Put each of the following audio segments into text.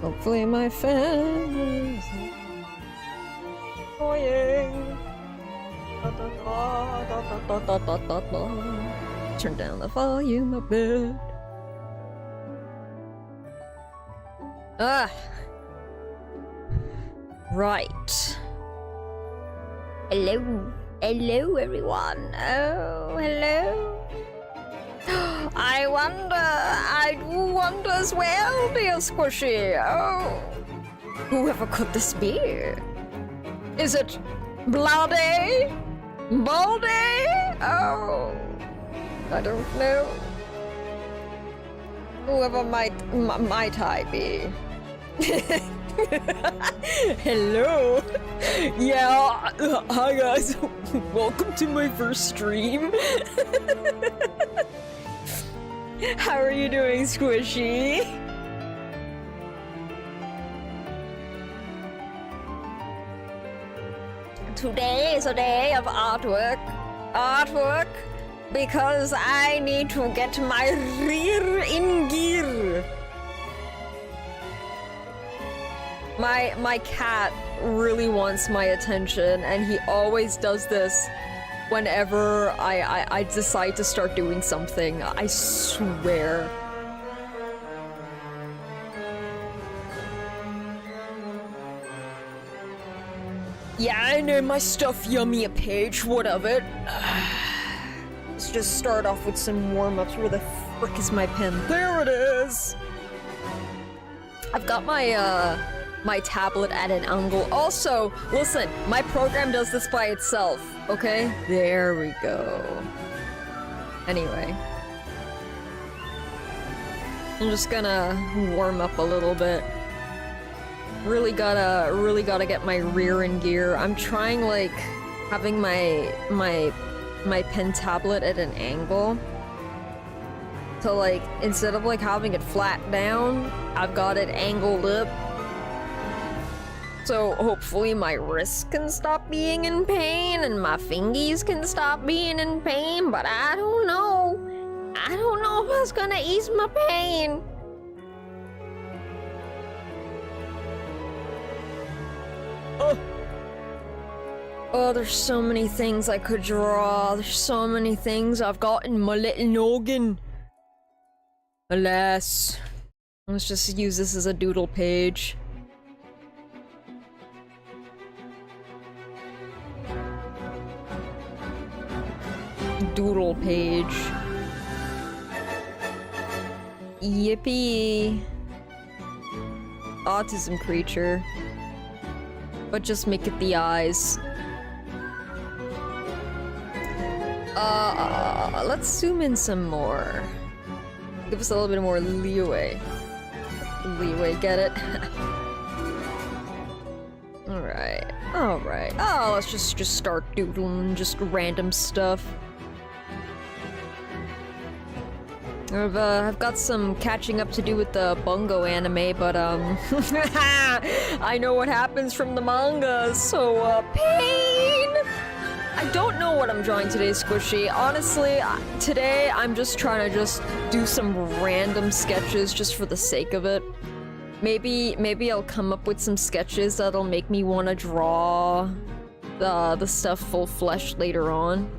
Hopefully my fan is annoying. Turn down the volume a bit. Ah. Right. Hello. Hello, everyone. Oh, hello. I do wonder as well, dear Squishy. Oh. Whoever could this be? Is it Bladey? Baldy? Oh. I don't know. Whoever might I be? Hello. Yeah. Hi guys. Welcome to my first stream. How are you doing, Squishy? Today is a day of artwork. Because I need to get my rear in gear. My cat really wants my attention, and he always does this whenever I decide to start doing something. I swear. Yeah, I named my stuff Yummy a page, what of it? Let's just start off with some warm-ups. Where the frick is my pen? There it is! I've got my, my tablet at an angle. Also, listen, my program does this by itself, okay? There we go. Anyway. I'm just gonna warm up a little bit. Really gotta get my rear in gear. I'm trying, like, having my pen tablet at an angle. So, like, instead of, like, having it flat down, I've got it angled up. So, hopefully my wrists can stop being in pain, and my fingies can stop being in pain, but I don't know. I don't know if it's gonna ease my pain. Oh, there's so many things I could draw. There's so many things I've got in my little noggin. Alas. Let's just use this as a doodle page. Doodle page. Yippee. Autism creature. But just make it the eyes. Let's zoom in some more. Give us a little bit more leeway. Get it? Alright. Alright. Oh, let's just start doodling just random stuff. I've got some catching up to do with the Bungo anime, but I know what happens from the manga, so pain! I don't know what I'm drawing today, Squishy. Honestly, today I'm just trying to just do some random sketches just for the sake of it. Maybe I'll come up with some sketches that'll make me want to draw the stuff full-fleshed later on.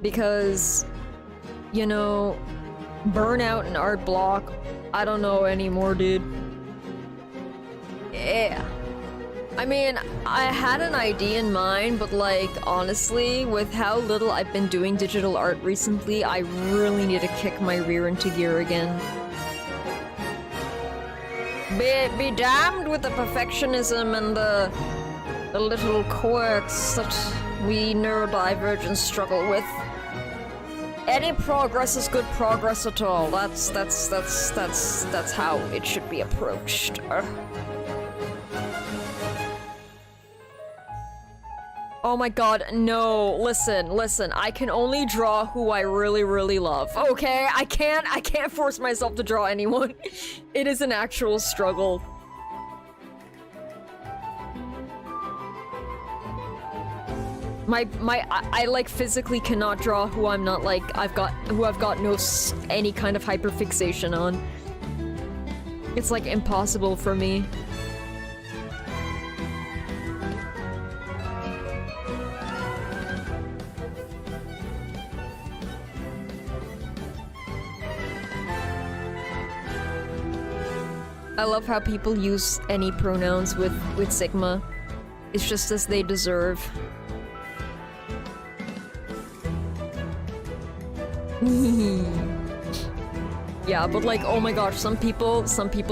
Because, you know, burnout and art block, I don't know anymore, dude. Yeah. I mean, I had an idea in mind, but like, honestly, with how little I've been doing digital art recently, I really need to kick my rear into gear again. Be damned with the perfectionism and the little quirks that we neurodivergents struggle with. Any progress is good progress at all. That's how it should be approached. Oh my god, no, listen, I can only draw who I really love, okay? I can't force myself to draw anyone. It is an actual struggle. I like physically cannot draw who I'm not like I've got no any kind of hyperfixation on. It's like impossible for me. I love how people use any pronouns with Sigma. It's just as they deserve. Yeah, but like, oh my gosh, some people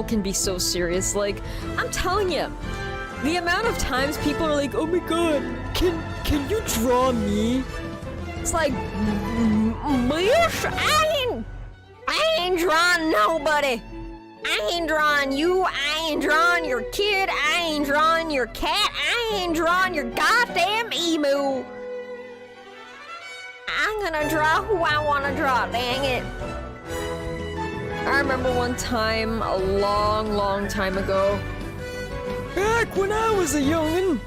can be so serious. Like, I'm telling you, the amount of times people are like, oh my god, can you draw me? It's like, bitch, I ain't drawing nobody. I ain't drawing you, I ain't drawing your kid, I ain't drawing your cat, I ain't drawing your goddamn emu. I'm gonna draw who I wanna draw, dang it. I remember one time, a long time ago, back when I was a youngin',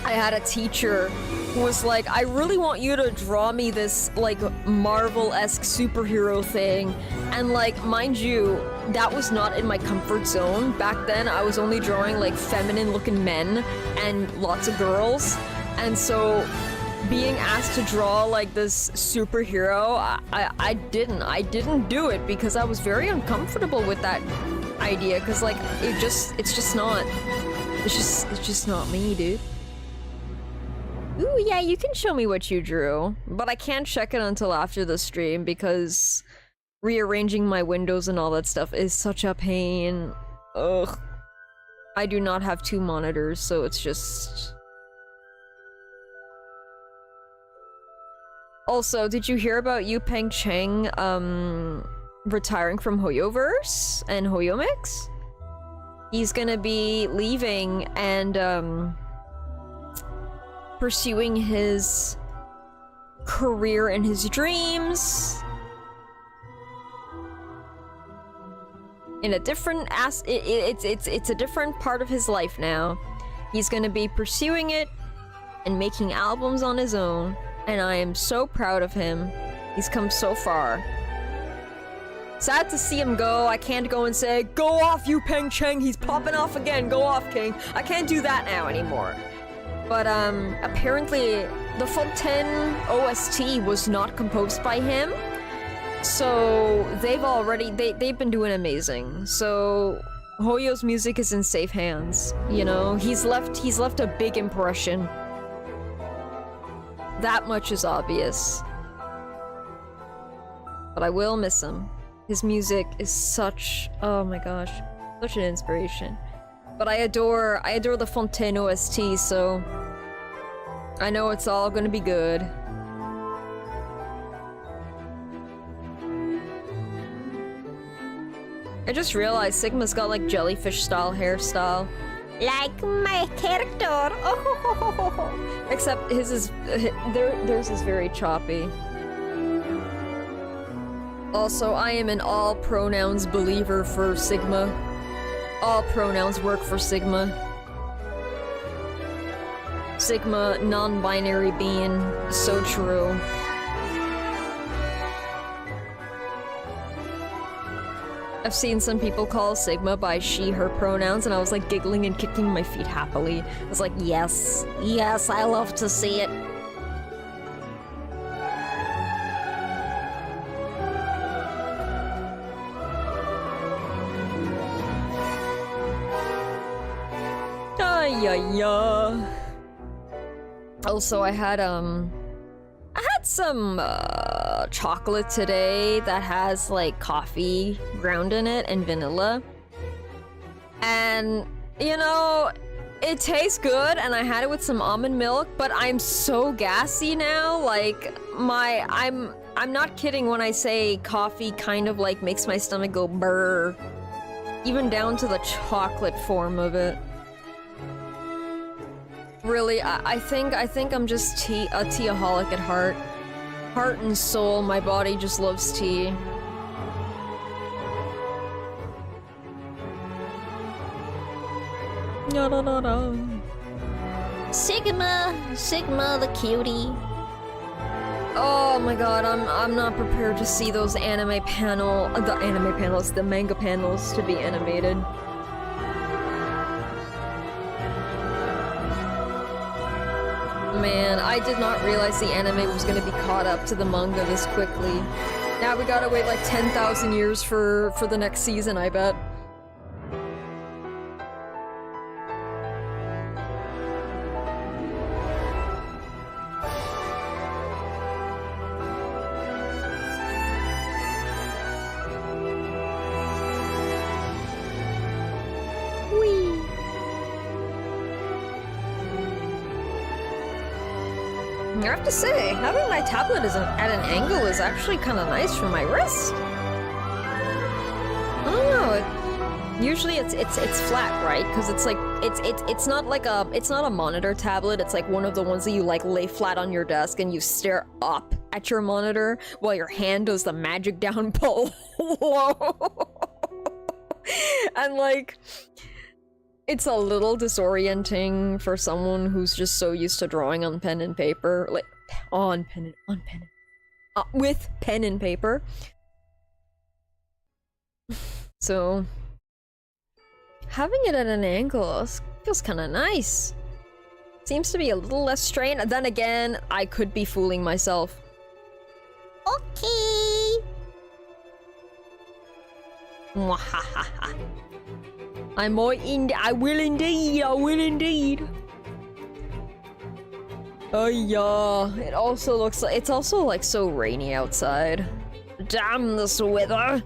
I had a teacher who was like, I really want you to draw me this, like, Marvel-esque superhero thing. And, like, mind you, that was not in my comfort zone. Back then, I was only drawing, like, feminine-looking men and lots of girls. And so, being asked to draw, like, this superhero, I didn't do it because I was very uncomfortable with that idea. Because, like, it's just not me, dude. Ooh, yeah, you can show me what you drew, but I can't check it until after the stream because rearranging my windows and all that stuff is such a pain. Ugh. I do not have two monitors, so it's just... Also, did you hear about Yu Peng Cheng, retiring from Hoyoverse and Hoyomix? He's gonna be leaving and, pursuing his career and his dreams in a different it's a different part of his life now. He's gonna be pursuing it and making albums on his own, and I am so proud of him. He's come so far. Sad to see him go. I can't go and say, go off, Yu Peng Cheng, he's popping off again, go off, King. I can't do that now anymore. But, apparently, the Fontaine OST was not composed by him. So, they've been doing amazing. So, Hoyo's music is in safe hands, you know? He's left a big impression. That much is obvious. But I will miss him. His music is such, oh my gosh, such an inspiration. But I adore the Fontaine OST, so I know it's all gonna be good. I just realized Sigma's got like jellyfish style hairstyle. Like my character. Oh. Except his is theirs is very choppy. Also, I am an all pronouns believer for Sigma. All pronouns work for Sigma. Sigma, non-binary being, so true. I've seen some people call Sigma by she, her pronouns, and I was like giggling and kicking my feet happily. I was like, yes, yes, I love to see it. Yeah. Also, I had some chocolate today that has like coffee ground in it and vanilla. And you know, it tastes good, and I had it with some almond milk, but I'm so gassy now. Like I'm not kidding when I say coffee kind of like makes my stomach go brr. Even down to the chocolate form of it. Really, I think I'm just a teaholic at heart. Heart and soul, my body just loves tea. Sigma the cutie. Oh my god, I'm not prepared to see those the manga panels to be animated. Man, I did not realize the anime was gonna be caught up to the manga this quickly. Now we gotta wait like 10,000 years for the next season, I bet. I have to say, having my tablet at an angle is actually kind of nice for my wrist. I don't know. Usually it's flat, right? Because it's like it's not like it's not a monitor tablet. It's like one of the ones that you like lay flat on your desk and you stare up at your monitor while your hand does the magic down below. And like, it's a little disorienting for someone who's just so used to drawing on pen and paper, like with pen and paper. So having it at an angle feels kind of nice. Seems to be a little less strain. Then again, I could be fooling myself. Okay. Mwahahaha. I will indeed. Oh yeah, it also looks like it's also like so rainy outside. Damn this weather.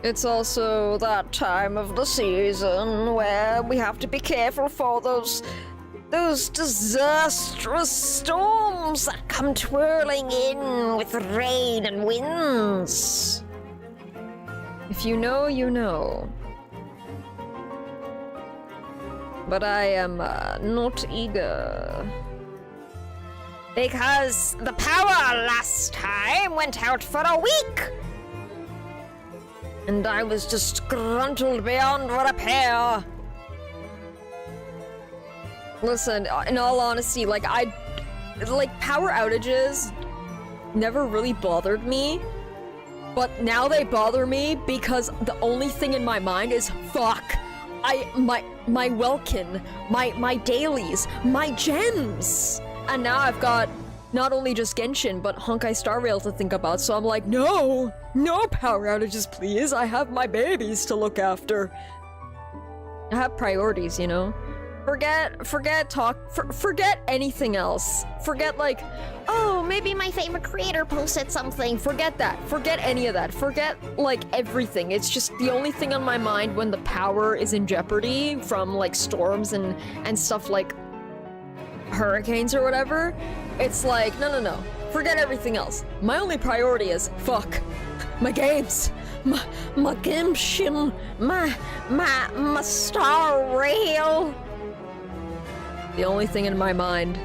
It's also that time of the season where we have to be careful for those disastrous storms that come twirling in with rain and winds. If you know, you know. But I am not eager. Because the power last time went out for a week! And I was disgruntled beyond repair. Listen, in all honesty, like power outages never really bothered me, but now they bother me because the only thing in my mind is fuck. My Welkin, my dailies, my gems, and now I've got not only just Genshin but Honkai Star Rail to think about. So I'm like, no power outages, please. I have my babies to look after. I have priorities, you know. Forget anything else. Forget like, oh, maybe my favorite creator posted something. Forget that. Forget any of that. Forget like everything. It's just the only thing on my mind when the power is in jeopardy from like storms and stuff like hurricanes or whatever. It's like, no. Forget everything else. My only priority is fuck my games. My Genshin, my Star Rail. The only thing in my mind.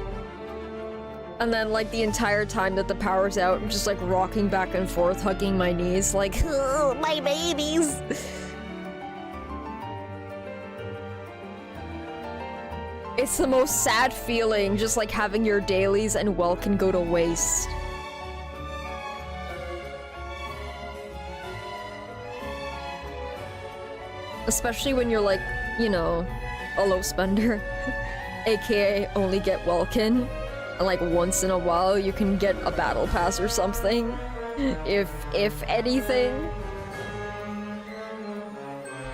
And then like the entire time that the power's out, I'm just like rocking back and forth, hugging my knees, like, oh, my babies. It's the most sad feeling, just like having your dailies and Welkin go to waste. Especially when you're like, you know, a low spender. AKA only get Welkin, and like once in a while you can get a battle pass or something, if anything.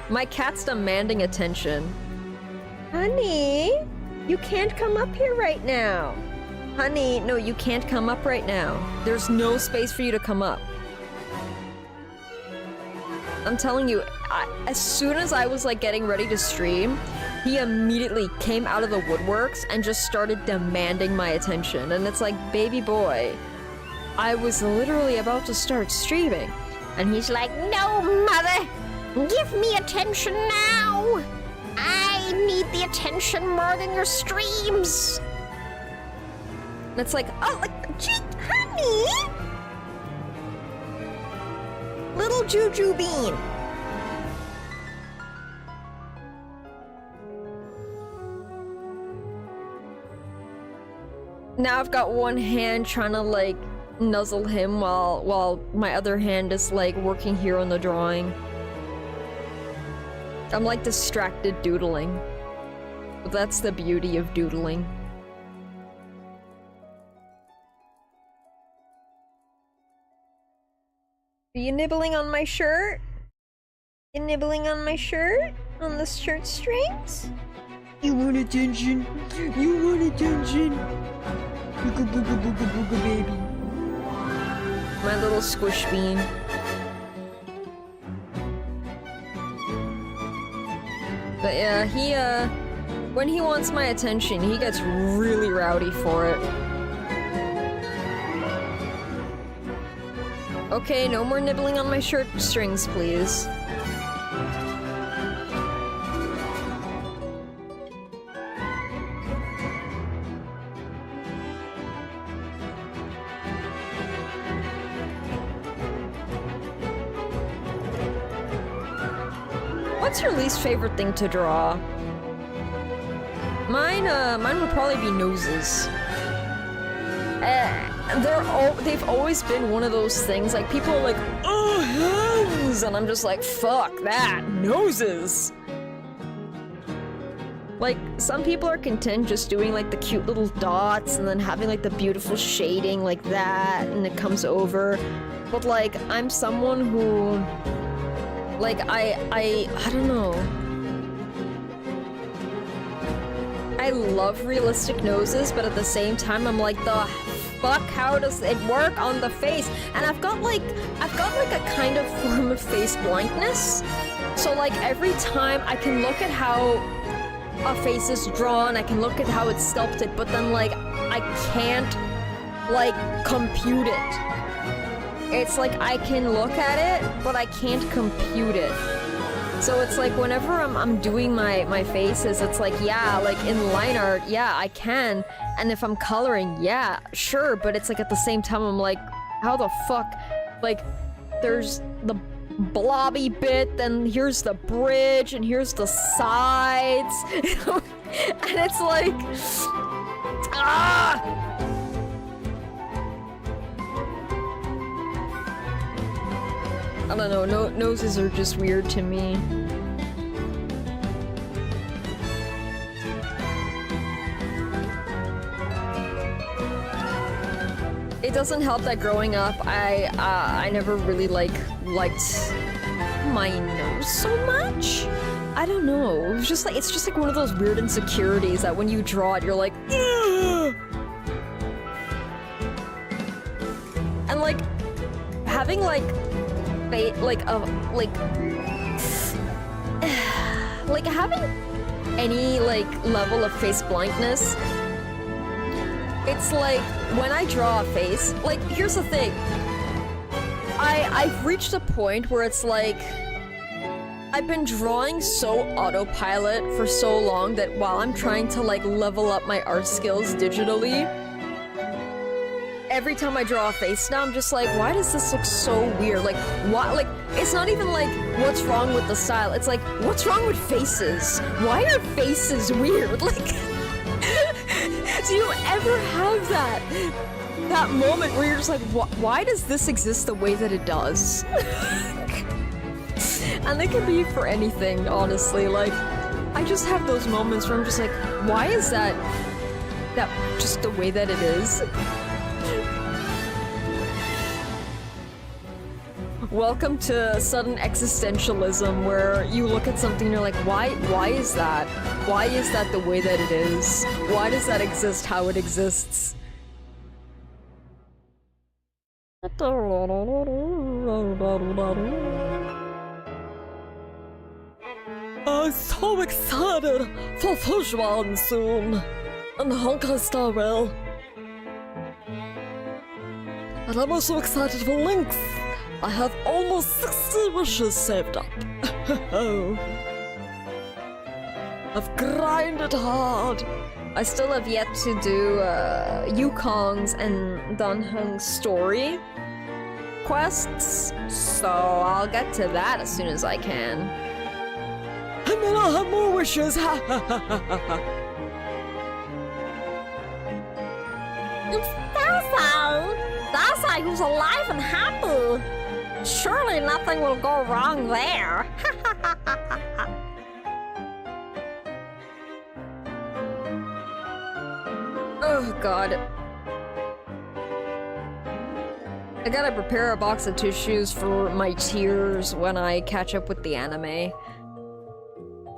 My cat's demanding attention. Honey, you can't come up here right now. Honey, no, you can't come up right now. There's no space for you to come up. I'm telling you, as soon as I was like getting ready to stream, he immediately came out of the woodworks and just started demanding my attention. And it's like, baby boy, I was literally about to start streaming. And he's like, no, mother, give me attention now. I need the attention more than your streams. And it's like, oh, like, gee, honey. Little Juju Bean! Now I've got one hand trying to like nuzzle him while my other hand is like working here on the drawing. I'm like distracted doodling. But that's the beauty of doodling. Are you nibbling on my shirt? You nibbling on my shirt? On the shirt strings? You want attention? You want attention? Booga booga booga booga baby. My little squish bean. But yeah, when he wants my attention, he gets really rowdy for it. Okay, no more nibbling on my shirt strings, please. What's your least favorite thing to draw? Mine would probably be noses. They've always been one of those things, like, people are like, oh, hands! And I'm just like, fuck that, noses! Like, some people are content just doing, like, the cute little dots and then having, like, the beautiful shading like that, and it comes over. But, like, I'm someone who... Like, I don't know. I love realistic noses, but at the same time, I'm like, the fuck, how does it work on the face? And I've got like a kind of form of face blindness. So like every time I can look at how a face is drawn, I can look at how it's sculpted, but then like I can't like compute it. It's like I can look at it, but I can't compute it. So it's like whenever I'm doing my faces, it's like, yeah, like in line art, yeah, I can. And if I'm coloring, yeah, sure, but it's like at the same time, I'm like, how the fuck? Like, there's the blobby bit, then here's the bridge, and here's the sides. And it's like, ah! I don't know, noses are just weird to me. It doesn't help that growing up, I never really liked my nose so much. I don't know. It was just like, it's just like one of those weird insecurities that when you draw it, you're like, ugh! And like having like having any like level of face blindness, it's like when I draw a face, like here's the thing, I've reached a point where it's like I've been drawing so autopilot for so long that while I'm trying to like level up my art skills digitally, every time I draw a face now, I'm just like, why does this look so weird? Like, why? Like, it's not even like, what's wrong with the style? It's like, what's wrong with faces? Why are faces weird? Like, do you ever have that moment where you're just like, why does this exist the way that it does? And it can be for anything, honestly. Like, I just have those moments where I'm just like, why is that just the way that it is? Welcome to sudden existentialism, where you look at something and you're like, why is that? Why is that the way that it is? Why does that exist how it exists? I'm so excited for Fujuan soon, and Honkai Star Rail. And I'm also excited for Lynx. I have almost 60 wishes saved up. I've grinded hard. I still have yet to do Yukong's and Danheng's story. quests, so I'll get to that as soon as I can. And then I'll have more wishes, ha ha ha ha ha. It's Thursday! Thursday who's alive and happy! Surely nothing will go wrong there! Oh god. I gotta prepare a box of tissues for my tears when I catch up with the anime.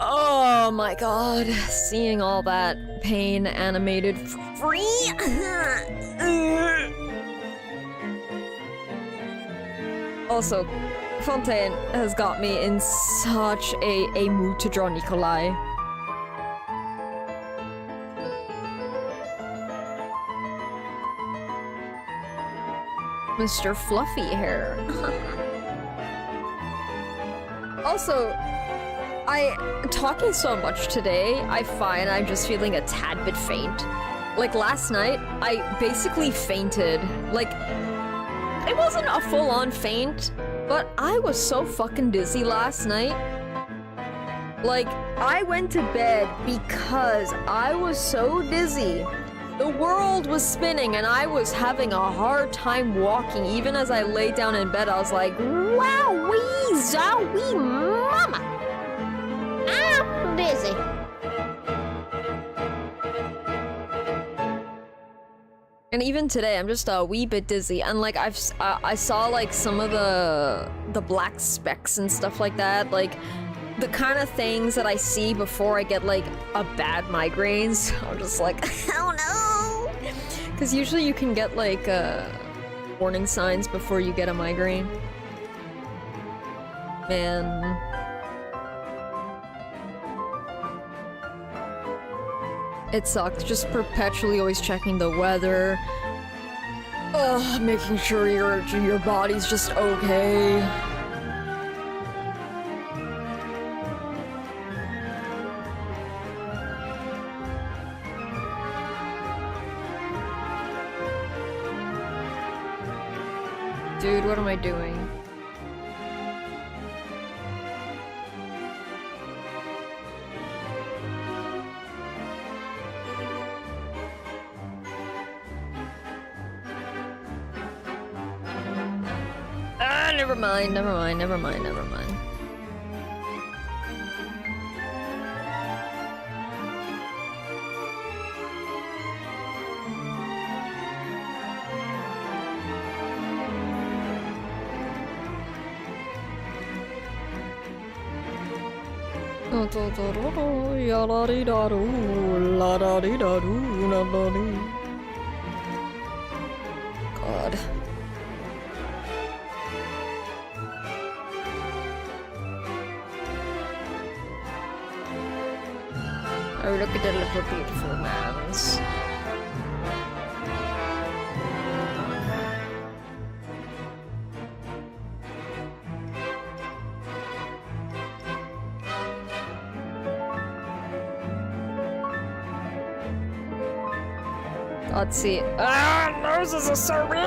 Oh my god, seeing all that pain animated for free. Also, Fontaine has got me in such a mood to draw Nikolai. Mr. Fluffy Hair. Also, talking so much today, I find I'm just feeling a tad bit faint. Like last night, I basically fainted. Like, it wasn't a full-on faint, but I was so fucking dizzy last night. Like, I went to bed because I was so dizzy. The world was spinning and I was having a hard time walking. Even as I lay down in bed, I was like, wowee, zowee, mama! I'm dizzy. And even today, I'm just a wee bit dizzy. And like, I saw like some of the black specks and stuff like that. Like, the kind of things that I see before I get like a bad migraine. So I'm just like, oh no! Because usually you can get like warning signs before you get a migraine. Man. It sucks, just perpetually always checking the weather. Ugh, making sure your body's just okay. Dude, what am I doing? Ah, never mind. God. Oh, look at the little beautiful mans. Let's see. Ah, noses are so weird!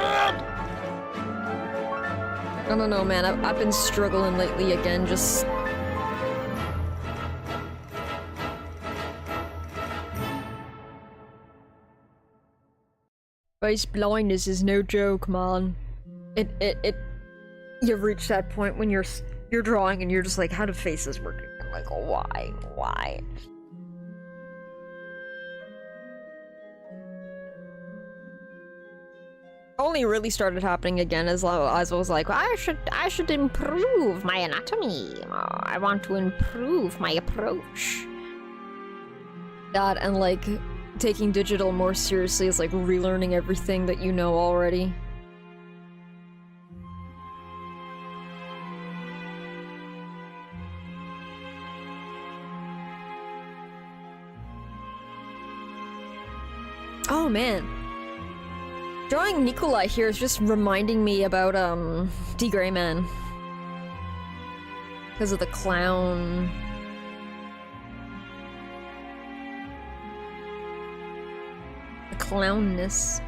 I don't know, man. I've been struggling lately again, just... Face blindness is no joke, man. You've reached that point when you're drawing and you're just like, how do faces work? I'm like, why? Only really started happening again as I was like, I should improve my anatomy. I want to improve my approach. That and like taking digital more seriously is like relearning everything that you know already. Oh man. Drawing Nikolai here is just reminding me about, D. Greyman. Because of the clown. The clownness.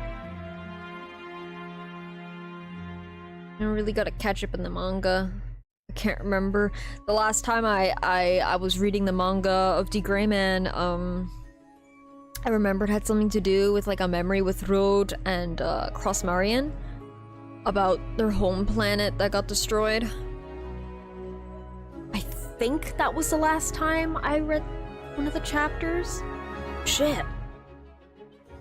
I really gotta catch up in the manga. I can't remember. The last time I was reading the manga of D. Greyman, I remember it had something to do with like a memory with Rode and Cross Marion about their home planet that got destroyed. I think that was the last time I read one of the chapters. Shit.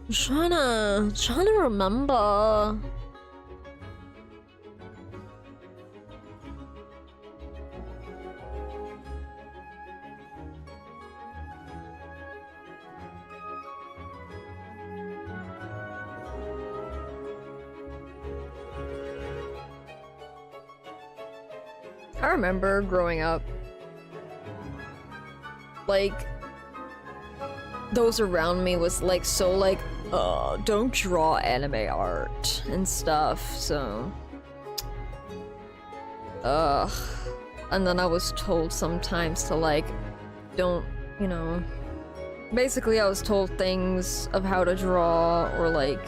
I'm trying to remember. I remember growing up, like, those around me was like so like, don't draw anime art and stuff, so and then I was told sometimes to like, don't, you know, basically I was told things of how to draw or like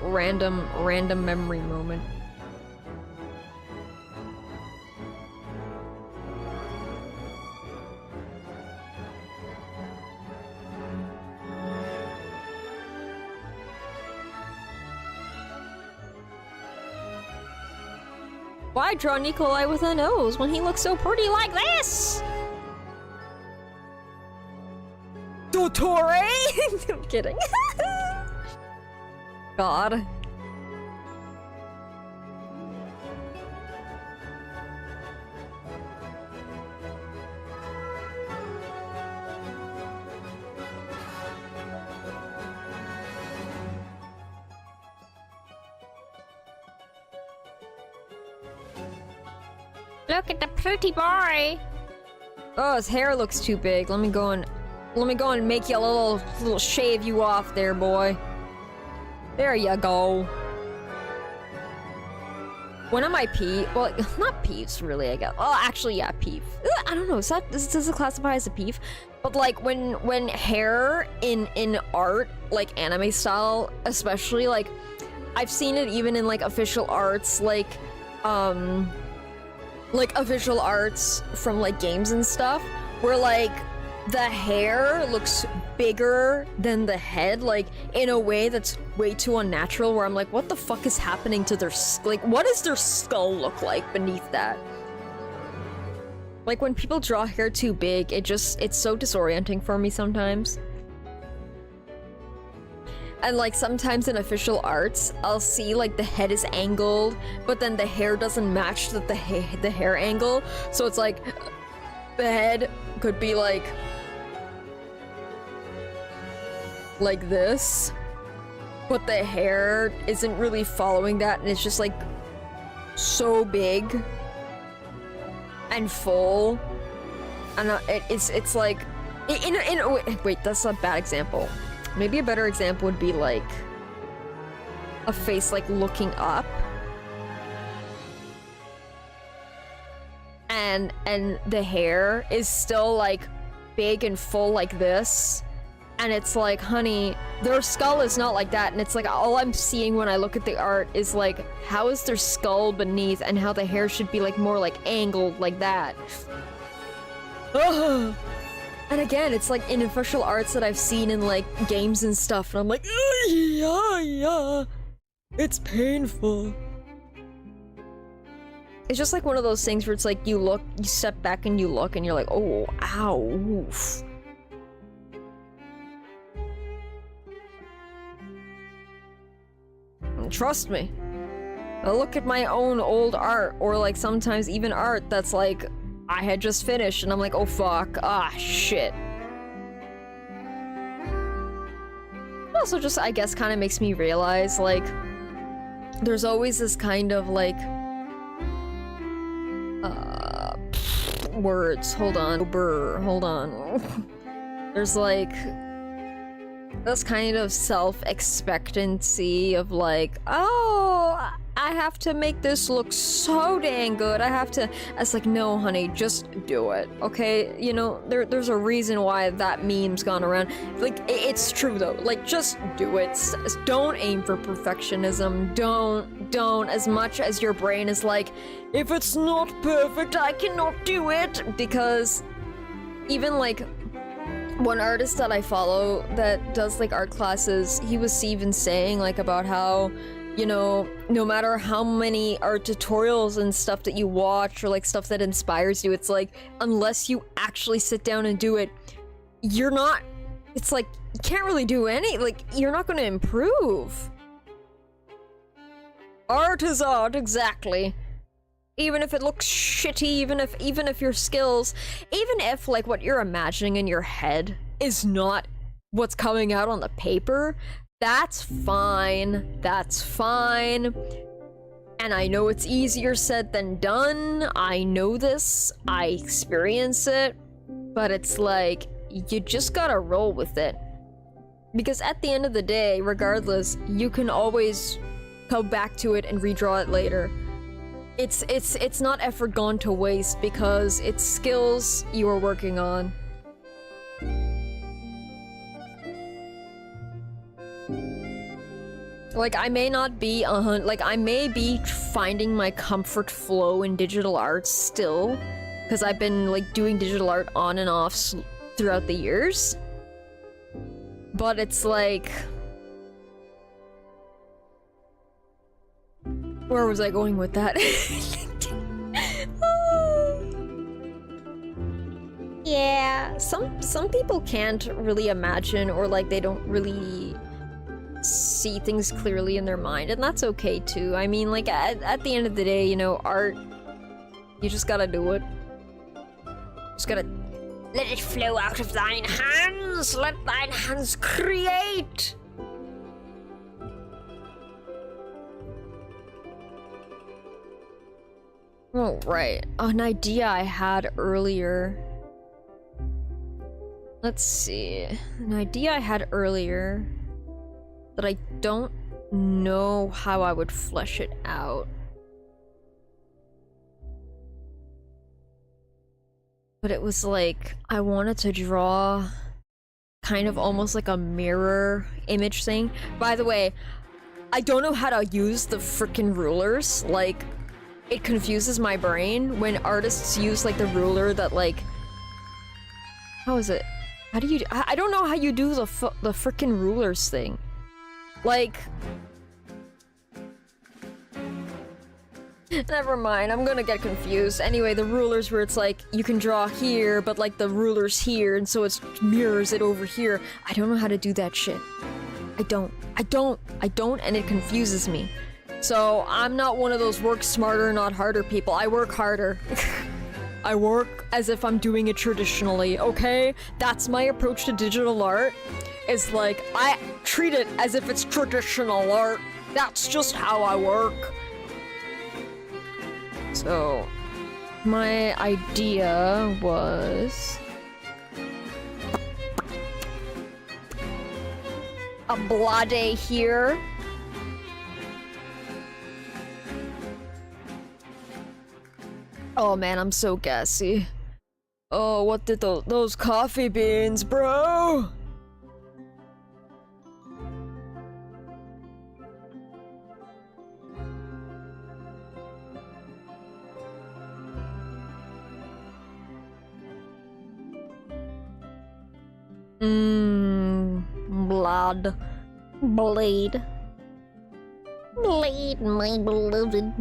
random memory moment. Why draw Nikolai with a nose when he looks so pretty like this? Dottore! I'm kidding. God. Look at the pretty boy. Oh, his hair looks too big. Let me go and make you a little shave you off there, boy. There you go. One of my well, not peeves really, I guess. Oh, actually, yeah, peeve. I don't know, does it classify as a peeve? But like when hair in art, like anime style, especially, like I've seen it even in like official arts, like official arts from like games and stuff, where like the hair looks bigger than the head, like in a way that's way too unnatural, where I'm like, what the fuck is happening to their like, what does their skull look like beneath that? Like when people draw hair too big, it's so disorienting for me sometimes. And like sometimes in official arts, I'll see like the head is angled, but then the hair doesn't match the hair angle. So it's like the head could be like this, but the hair isn't really following that, and it's just like so big and full, and it's like wait, that's a bad example. Maybe a better example would be like a face like looking up, and the hair is still like big and full like this, and it's like, honey, their skull is not like that, and it's like all I'm seeing when I look at the art is like, how is their skull beneath, and how the hair should be like more like angled like that. Ugh. And again, it's like in official arts that I've seen in like games and stuff, and I'm like, yeah, it's painful. It's just like one of those things where it's like you step back and you look and you're like, oh, ow, oof. And trust me, I look at my own old art, or like sometimes even art that's like I had just finished, and I'm like, oh fuck, shit. It also just, I guess, kind of makes me realize, like, there's always this kind of, like, words, hold on. There's, like, this kind of self-expectancy of, like, oh, I have to make this look so dang good. I have to. I was like, no, honey, just do it, okay? You know, there's a reason why that meme's gone around. Like, it's true though. Like, just do it. Don't aim for perfectionism. Don't. As much as your brain is like, if it's not perfect, I cannot do it. Because even like one artist that I follow that does like art classes, he was even saying like about how, you know, no matter how many art tutorials and stuff that you watch or like stuff that inspires you, it's like, unless you actually sit down and do it, you're not, it's like, you can't really do any, like, you're not gonna improve. Art is art, exactly. Even if it looks shitty, even if your skills, even if like what you're imagining in your head is not what's coming out on the paper, that's fine. That's fine. And I know it's easier said than done. I know this. I experience it. But it's like, you just gotta roll with it. Because at the end of the day, regardless, you can always go back to it and redraw it later. It's not effort gone to waste because it's skills you are working on. Like, I may not be like, I may be finding my comfort flow in digital art still, because I've been like doing digital art on and off throughout the years. But it's like, where was I going with that? Yeah, some people can't really imagine, or like they don't really see things clearly in their mind, and that's okay too. I mean, like, at the end of the day, you know, art, you just gotta do it. Just gotta let it flow out of thine hands. Let thine hands create. Oh, right. An idea I had earlier. Let's see. An idea I had earlier that I don't know how I would flesh it out. But it was like, I wanted to draw kind of almost like a mirror image thing. By the way, I don't know how to use the frickin' rulers. Like, it confuses my brain when artists use like the ruler that like, how is it? How do you do, I don't know how you do the frickin' rulers thing. Like, never mind, I'm gonna get confused. Anyway, the rulers where it's like, you can draw here, but like the ruler's here, and so it mirrors it over here. I don't know how to do that shit. I don't, and it confuses me. So, I'm not one of those work smarter, not harder people. I work harder. I work as if I'm doing it traditionally, okay? That's my approach to digital art. Is like, I treat it as if it's traditional art. That's just how I work. So, my idea was a Bladey here. Oh man, I'm so gassy. Oh, what did those coffee beans, bro? Blade, my beloved.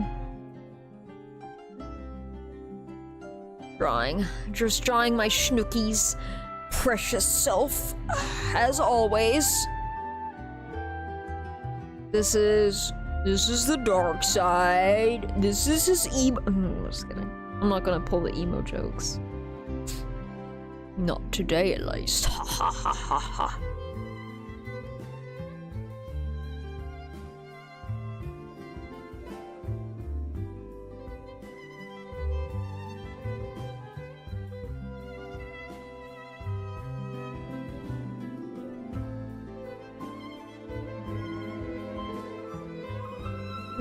Just drawing my schnookies precious self, as always. This is the dark side. This is his emo. I'm just kidding. I'm not gonna pull the emo jokes. Not today, at least. Ha ha ha ha ha.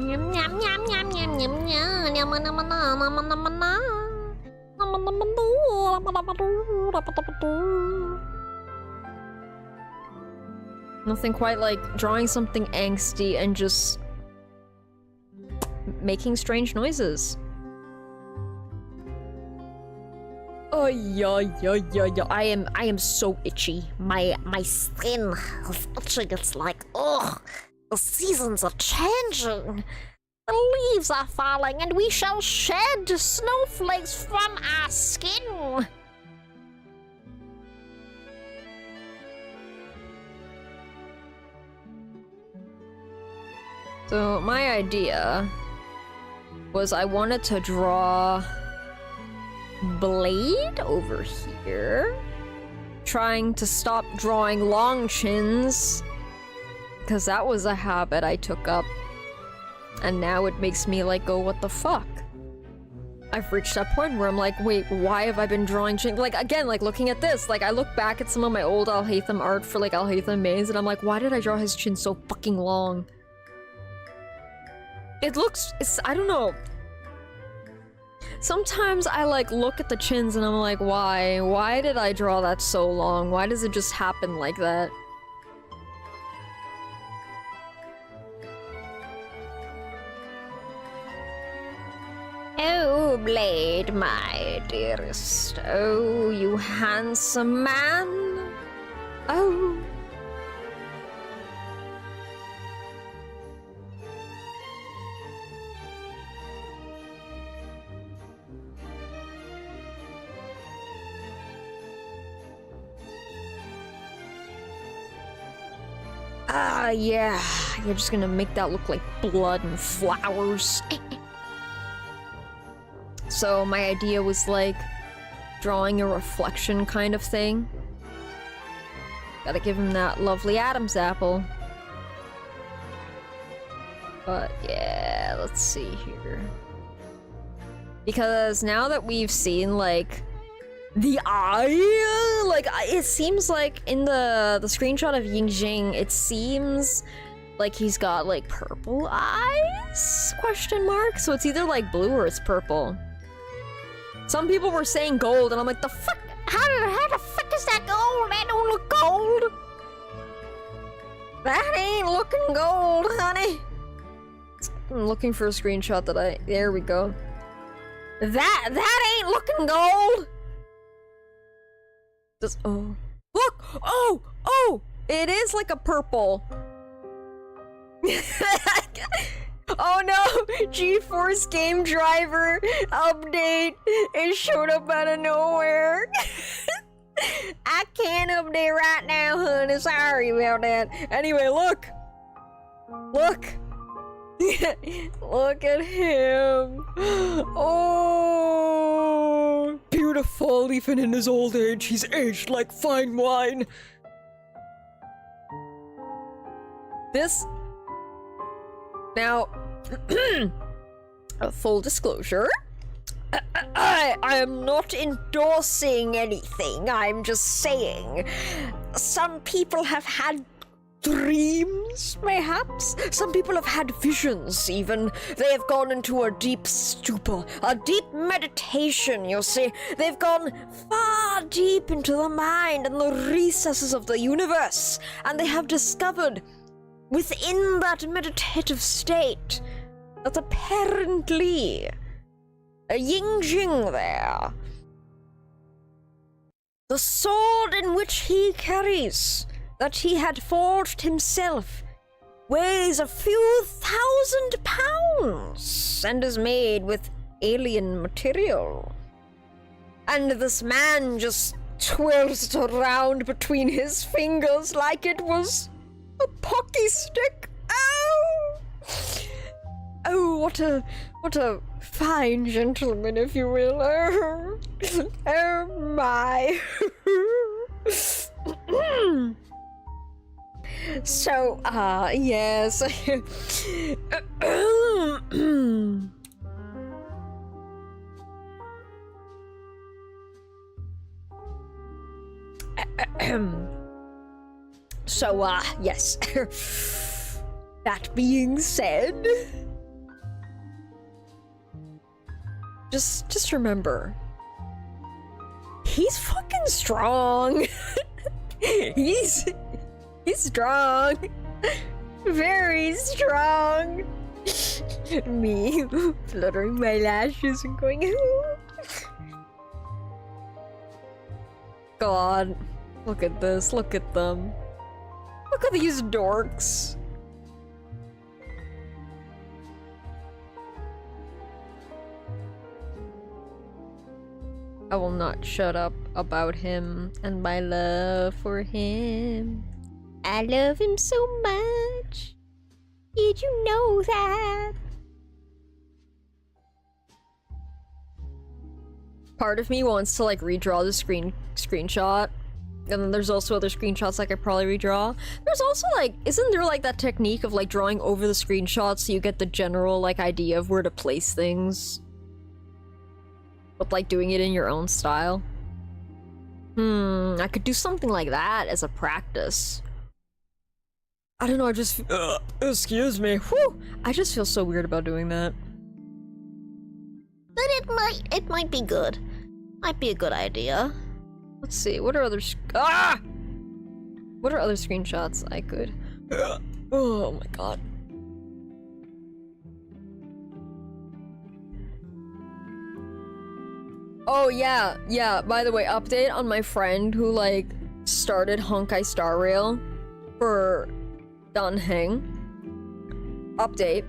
Yum, yum, yum, yum, yum, yum, yum, yum, yum, yum, yum, Nothing quite like drawing something angsty and just making strange noises. Oh yeah. I am so itchy. My skin is itching. It's like, ugh, the seasons are changing. The leaves are falling and we shall shed snowflakes from our skin. So my idea was I wanted to draw Blade over here, trying to stop drawing long chins, because that was a habit I took up, and now it makes me like go, what the fuck? I've reached that point where I'm like, wait, why have I been drawing chin? Like, again, like looking at this, like I look back at some of my old Alhaitham art for like Alhaitham Maze, and I'm like, why did I draw his chin so fucking long? I don't know. Sometimes I like look at the chins and I'm like, why? Why did I draw that so long? Why does it just happen like that? Oh, Blade, my dearest. Oh, you handsome man. Oh. Yeah, you're just gonna make that look like blood and flowers. So my idea was like drawing a reflection kind of thing. Gotta give him that lovely Adam's apple. But yeah, let's see here. Because now that we've seen like the eye, like it seems like in the screenshot of Yingjing, it seems like he's got like purple eyes? Question mark. So it's either like blue or it's purple. Some people were saying gold, and I'm like, the fuck? How the fuck is that gold? That don't look gold. That ain't looking gold, honey. I'm looking for a screenshot that there we go. That ain't looking gold. Oh, look! Oh! It is like a purple. Oh no! GeForce game driver update. It showed up out of nowhere. I can't update right now, honey. Sorry about that. Anyway, look! Look! Look at him. Oh, beautiful. Even in his old age, he's aged like fine wine. This now, full disclosure, I am not endorsing anything. I'm just saying some people have had dreams, mayhaps? Some people have had visions, even. They have gone into a deep stupor, a deep meditation, you see. They've gone far deep into the mind and the recesses of the universe, and they have discovered within that meditative state that apparently a Yingjing there, the sword in which he carries, that he had forged himself, weighs a few thousand pounds and is made with alien material. And this man just twirls it around between his fingers like it was a pocky stick. Oh! Oh, what a fine gentleman, if you will. Oh, oh my. So, yes. So, yes. That being said, just remember, he's fucking strong. he's strong, very strong. Me fluttering my lashes and going. God, look at this. Look at them. Look at these dorks. I will not shut up about him and my love for him. I love him so much. Did you know that? Part of me wants to like redraw the screenshot. And then there's also other screenshots I could probably redraw. There's also like, isn't there like that technique of like drawing over the screenshot so you get the general like idea of where to place things? But like doing it in your own style. I could do something like that as a practice. I don't know, I just excuse me. Whew! I just feel so weird about doing that. But it might be good. Might be a good idea. Let's see, what are other what are other screenshots I could oh my god. Oh yeah, by the way, update on my friend who like started Honkai Star Rail for Dunheng. Update.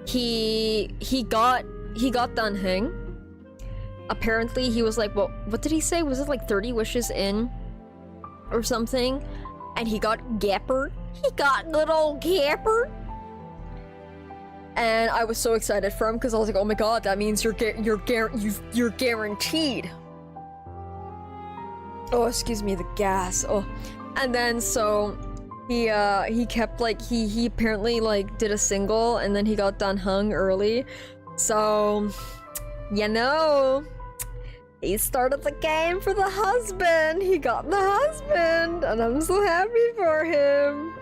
He got Dunheng. Apparently he was like, well, what did he say? Was it like 30 wishes in? Or something? And he got Gapper. He got good old Gapper. And I was so excited for him because I was like, oh my god, that means you're guaranteed. Oh, excuse me, the gas. Oh. And then so he kept like he apparently like did a single and then he got Dunheng early. So you know, he started the game for the husband. He got the husband, and I'm so happy for him.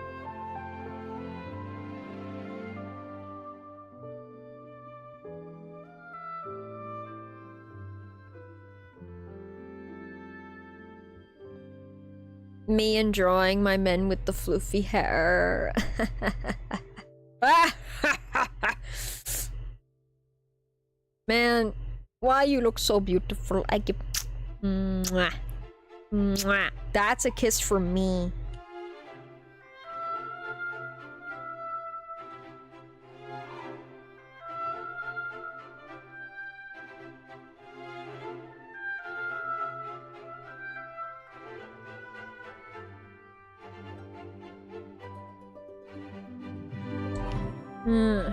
Me enjoying my men with the floofy hair. Man, why you look so beautiful? I give mwah, mwah. That's a kiss from me.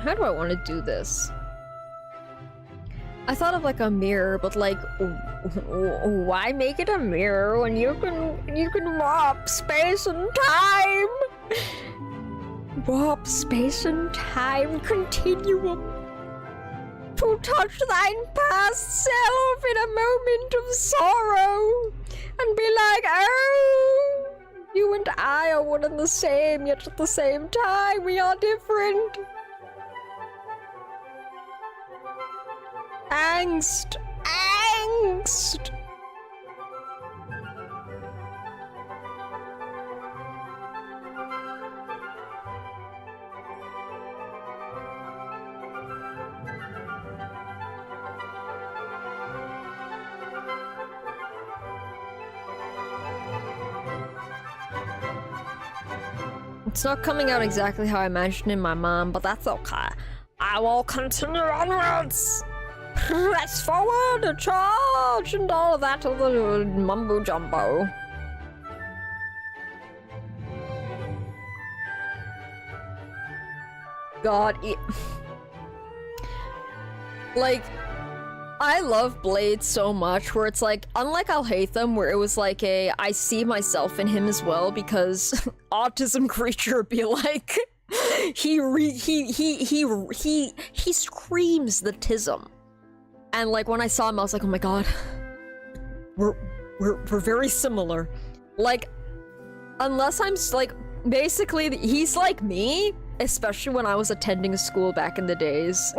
How do I want to do this? I thought of like a mirror, but like, why make it a mirror when you can warp space and time? Warp space and time continuum to touch thine past self in a moment of sorrow and be like, oh, you and I are one and the same, yet at the same time we are different. Angst! Angst! It's not coming out exactly how I imagined in my mind, but that's okay. I will continue onwards! Press forward, charge, and all of that other mumbo jumbo. God, like, I love Blade so much, where it's like, unlike I'll Hate Them, where it was like I see myself in him as well, because autism creature be like, he screams the tism. And like when I saw him, I was like, oh my god, we're very similar. Like, unless I'm like, basically he's like me, especially when I was attending school back in the days.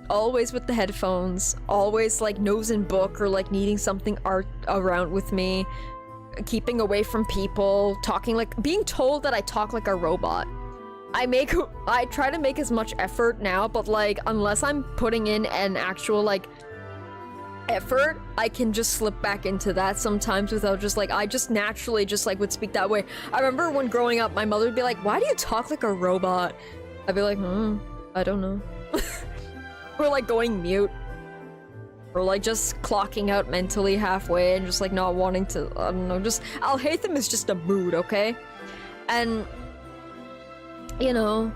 always with the headphones, always like nose in book or like needing something art around with me, keeping away from people, talking like being told that I talk like a robot. I try to make as much effort now, but like unless I'm putting in an actual like effort, I can just slip back into that sometimes without just like I just naturally just like would speak that way. I remember when growing up, my mother would be like, "Why do you talk like a robot?" I'd be like, I don't know. Or like going mute. Or like just clocking out mentally halfway and just like not wanting to, I don't know, just I'll hate them is just a mood, okay? And you know,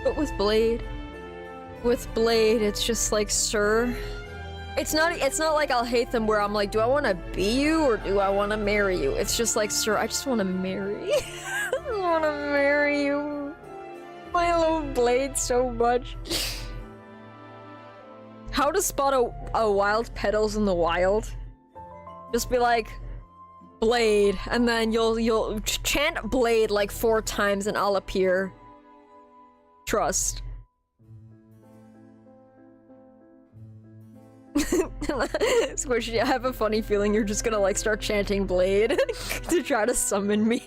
but with Blade, it's just like, sir, it's not like I'll hate them where I'm like, do I want to be you or do I want to marry you? It's just like, sir, I just want to marry. I just want to marry you. I love Blade so much. How to spot a wild Petals in the wild? Just be like, Blade, and then you'll chant Blade like 4 times and I'll appear. Trust. Squishy, I have a funny feeling you're just gonna like start chanting Blade to try to summon me.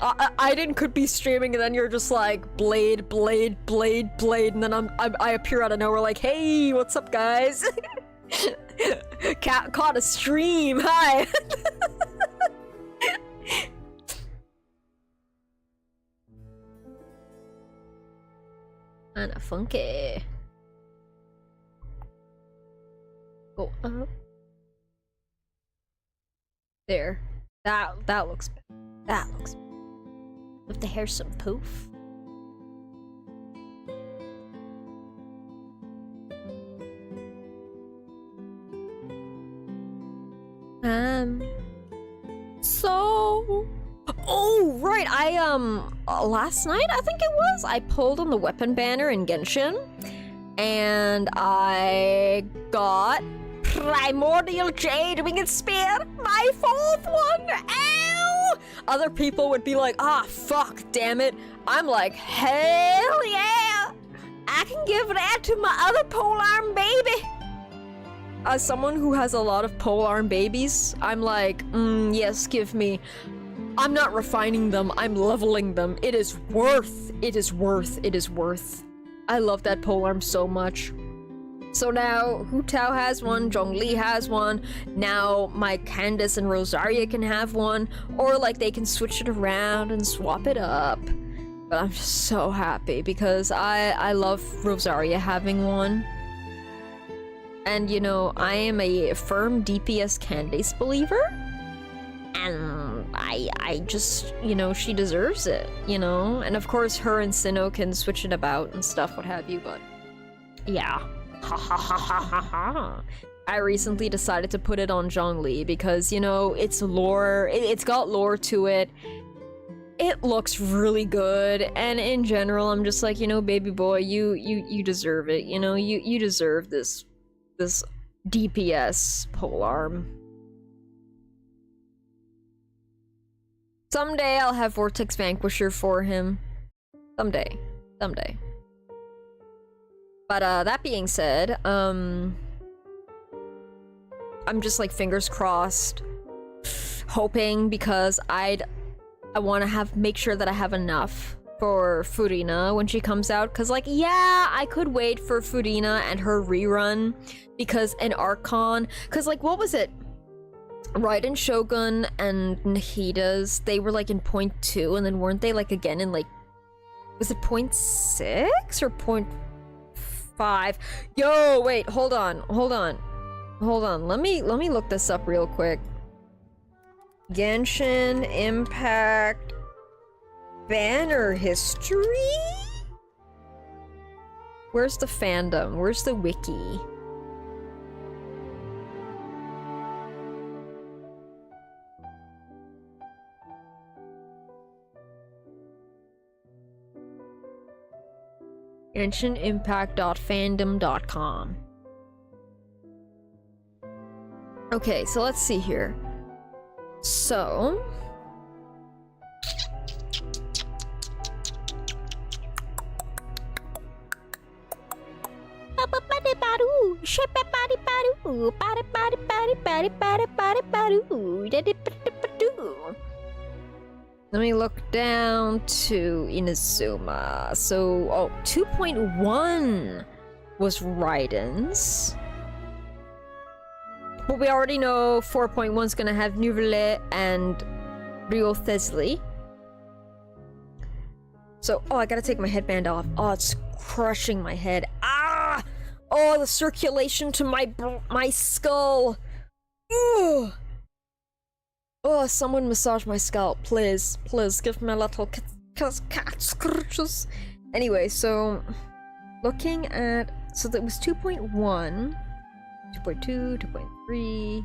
Aiden could be streaming and then you're just like Blade, Blade, Blade, Blade, and then I appear out of nowhere like, hey, what's up, guys? Caught a stream, hi! Kinda funky. Go up. There. That looks better. That looks better. With the hair some poof. So... Oh, right, last night, I think it was, I pulled on the weapon banner in Genshin, and I got Primordial Jade Winged Spear, my 4th one! Ow! Other people would be like, ah, fuck, damn it. I'm like, hell yeah! I can give that to my other polearm baby! As someone who has a lot of polearm babies, I'm like, yes, give me. I'm not refining them, I'm leveling them. It is worth. I love that polearm so much. So now, Hu Tao has one, Zhongli has one, now my Candace and Rosaria can have one, or like they can switch it around and swap it up. But I'm just so happy because I love Rosaria having one. And you know, I am a firm DPS Candace believer. And I just, you know, she deserves it, you know? And of course her and Sinnoh can switch it about and stuff, what have you, but yeah. Ha ha ha ha ha ha. I recently decided to put it on Zhongli because, you know, it's lore, it's got lore to it. It looks really good, and in general, I'm just like, you know, baby boy, you deserve it, you know? You deserve this DPS polearm. Someday I'll have Vortex Vanquisher for him. Someday. But that being said, I'm just like fingers crossed, hoping, because I want to make sure that I have enough for Furina when she comes out, because like, yeah, I could wait for Furina and her rerun, because an Archon, because like, what was it? Raiden Shogun and Nahida's, they were like in 0.2, and then weren't they like again in like, was it 0.6 or 0.5? Yo, wait, hold on. Let me look this up real quick. Genshin Impact banner history? Where's the fandom? Where's the wiki? GenshinImpact.fandom.com. Okay, so let's see here. So Let me look down to Inazuma. So, 2.1 was Raiden's. But we already know 4.1 is gonna have Nuvele and Rio Thesli. So, I gotta take my headband off. Oh, it's crushing my head. Ah! Oh, the circulation to my skull. Ugh. Oh, someone massage my scalp, please. Please, give me a little cat scratches. Anyway, so looking at, so that was 2.1, 2.2, 2.3,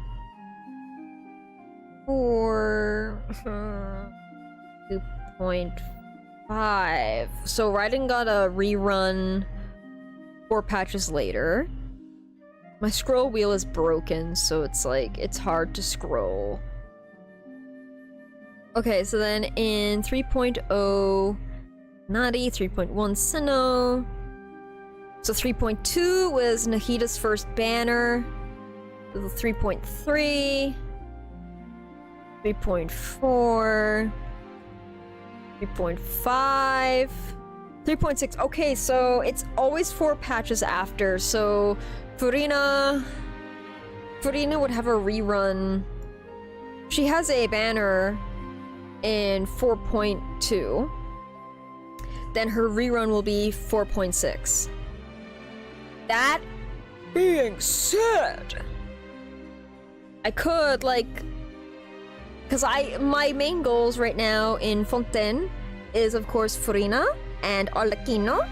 4, 2.5. So Raiden got a rerun 4 patches later. My scroll wheel is broken, so it's like, it's hard to scroll. Okay, so then in 3.0, Nadi, 3.1, Sinnoh. So 3.2 was Nahida's first banner. 3.3, 3.4, 3.5, 3.6. Okay, so it's always 4 patches after. So Furina would have a rerun. She has a banner in 4.2, then her rerun will be 4.6. That being said, I could, like, because my main goals right now in Fontaine is, of course, Furina and Arlecchino,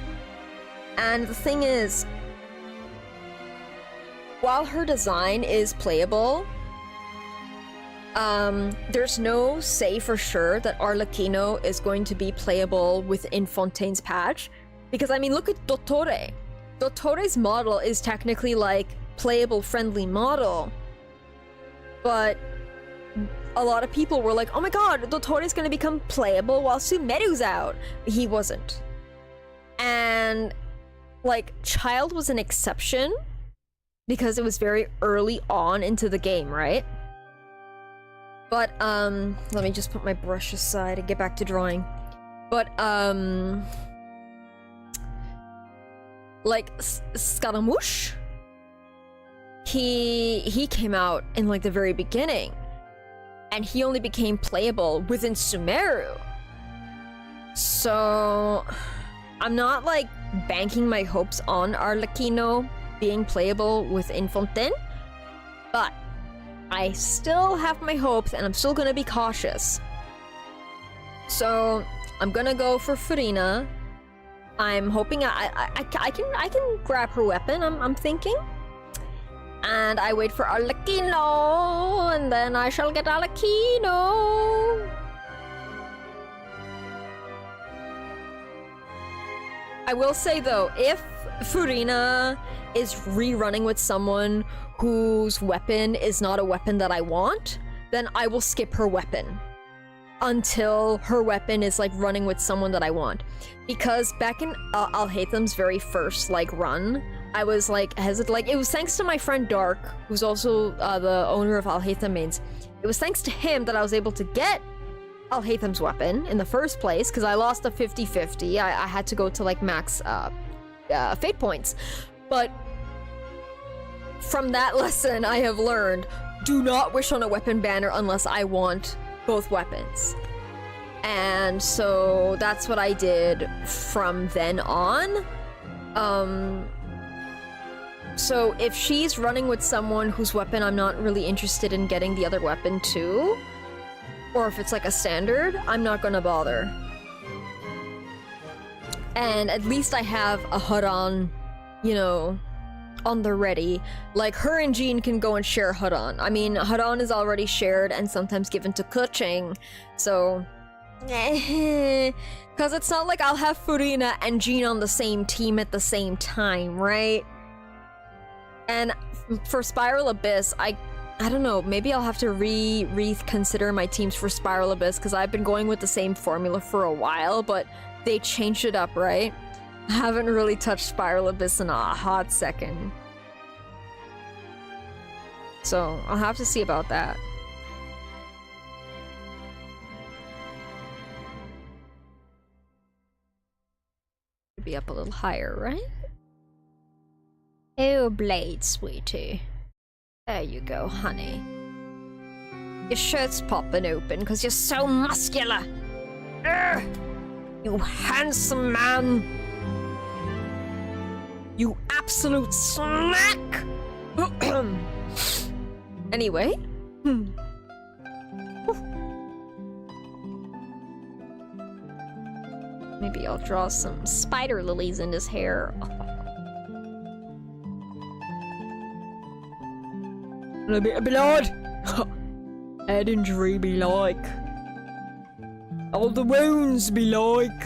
and the thing is, while her design is playable, there's no say for sure that Arlecchino is going to be playable within Fontaine's patch. Because, I mean, look at Dottore. Dottore's model is technically, like, playable friendly model. But a lot of people were like, oh my god, Dottore's gonna become playable while Sumeru's out. He wasn't. And, like, Child was an exception because it was very early on into the game, right? But, let me just put my brush aside and get back to drawing. But, like, Scaramouche? He came out in, like, the very beginning. And he only became playable within Sumeru. So, I'm not, like, banking my hopes on Arlecchino being playable within Fontaine. But I still have my hopes, and I'm still gonna be cautious. So I'm gonna go for Furina. I'm hoping I can grab her weapon. I'm thinking, and I wait for Arlecchino, and then I shall get Arlecchino. I will say though, if Furina is rerunning with someone whose weapon is not a weapon that I want, then I will skip her weapon until her weapon is like running with someone that I want. Because back in Alhaitham's very first like run, I was like hesitant. Like, it was thanks to my friend Dark, who's also the owner of Alhaitham Mains. It was thanks to him that I was able to get Alhaitham's weapon in the first place, because I lost a 50-50. I had to go to like max fate points. But from that lesson, I have learned, do not wish on a weapon banner unless I want both weapons. And so that's what I did from then on. So if she's running with someone whose weapon I'm not really interested in getting the other weapon too, or if it's like a standard, I'm not gonna bother. And at least I have a Haran, you know, on the ready. Like, her and Jean can go and share Haran. I mean, Haran is already shared and sometimes given to Kuching, so... Because it's not like I'll have Furina and Jean on the same team at the same time, right? And for Spiral Abyss, I don't know, maybe I'll have to reconsider my teams for Spiral Abyss, because I've been going with the same formula for a while, but they changed it up, right? I haven't really touched Spiral Abyss in a hot second. So I'll have to see about that. Be up a little higher, right? Oh, Blade, sweetie. There you go, honey. Your shirt's popping open because you're so muscular. Urgh! You handsome man. You absolute snack. Anyway. Maybe I'll draw some spider lilies in his hair. A bit of blood. Head injury be like. All the wounds be like.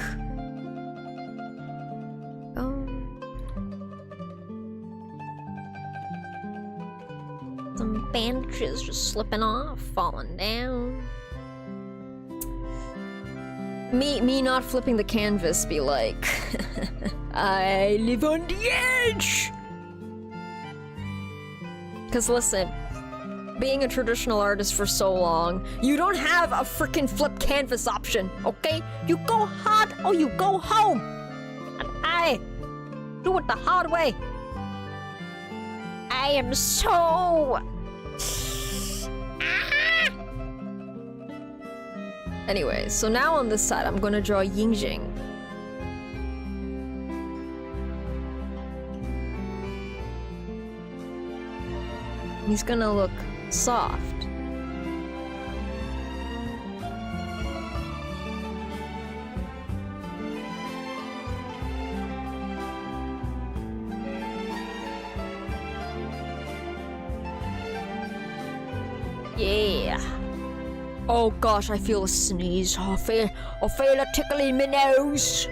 Some bandages just slipping off, falling down. Me not flipping the canvas be like, I live on the edge! Cause listen, being a traditional artist for so long, you don't have a freaking flip canvas option, okay? You go hard or you go home! And I do it the hard way. I am so... Anyway, so now on this side, I'm gonna draw Yingjing. He's gonna look soft. Yeah. Oh gosh, I feel a sneeze. I feel a tickle in my nose.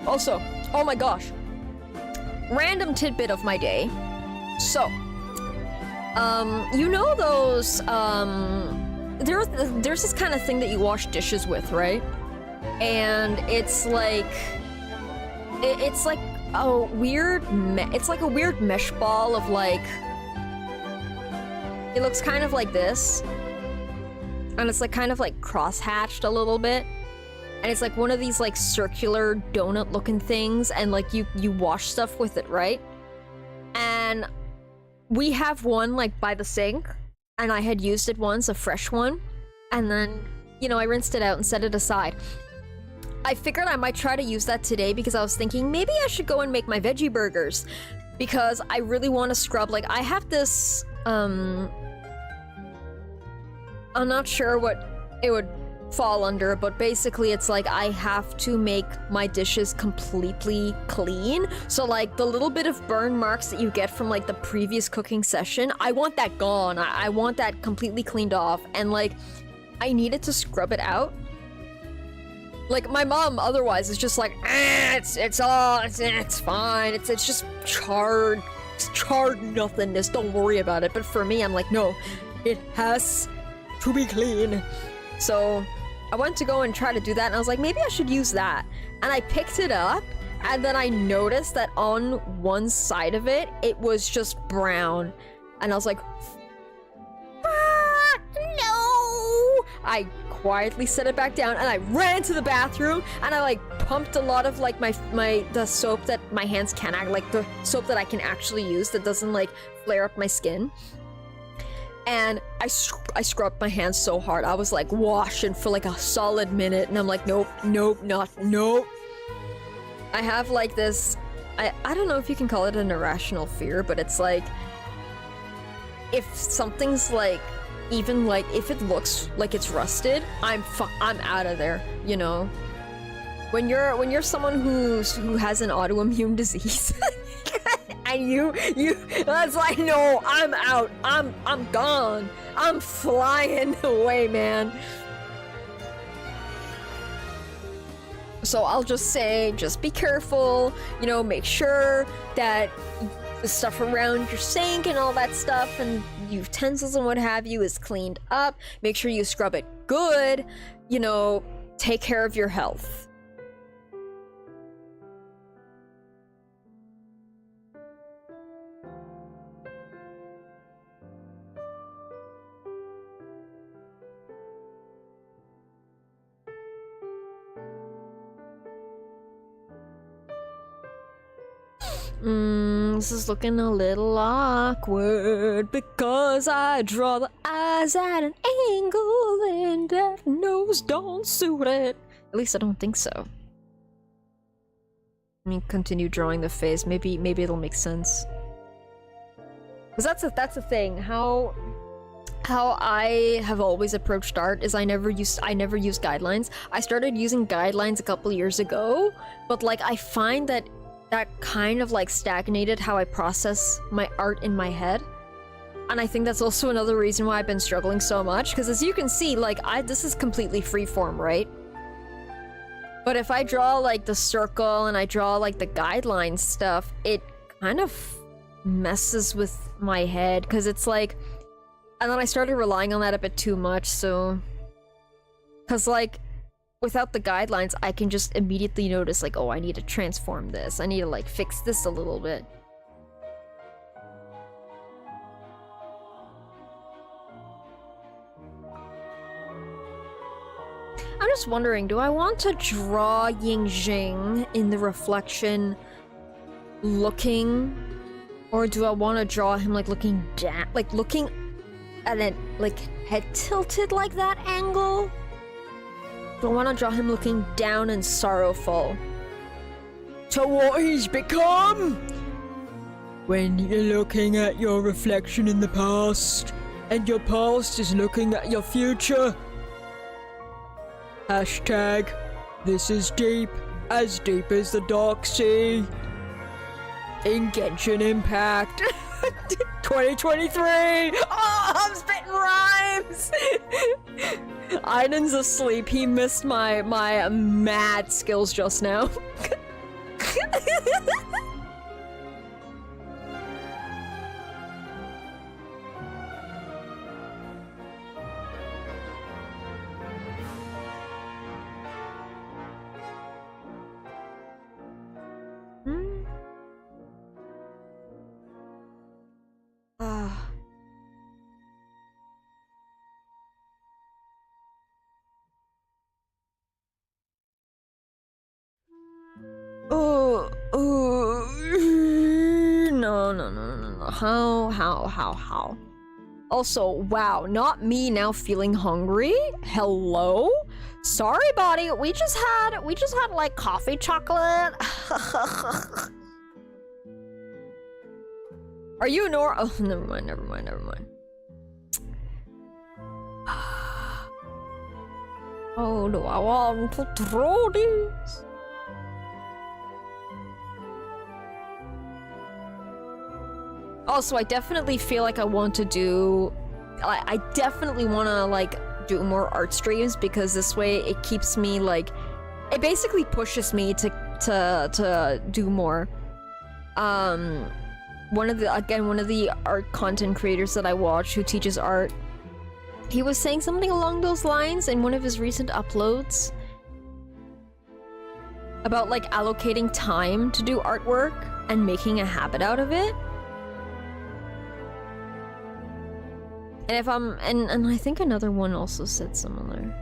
Also, oh my gosh. Random tidbit of my day. So, you know those, there's this kind of thing that you wash dishes with, right? And it's like, it's like a weird, it's like a weird mesh ball of like, it looks kind of like this, and it's like kind of like cross-hatched a little bit, and it's like one of these like circular donut-looking things, and like you wash stuff with it, right? And we have one like by the sink, and I had used it once, a fresh one, and then, you know, I rinsed it out and set it aside. I figured I might try to use that today because I was thinking maybe I should go and make my veggie burgers, because I really want to scrub. Like, I have this, I'm not sure what it would fall under, but basically it's like I have to make my dishes completely clean. So like the little bit of burn marks that you get from like the previous cooking session, I want that gone. I want that completely cleaned off, and like I needed to scrub it out. Like my mom otherwise is just like, it's fine. It's just charred nothingness. Don't worry about it. But for me, I'm like, no, it has to be clean. So I went to go and try to do that, and I was like, maybe I should use that. And I picked it up, and then I noticed that on one side of it, it was just brown. And I was like, no! I quietly set it back down, and I ran to the bathroom, and I like pumped a lot of like the soap that my hands can act, like the soap that I can actually use that doesn't like flare up my skin. And I scrubbed my hands so hard. I was like washing for like a solid minute, and I'm like, nope. I have like this, I don't know if you can call it an irrational fear, but it's like, if something's like, even like, if it looks like it's rusted, I'm out of there, you know? When you're someone who has an autoimmune disease, and you that's like, no, I'm out, I'm gone, I'm flying away, man. So I'll just say, just be careful, you know, make sure that the stuff around your sink and all that stuff and utensils and what have you is cleaned up. Make sure you scrub it good, you know, take care of your health. This is looking a little awkward because I draw the eyes at an angle and that nose don't suit it. At least I don't think so. Let me continue drawing the face. Maybe it'll make sense. Cause that's the thing. How I have always approached art is I never used guidelines. I started using guidelines a couple years ago, but like I find that kind of like stagnated how I process my art in my head. And I think that's also another reason why I've been struggling so much, because as you can see, like this is completely freeform, right? But if I draw like the circle and I draw like the guideline stuff, it kind of messes with my head, because it's like, and then I started relying on that a bit too much, so... Because, like, without the guidelines, I can just immediately notice, like, oh, I need to transform this. I need to, like, fix this a little bit. I'm just wondering, do I want to draw Ying in the reflection looking? Or do I want to draw him, like, looking down? Like, looking... and then, like, head tilted like that angle? Do I want to draw him looking down and sorrowful? To what he's become? When you're looking at your reflection in the past, and your past is looking at your future. Hashtag, this is deep as the dark sea. In Genshin Impact. 2023! Oh, I'm spitting rhymes! Aiden's asleep. He missed my mad skills just now. No. How? Also, wow, not me now feeling hungry? Hello? Sorry, buddy, we just had like coffee chocolate. Are you oh, never mind. Oh, do I want to throw this? Also, I definitely feel like I want to do... I definitely want to, like, do more art streams, because this way it keeps me, like... It basically pushes me to do more. One of the art content creators that I watch who teaches art, he was saying something along those lines in one of his recent uploads. About, like, allocating time to do artwork and making a habit out of it. And if I'm, and I think another one also said similar.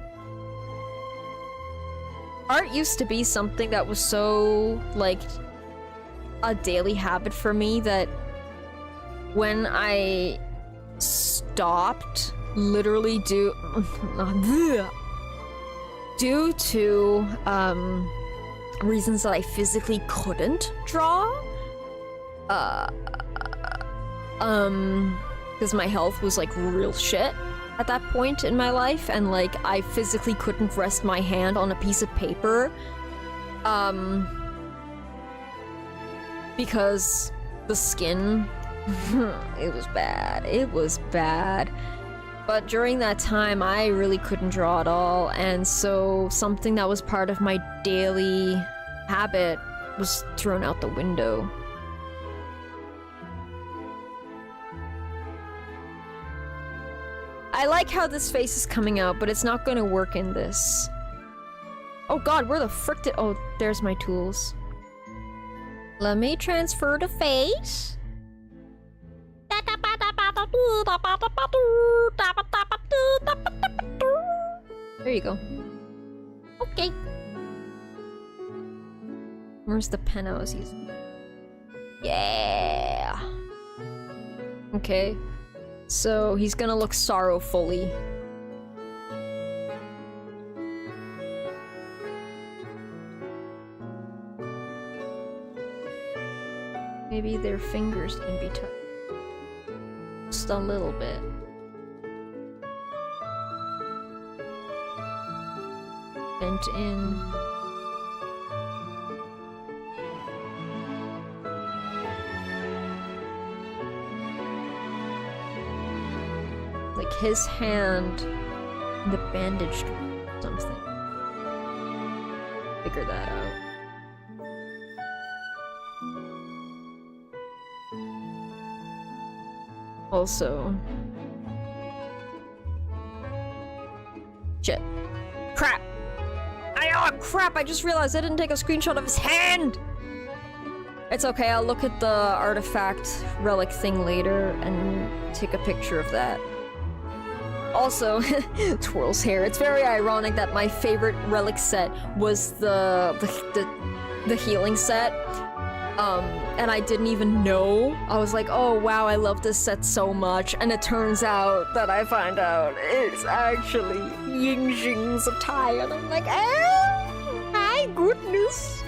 Art used to be something that was so, like, a daily habit for me that when I stopped, literally due to, reasons that I physically couldn't draw, because my health was like real shit at that point in my life, and like I physically couldn't rest my hand on a piece of paper because the skin it was bad. But during that time I really couldn't draw at all, and so something that was part of my daily habit was thrown out the window. I like how this face is coming out, but it's not gonna work in this. Oh god, where the frick did- oh, there's my tools. Let me transfer the face. There you go. Okay. Where's the pen I was using? Yeah. Okay. So he's gonna look sorrowfully. Maybe their fingers can be touched. Just a little bit. Bent in. Like his hand in the bandaged something. Figure that out. Also, shit. Crap! Oh crap! I just realized I didn't take a screenshot of his hand! It's okay, I'll look at the artifact relic thing later and take a picture of that. Also, Twirl's hair. It's very ironic that my favorite relic set was the healing set. And I didn't even know. I was like, oh wow, I love this set so much. And it turns out that I find out it's actually Yingjing's attire. And I'm like, oh my goodness.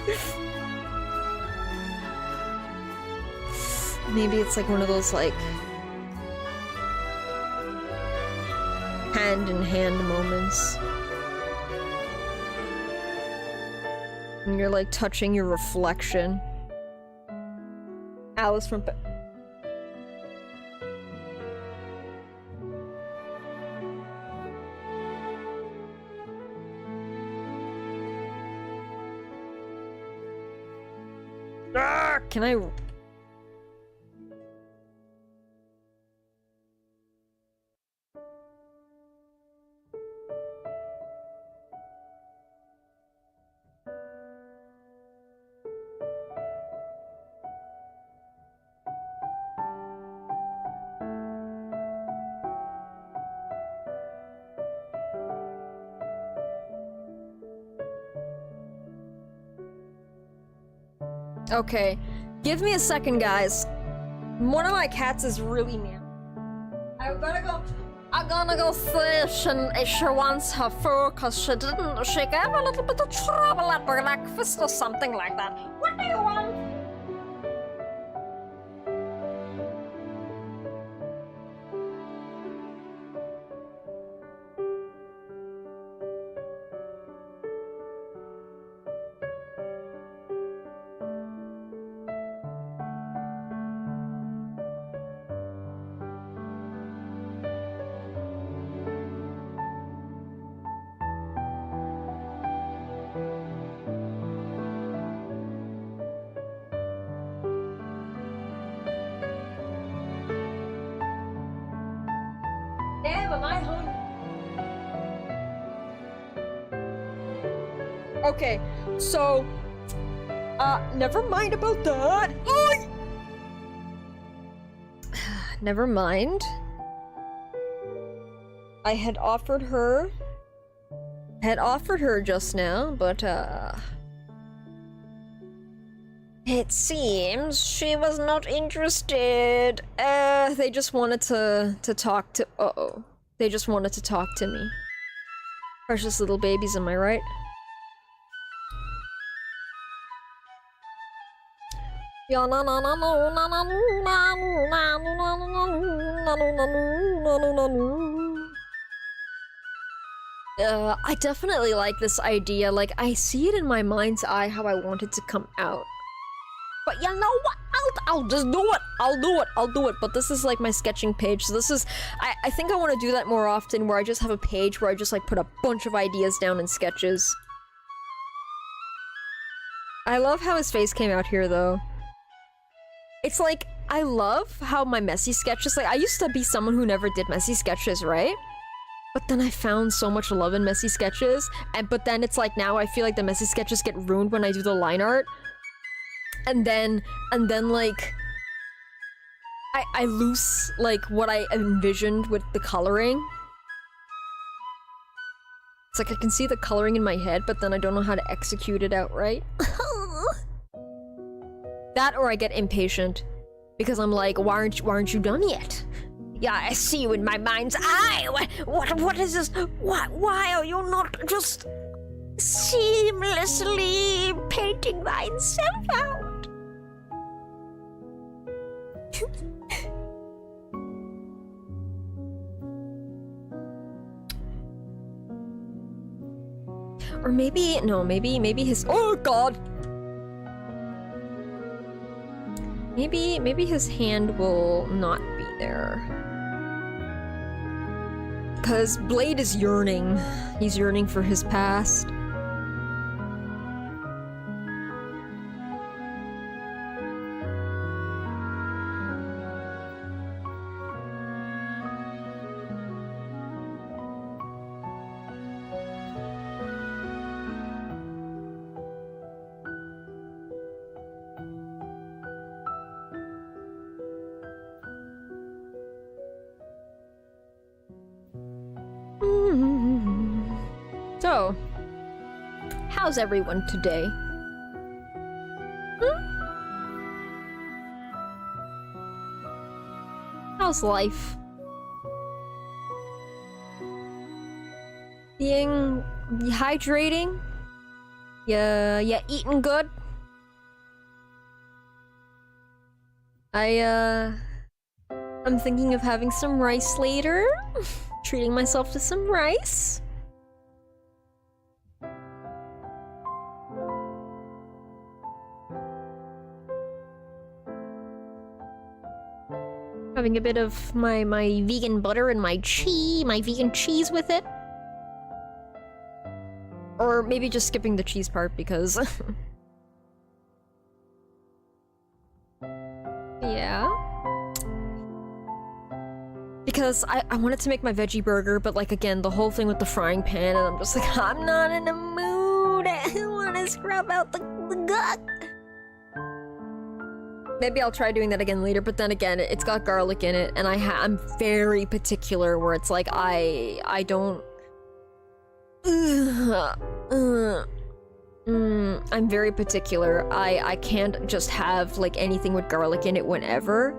Maybe it's like one of those like hand-in-hand moments. And you're like touching your reflection. Alice from can I? Okay, give me a second, guys. One of my cats is really mean. I'm gonna go see if she wants her food, cause she gave a little bit of trouble at breakfast or something like that. What do you want? Okay, so, never mind about that. Never mind. I had offered her just now, but, it seems she was not interested. They just wanted to talk to- uh-oh. They just wanted to talk to me. Precious little babies, am I right? I definitely like this idea. Like, I see it in my mind's eye how I want it to come out. But you know what? I'll just do it. I'll do it. But this is like my sketching page. So this is, I think I want to do that more often, where I just have a page where I just like put a bunch of ideas down in sketches. I love how his face came out here though. It's like, I love how my messy sketches, like I used to be someone who never did messy sketches, right? But then I found so much love in messy sketches, but then it's like now I feel like the messy sketches get ruined when I do the line art. And then like, I lose like what I envisioned with the coloring. It's like I can see the coloring in my head, but then I don't know how to execute it out right. That or I get impatient. Because I'm like, why aren't you done yet? Yeah, I see you in my mind's eye! What is this? Why are you not just seamlessly painting thyself out? Or maybe, no, maybe his, oh god! Maybe his hand will not be there. Cause Blade is yearning. He's yearning for his past. So, how's everyone today? How's life? Being hydrating? Yeah, eating good? I'm thinking of having some rice later. Treating myself to some rice. Having a bit of my vegan butter and my vegan cheese with it. Or maybe just skipping the cheese part because... yeah. Because I wanted to make my veggie burger, but like again, the whole thing with the frying pan, and I'm just like, I'm not in the mood. I want to scrub out the gut. Maybe I'll try doing that again later, but then again, it's got garlic in it, and I'm very particular where it's like, I don't... I'm very particular. I can't just have like anything with garlic in it whenever.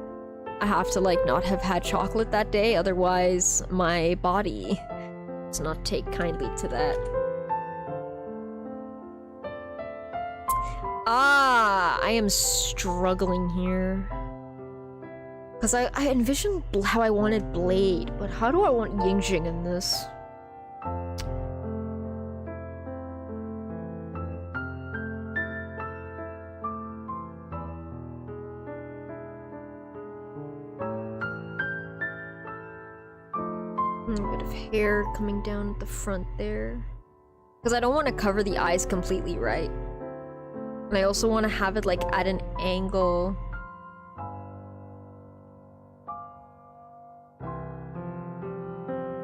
I have to like not have had chocolate that day, otherwise my body does not take kindly to that. I am struggling here. Because I envisioned how I wanted Blade, but how do I want Yingjing in this? A bit of hair coming down at the front there. Because I don't want to cover the eyes completely right. And I also want to have it like at an angle.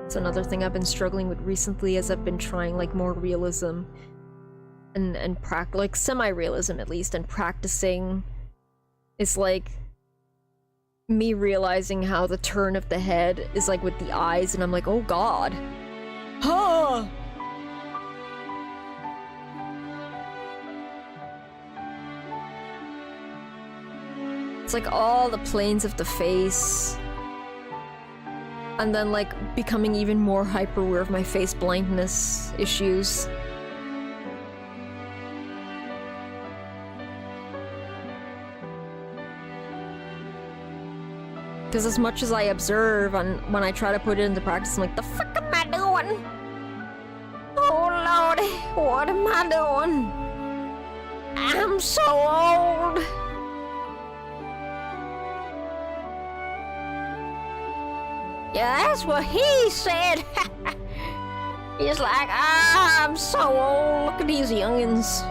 It's another thing I've been struggling with recently as I've been trying like more realism. And like semi-realism at least, and practicing. It's like me realizing how the turn of the head is like with the eyes, and I'm like, oh god. Huh! It's like all the planes of the face. And then like becoming even more hyper aware of my face blindness issues. Because as much as I observe, and when I try to put it into practice, I'm like, the fuck am I doing? Oh lordy, what am I doing? I'm so old. Yeah, that's what he said. He's like, I'm so old. Look at these youngins.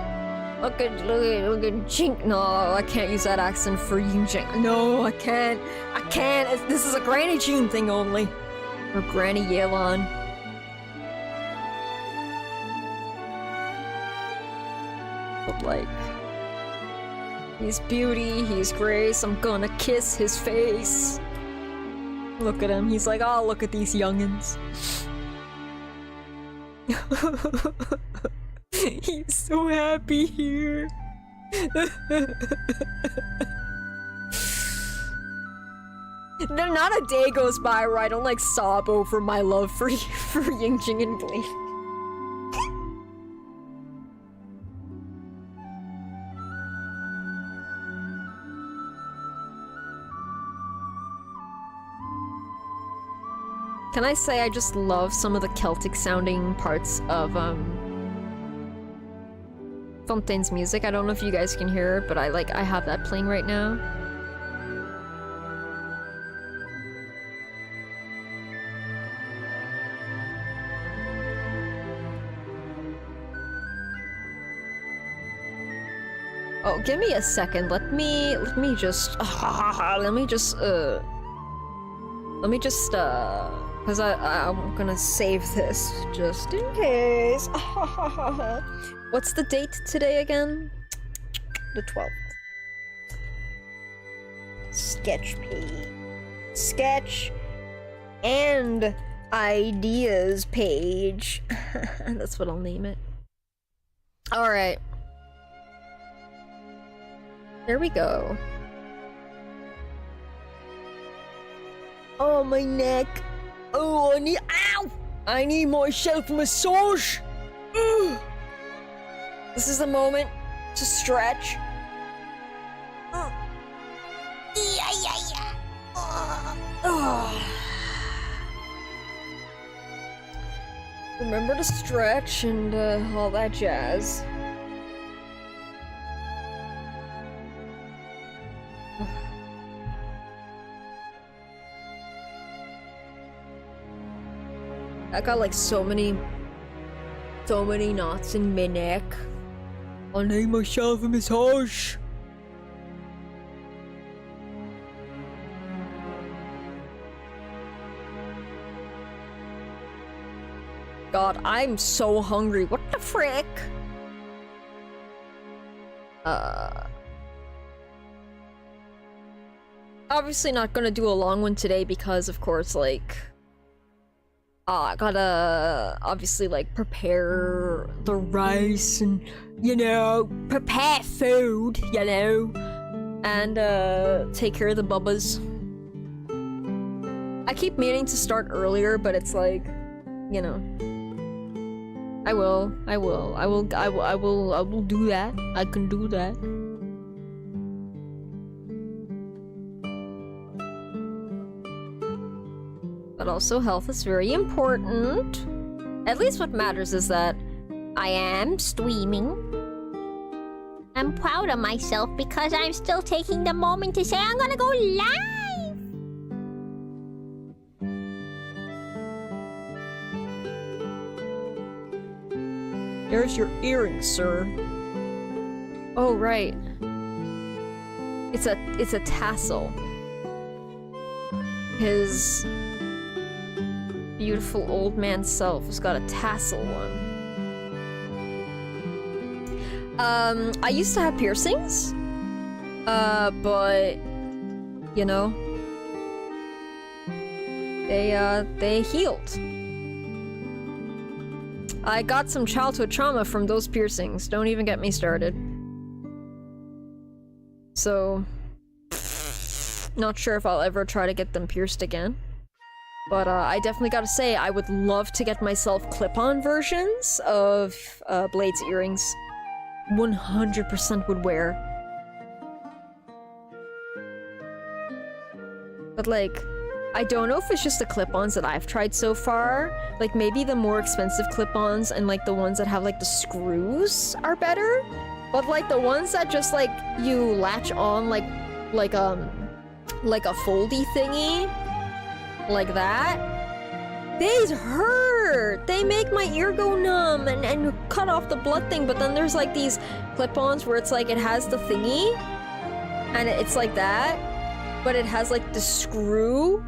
Look at Jink. No, I can't use that accent for Yingjing. No, I can't. This is a Granny Jean thing only. Or Granny Yelan. But like, he's beauty, he's grace, I'm gonna kiss his face. Look at him, he's like, oh, look at these youngins. He's so happy here. Not a day goes by where I don't like sob over my love for for Yingjing and Glee. Can I say I just love some of the Celtic sounding parts of Fontaine's music? I don't know if you guys can hear it, but I have that playing right now. Oh, give me a second. Let me just because I'm gonna save this just in case. What's the date today again? The 12th. Sketch page. Sketch and ideas page. That's what I'll name it. Alright. There we go. Oh, my neck. Oh, ow! I need myself a massage. Ugh. This is the moment to stretch. Remember to stretch and all that jazz. I got like so many knots in my neck. I need myself a massage. God, I'm so hungry. What the frick? Obviously not gonna do a long one today because, of course, like... I gotta obviously like prepare the rice and, you know, prepare food, you know, and take care of the bubbas. I keep meaning to start earlier, but it's like, you know, I will do that. I can do that. But also health is very important. At least what matters is that I am streaming. I'm proud of myself because I'm still taking the moment to say I'm gonna go live. There's your earring, sir. Oh, right. It's a tassel. His beautiful old man self has got a tassel one. I used to have piercings, but you know, they healed. I got some childhood trauma from those piercings. Don't even get me started. So, not sure if I'll ever try to get them pierced again. But I definitely gotta say, I would love to get myself clip-on versions of Blade's earrings. 100% would wear. But like, I don't know if it's just the clip-ons that I've tried so far. Like, maybe the more expensive clip-ons and like the ones that have like the screws are better. But like the ones that just like you latch on like a foldy thingy. Like that. These hurt! They make my ear go numb and cut off the blood thing, but then there's like these clip-ons where it's like it has the thingy and it's like that, but it has like the screw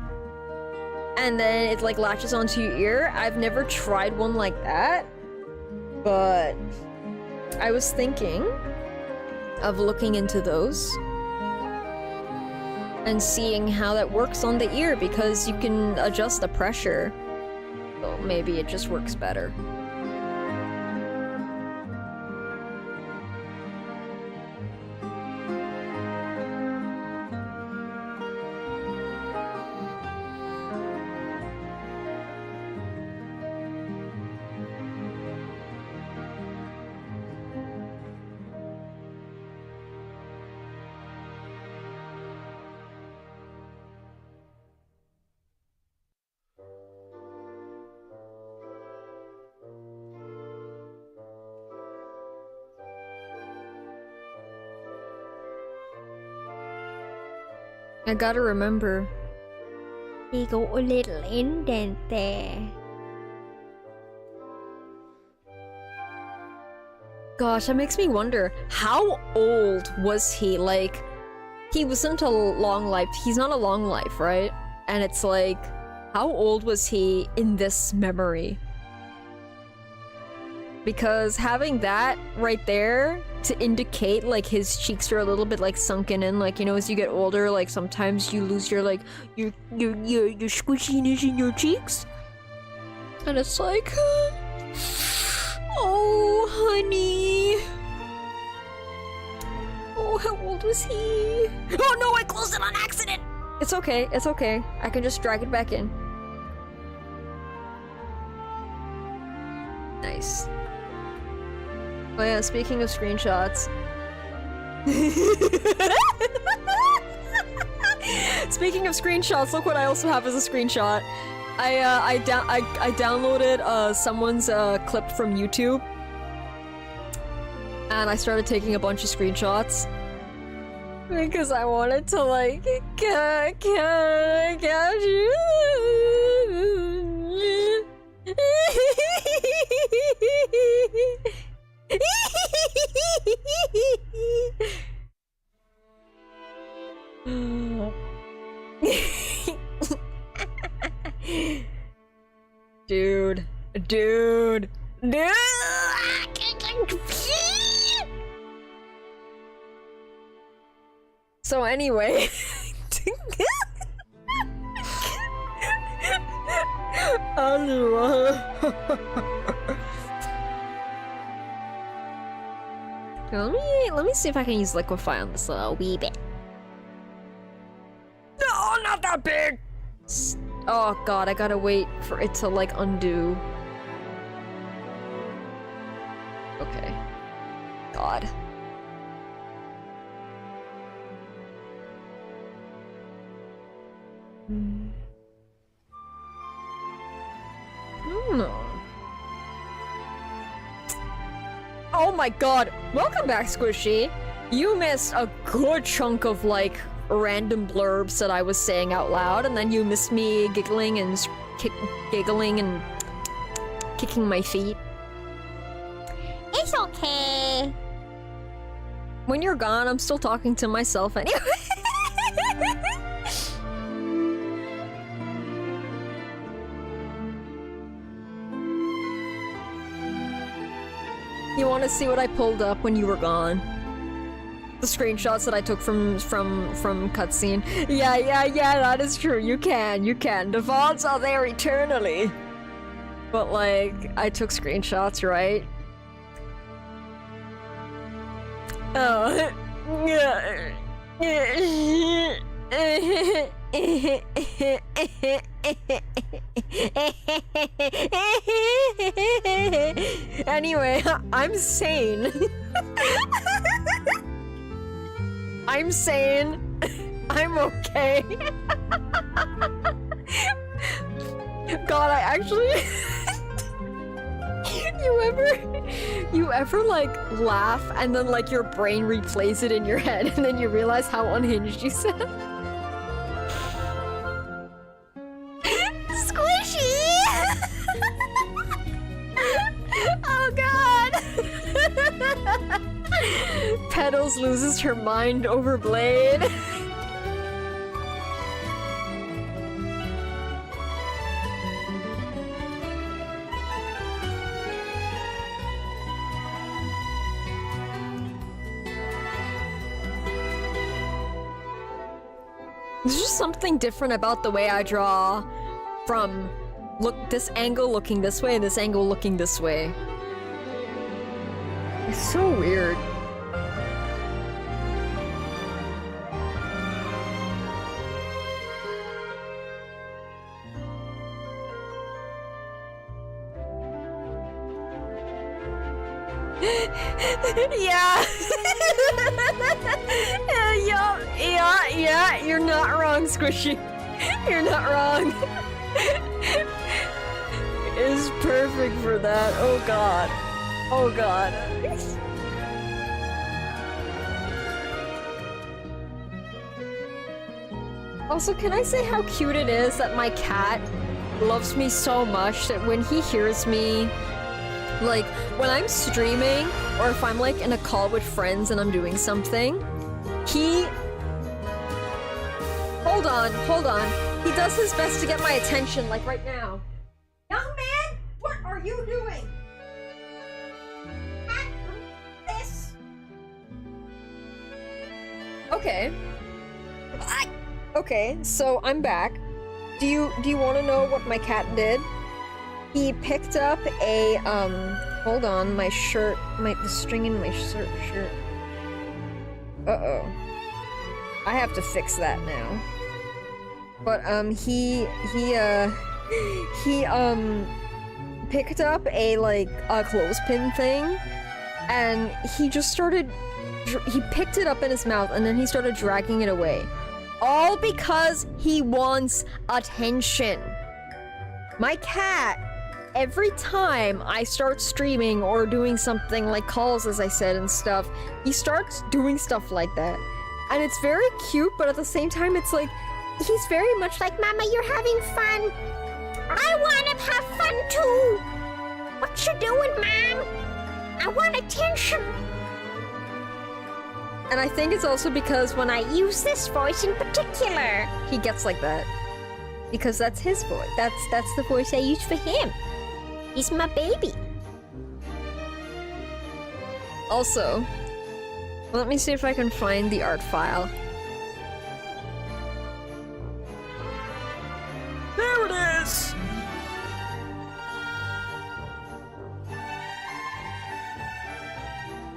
and then it like latches onto your ear. I've never tried one like that, but I was thinking of looking into those and seeing how that works on the ear, because you can adjust the pressure. So maybe it just works better. I gotta remember. They go a little indent there. Gosh, that makes me wonder, how old was he? Like, he wasn't a long life. He's not a long life, right? And it's like, how old was he in this memory? Because having that right there to indicate, like, his cheeks are a little bit, like, sunken in, like, you know, as you get older, like, sometimes you lose your, like, your squishiness in your cheeks. And it's like, oh, honey. Oh, how old was he? Oh no, I closed it on accident! It's okay, it's okay. I can just drag it back in. Nice. Oh yeah, speaking of screenshots. Speaking of screenshots, look what I also have as a screenshot. I downloaded someone's clip from YouTube. And I started taking a bunch of screenshots. Because I wanted to, like, catch you. Dude. So anyway, let me see if I can use liquefy on this a wee bit. No, not that big. Oh god, I gotta wait for it to like undo. Okay. God. Oh my god! Welcome back, Squishy! You missed a good chunk of, like, random blurbs that I was saying out loud, and then you missed me giggling and kicking my feet. It's okay. When you're gone, I'm still talking to myself anyway. You want to see what I pulled up when you were gone? The screenshots that I took from cutscene. Yeah, that is true. You can. The VODs are there eternally. But like, I took screenshots, right? Oh. Anyway, I'm sane. I'm sane. I'm okay. God, I actually... You ever like laugh and then like your brain replays it in your head and then you realize how unhinged you sound? Squishy! Oh god! Petals loses her mind over Blade. There's just something different about the way I draw from this angle looking this way and this angle looking this way. It's so weird. Yeah. Yeah, you're not wrong, Squishy. You're not wrong. It's perfect for that. Oh god. Oh god. Also, can I say how cute it is that my cat loves me so much that when he hears me, like, when I'm streaming, or if I'm, like, in a call with friends and I'm doing something, he... Hold on. He does his best to get my attention, like right now. Young man, what are you doing? This. Okay. Okay, so I'm back. Do you want to know what my cat did? He picked up a hold on, my shirt, the string in my shirt. Uh-oh. I have to fix that now. But he picked up a clothespin thing, and he just started he picked it up in his mouth and then he started dragging it away. All because he wants attention. My cat, every time I start streaming or doing something like calls, as I said, and stuff, he starts doing stuff like that. And it's very cute, but at the same time, it's like, he's very much like, Mama, you're having fun. I want to have fun too. What you doing, Mom? I want attention. And I think it's also because when I use this voice in particular, he gets like that. Because that's his voice. That's the voice I use for him. He's my baby. Also, let me see if I can find the art file. There it is!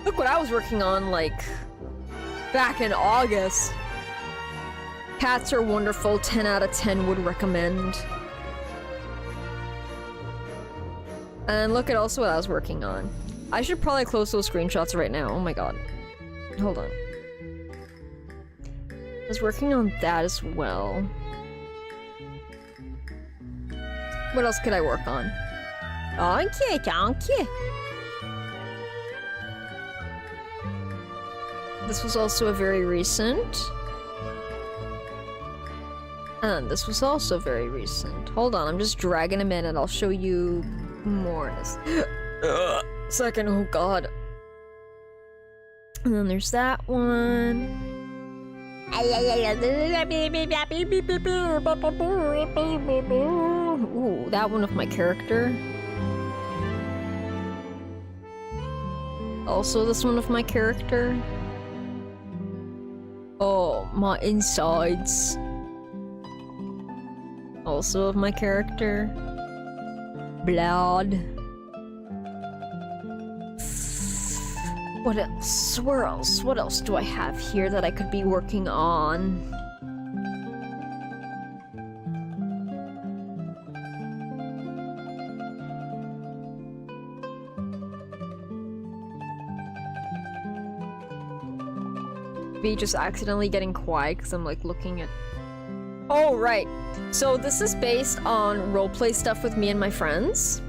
Look what I was working on, like, back in August. Cats are wonderful, 10 out of 10 would recommend. And look at also what I was working on. I should probably close those screenshots right now, oh my god. Hold on. I was working on that as well. What else could I work on? Thank you. This was also a very recent. And this was also very recent. Hold on, I'm just dragging a minute. I'll show you more in this. Second, oh god. And then there's that one. Ooh, that one of my character. Also this one of my character. Oh, my insides. Also of my character. Blood. What else? Where else? What else do I have here that I could be working on? Be just accidentally getting quiet because I'm like looking at... Oh, right. So this is based on roleplay stuff with me and my friends.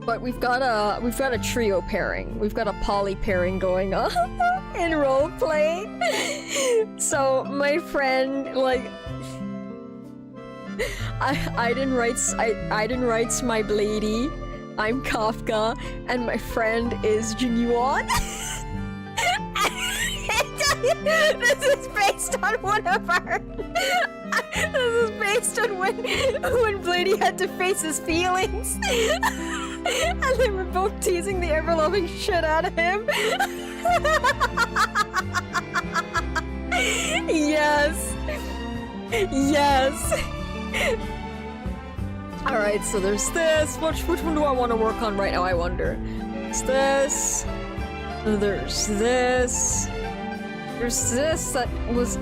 But we've got a trio pairing. We've got a poly pairing going on in roleplay. So my friend, like, Aiden writes my Bladey. I'm Kafka, and my friend is Genuine. This is based on one of our. This is based on when Bladey had to face his feelings. And they were both teasing the ever-loving shit out of him. Yes. Yes. Alright, so there's this. Which one do I want to work on right now, I wonder? There's this. There's this. There's this that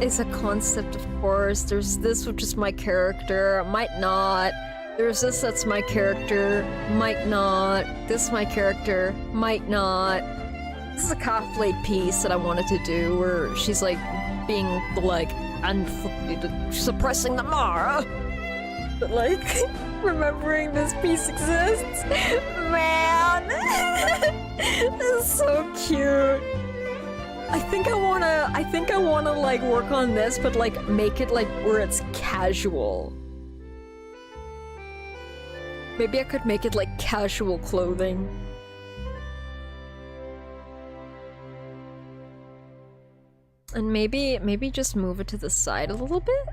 is a concept, of course. There's this, which is my character. Might not. There's this that's my character. Might not. This my character. Might not. This is a cosplay piece that I wanted to do where she's like being like suppressing the Mara. But like remembering this piece exists. Man. This is so cute. I think I wanna like work on this, but like make it like where it's casual. Maybe I could make it like casual clothing. And maybe just move it to the side a little bit?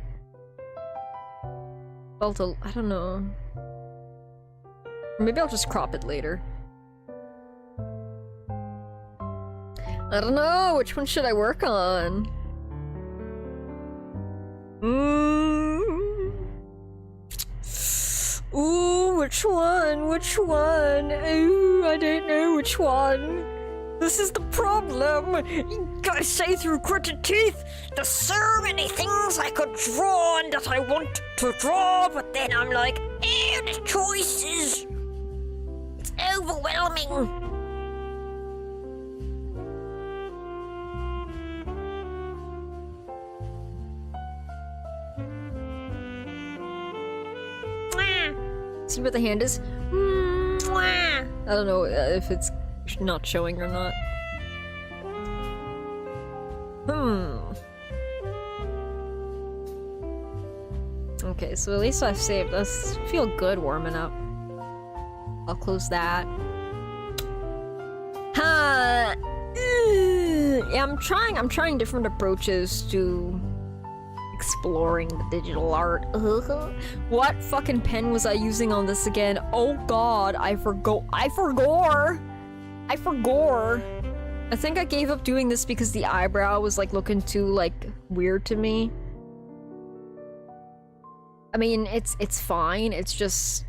I don't know. Maybe I'll just crop it later. I don't know, which one should I work on? Ooh, which one? Which one? Ooh, I don't know which one. This is the problem. You gotta say through gritted teeth. There's so many things I could draw and that I want to draw, but then I'm like, ew, the choices. It's overwhelming. See where the hand is? I don't know if it's not showing or not. Okay, so at least I've saved us. Feel good warming up. I'll close that. Yeah, I'm trying different approaches to exploring the digital art. What fucking pen was I using on this again? Oh god, I forgot. I think I gave up doing this because the eyebrow was like looking too like weird to me. I mean, it's fine. It's just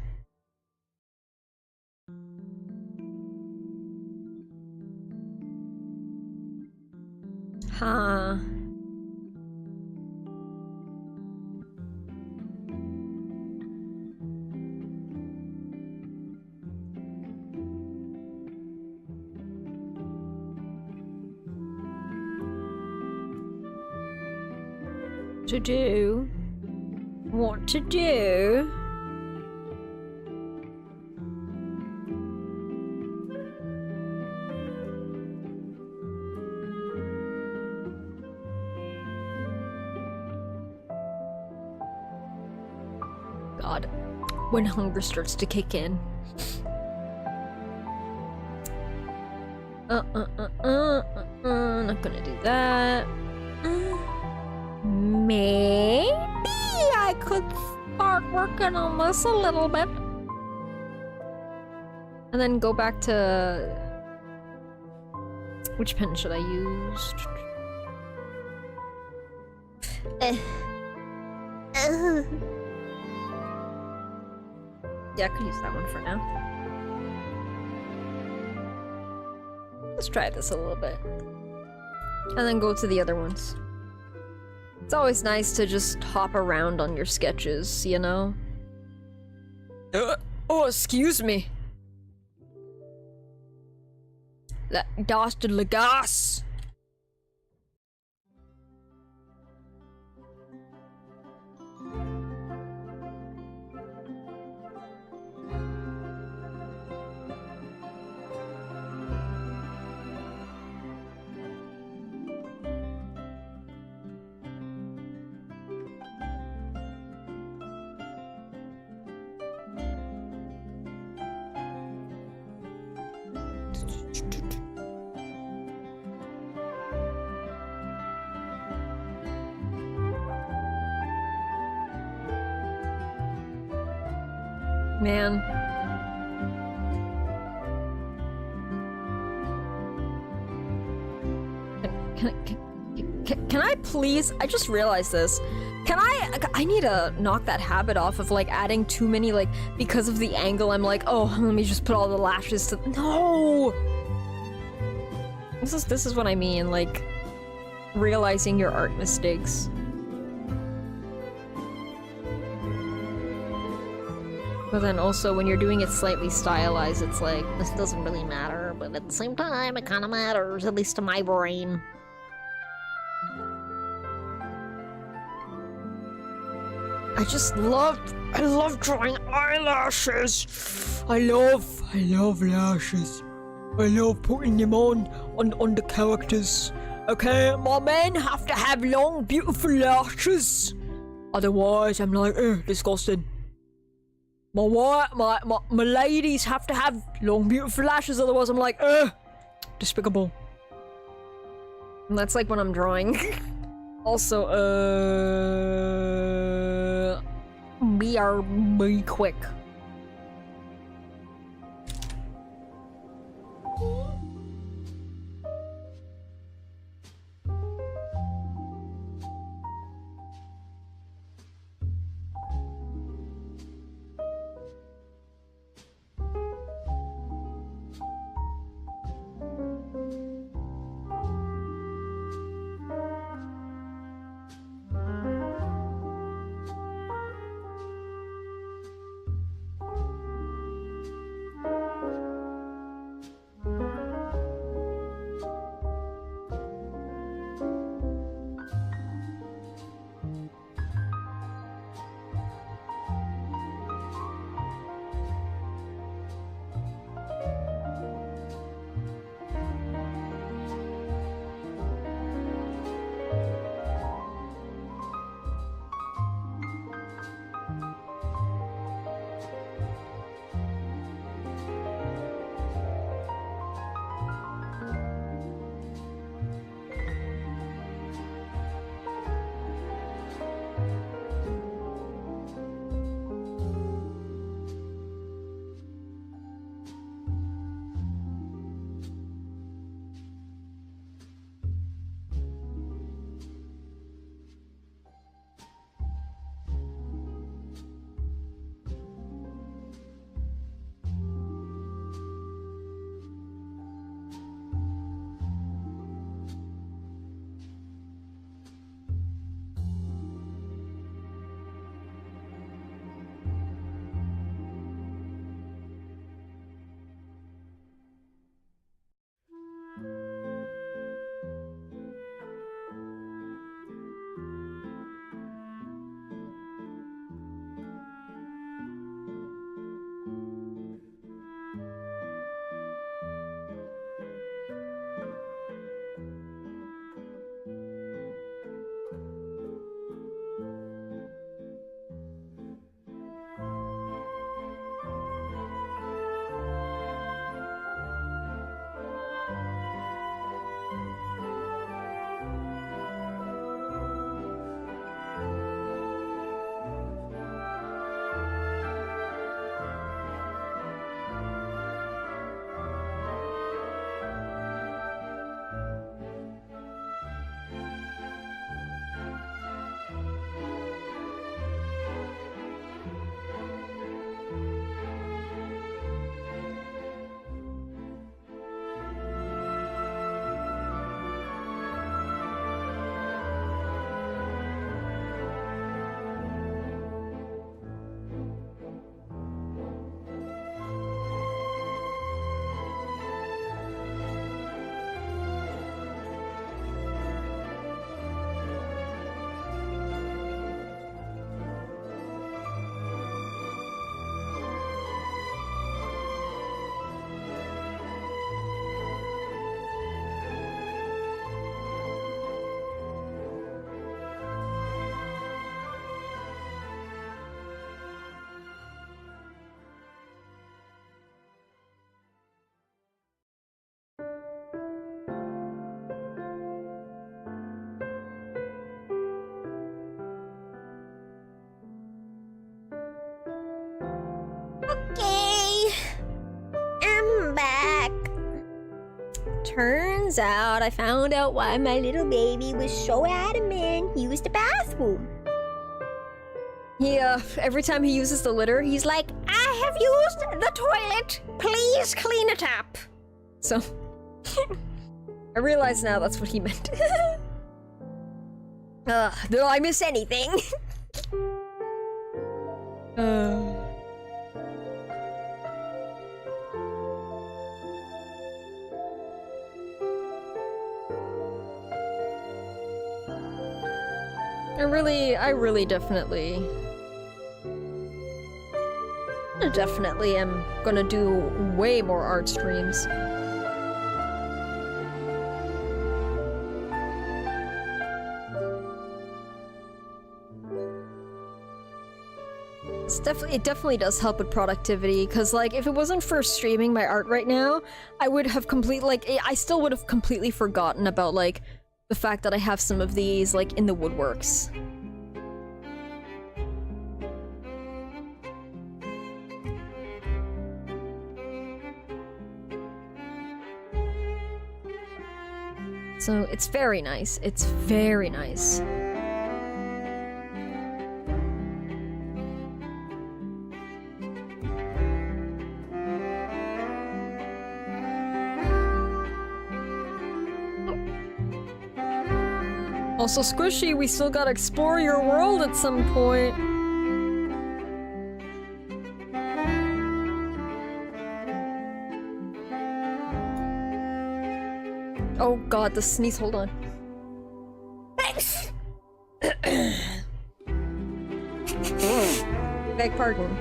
to do what to do. God, when hunger starts to kick in. Not gonna do that. Maybe I could start working on this a little bit. And then go back to... Which pen should I use? Yeah, I could use that one for now. Let's try this a little bit. And then go to the other ones. It's always nice to just hop around on your sketches, you know? Oh, excuse me. Das de Legas. Man. Can I please? I just realized this. Can I need to knock that habit off of like adding too many, like, because of the angle I'm like, oh, let me just put all the lashes to, no! This is what I mean, like, realizing your art mistakes. But then also, when you're doing it slightly stylized, it's like, this doesn't really matter, but at the same time, it kind of matters, at least to my brain. I love drawing eyelashes! I love lashes. I love putting them on the characters. Okay, my men have to have long, beautiful lashes. Otherwise, I'm like, disgusting. My ladies have to have long, beautiful lashes. Otherwise, I'm like, despicable. And that's like when I'm drawing. Also, be quick. Okay, I'm back. Turns out I found out why my little baby was so adamant he was the bathroom. He, every time he uses the litter, he's like, I have used the toilet. Please clean it up. so... I realize now that's what he meant. Did I miss anything? I really definitely am gonna do way more art streams. it definitely does help with productivity, because like if it wasn't for streaming my art right now, I would have I still would have completely forgotten about like the fact that I have some of these like in the woodworks. So it's very nice. It's very nice. Also, Squishy, we still gotta explore your world at some point. Oh god, the sneeze, hold on. Beg pardon.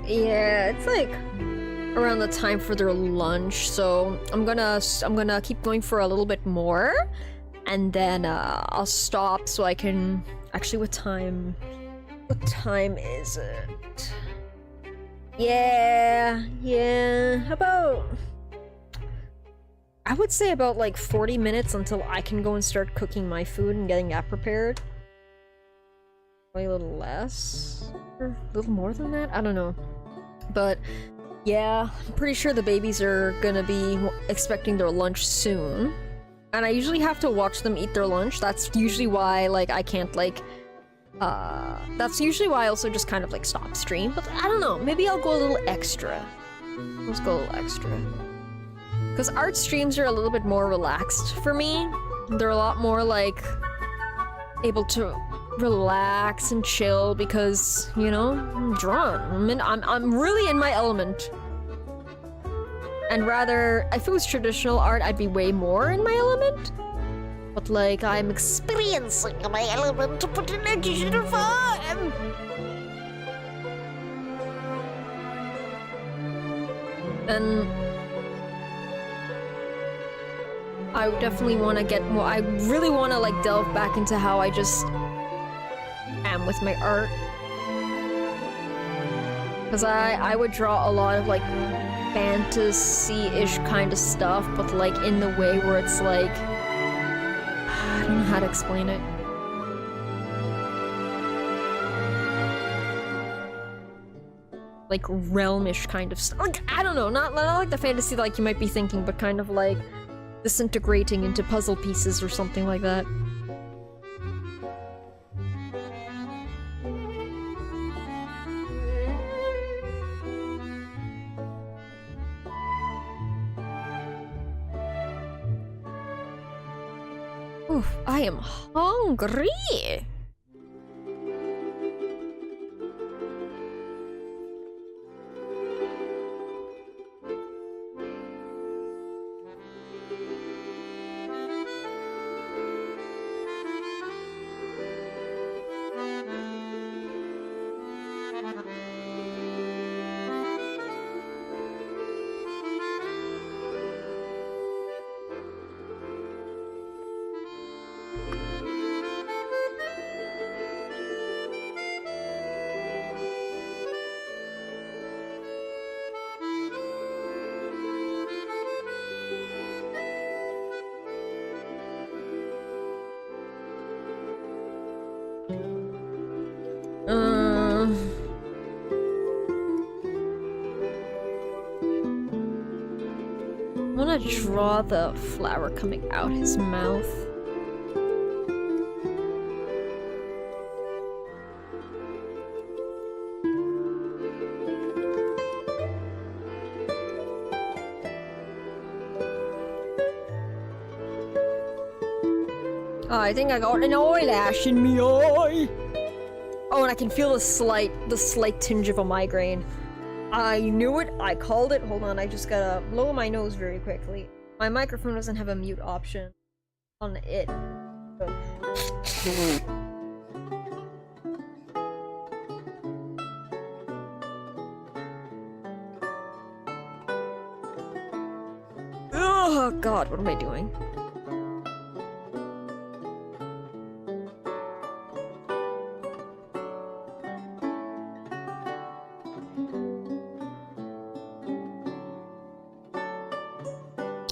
Yeah, it's like around the time for their lunch, so I'm gonna keep going for a little bit more, and then I'll stop so I can actually. What time is it? Yeah, about, I would say about like 40 minutes until I can go and start cooking my food and getting that prepared. Probably a little less, or a little more than that, I don't know. But yeah, I'm pretty sure the babies are gonna be expecting their lunch soon. And I usually have to watch them eat their lunch. That's usually why, like, I can't, like, that's usually why I also just kind of, like, stop stream. But I don't know, maybe I'll go a little extra. Let's go a little extra. Because art streams are a little bit more relaxed for me. They're a lot more, like, able to relax and chill because, you know, I'm drawn. I'm really in my element. And rather, if it was traditional art, I'd be way more in my element. But like, I'm experiencing my element to put in a form. And I definitely want to get more. I really want to like delve back into how I just am with my art, because I would draw a lot of like fantasy-ish kind of stuff, but like in the way where it's like, I don't know how to explain it. Like realm-ish kind of stuff. Like, I don't know, not like the fantasy like you might be thinking, but kind of like disintegrating into puzzle pieces or something like that. Oof, I am hungry! I want to draw the flower coming out his mouth. Oh, I think I got an eyelash in me eye. Oh, and I can feel the slight tinge of a migraine. I knew it. I called it. Hold on, I just gotta blow my nose very quickly. My microphone doesn't have a mute option on it. Oh god, what am I doing?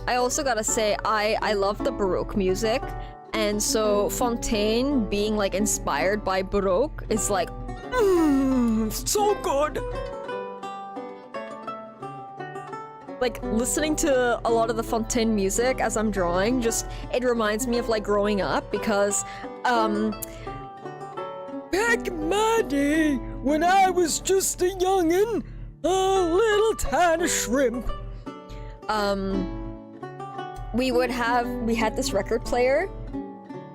I also gotta say, I love the Baroque music, and so Fontaine being like inspired by Baroque is like, so good! Like, listening to a lot of the Fontaine music as I'm drawing, just, it reminds me of like growing up, because, back in my day, when I was just a youngin', a little tiny shrimp, we had this record player.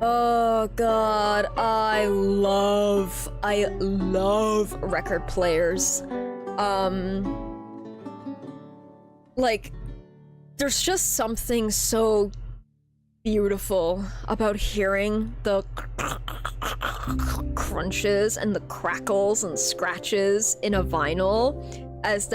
Oh god, I love record players. Like, there's just something so beautiful about hearing the crunches and the crackles and scratches in a vinyl as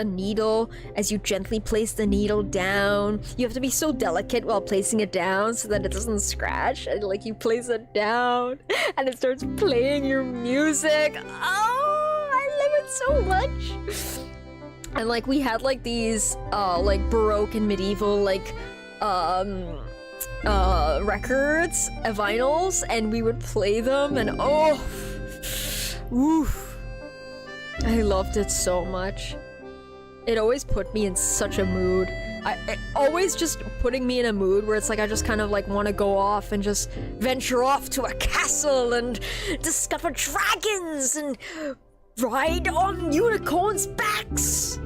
you gently place the needle down. You have to be so delicate while placing it down so that it doesn't scratch, and like you place it down and it starts playing your music. Oh, I love it so much. And like we had like these like Baroque and medieval like records, vinyls, and we would play them, and oh, oof, I loved it so much. It always put me in such a mood. It always just putting me in a mood where it's like I just kind of like want to go off and just venture off to a castle and discover dragons and ride on unicorns' backs.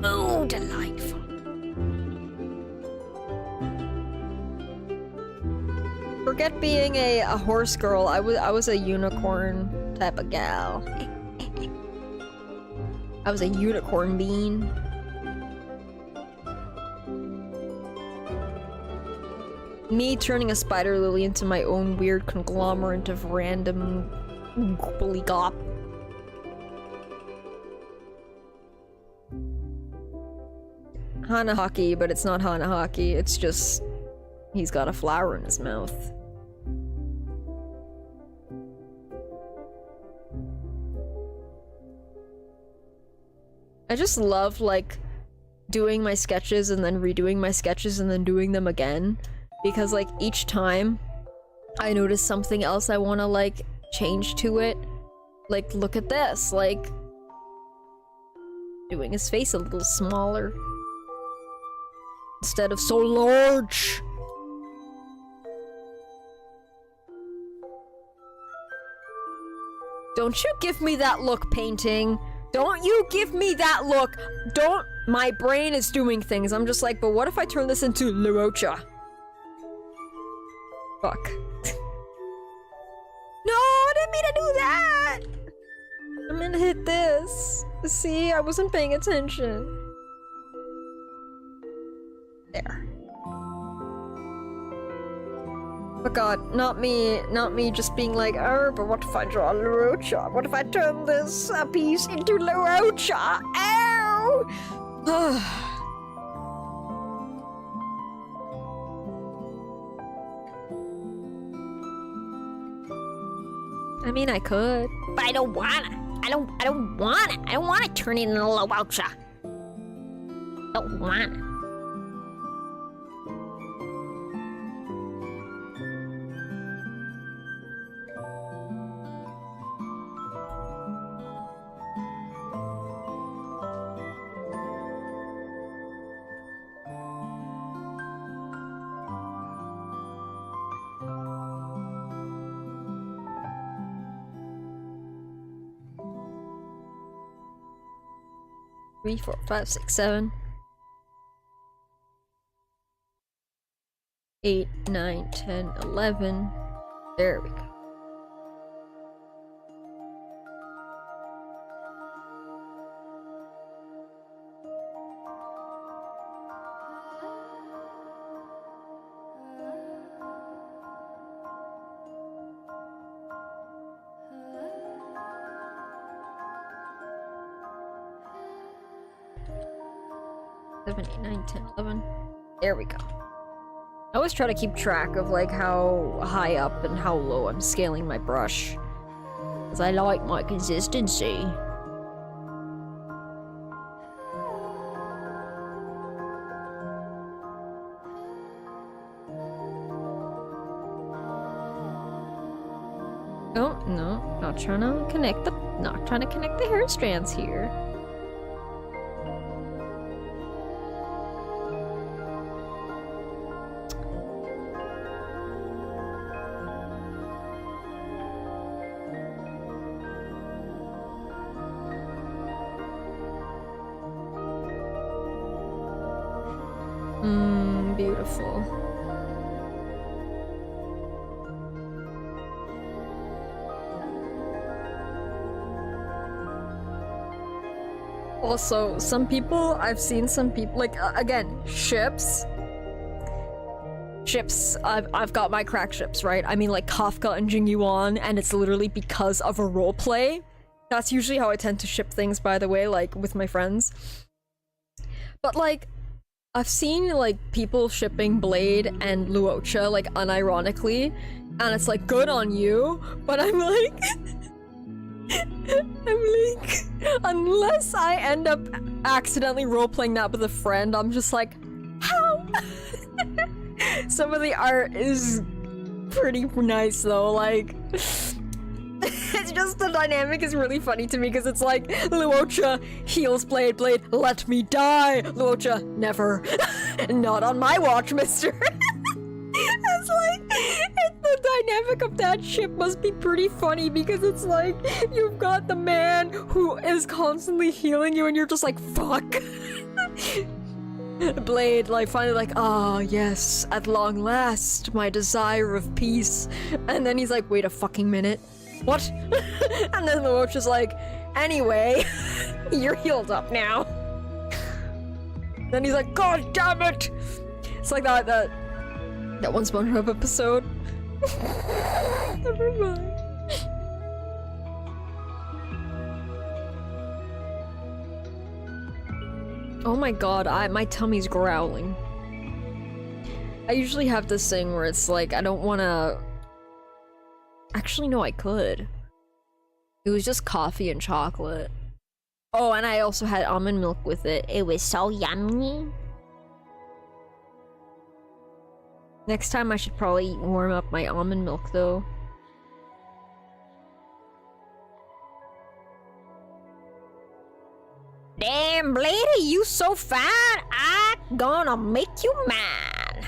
Oh, delightful. Forget being a horse girl. I was a unicorn type of gal. I was a unicorn bean. Me turning a spider lily into my own weird conglomerate of random gobbly-gop. Hanahaki, but it's not Hanahaki, it's just he's got a flower in his mouth. I just love, like, doing my sketches and then redoing my sketches and then doing them again. Because, like, each time I notice something else I want to, like, change to it. Like, look at this, like, doing his face a little smaller. Instead of so large. Don't you give me that look, painting. Don't you give me that look! Don't- my brain is doing things. I'm just like, but what if I turn this into La Rocha? Fuck. No, I didn't mean to do that! I'm gonna hit this. See, I wasn't paying attention. There. Oh god, not me just being like, oh, but what if I draw La Rocha? What if I turn this piece into La Rocha? Ow! I mean, I could. But I don't wanna. I don't wanna. I don't wanna turn it into La Rocha. Don't wanna. Three, 4, 5, 6, 7, 8, 9, 10, 11. There we go. 7, 8, 9, 10, 11. There we go. I always try to keep track of like how high up and how low I'm scaling my brush, because I like my consistency. Oh no, not trying to connect the hair strands here. Beautiful. Also, I've seen some people, like, again, ships, I've got my crack ships, right? I mean, like, Kafka and Jing Yuan, and it's literally because of a roleplay. That's usually how I tend to ship things, by the way, like, with my friends. But, like, I've seen, like, people shipping Blade and Luocha, like, unironically, and it's like, good on you, but I'm like... unless I end up accidentally roleplaying that with a friend, I'm just like, how? Some of the art is pretty nice though, like, it's just the dynamic is really funny to me because it's like, Luocha heals Blade, Blade, let me die, Luocha, never, not on my watch, mister. It's like, the dynamic of that ship must be pretty funny because it's like, you've got the man who is constantly healing you and you're just like, fuck. Blade, like, finally like, ah, yes, at long last, my desire of peace. And then he's like, wait a fucking minute. What? And then the Roach is like, anyway, you're healed up now. Then he's like, god damn it! It's like that one SpongeBob episode. Never mind. Oh my god, my tummy's growling. I usually have this thing where it's like, I don't wanna... Actually, no, I could. It was just coffee and chocolate. Oh, and I also had almond milk with it. It was so yummy. Next time I should probably warm up my almond milk, though. Damn, Bladey, you so fine, I gonna make you mine.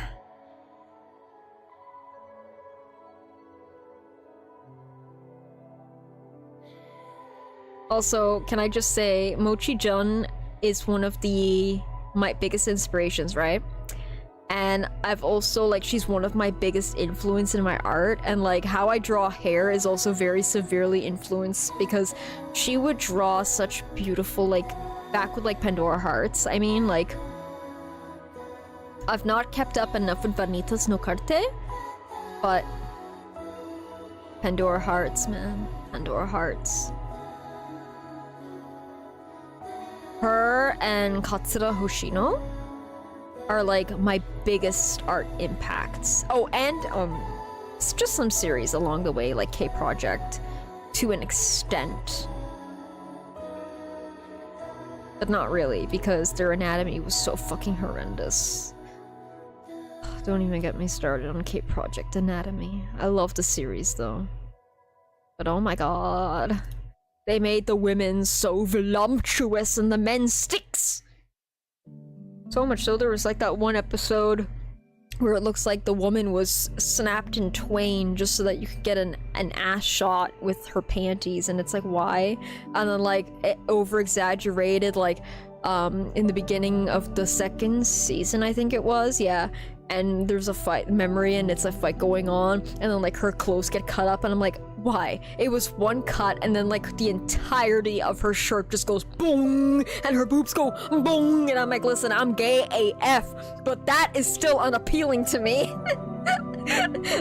Also, can I just say, Mochi-Jun is one of my biggest inspirations, right? And I've also, like, she's one of my biggest influence in my art, and like how I draw hair is also very severely influenced because she would draw such beautiful, like, back with like Pandora Hearts, I mean, like, I've not kept up enough with Vanitas no Carte, but Pandora Hearts, man, Pandora Hearts. Her and Katsura Hoshino are like my biggest art impacts. Oh, and it's just some series along the way, like K Project, to an extent. But not really, because their anatomy was so fucking horrendous. Don't even get me started on K Project anatomy. I love the series though. But oh my god. They made the women so voluptuous and the men sticks! So much so there was like that one episode where it looks like the woman was snapped in twain just so that you could get an ass shot with her panties, and it's like, why? And then like it over-exaggerated, like in the beginning of the second season, I think it was, yeah, and there's a fight memory and it's a fight going on, and then like her clothes get cut up, and I'm like, why? It was one cut and then like the entirety of her shirt just goes boom and her boobs go boom, and I'm like, listen, I'm gay AF, but that is still unappealing to me.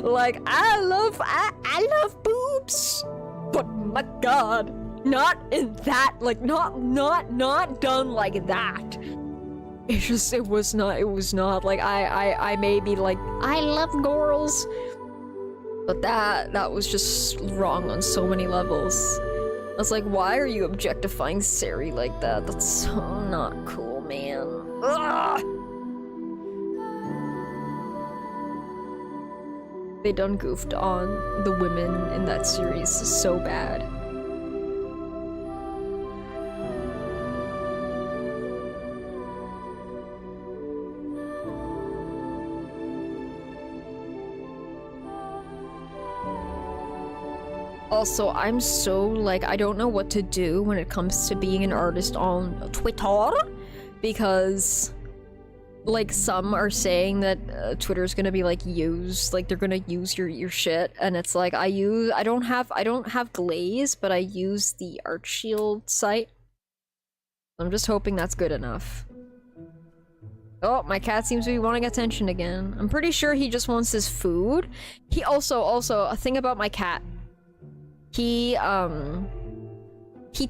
Like, I love boobs, but my god, not in that, like, not done like that. it was not, like, I may be like, I love girls, but that was just wrong on so many levels. I was like, why are you objectifying Sari like that? That's so not cool, man. Ugh! They done goofed on the women in that series so bad. Also, I'm so, like, I don't know what to do when it comes to being an artist on Twitter, because, like, some are saying that Twitter's gonna be, like, used, like, they're gonna use your shit, and it's like, I don't have Glaze, but I use the Artshield site. I'm just hoping that's good enough. Oh, my cat seems to be wanting attention again. I'm pretty sure he just wants his food. He also, a thing about my cat. He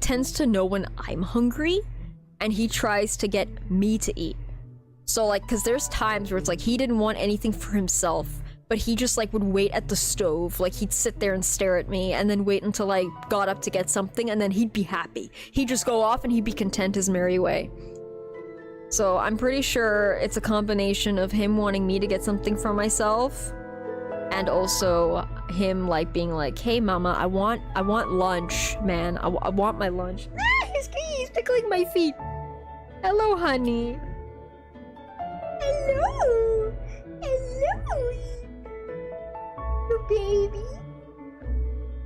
tends to know when I'm hungry, and he tries to get me to eat. So, like, cause there's times where it's like, he didn't want anything for himself, but he just, like, would wait at the stove. Like, he'd sit there and stare at me, and then wait until I got up to get something, and then he'd be happy. He'd just go off, and he'd be content his merry way. So, I'm pretty sure it's a combination of him wanting me to get something for myself, and also him, like, being like, hey mama, I want lunch, man. I want my lunch. Ah, he's tickling my feet. Hello, honey. Hello. Hello. Little baby.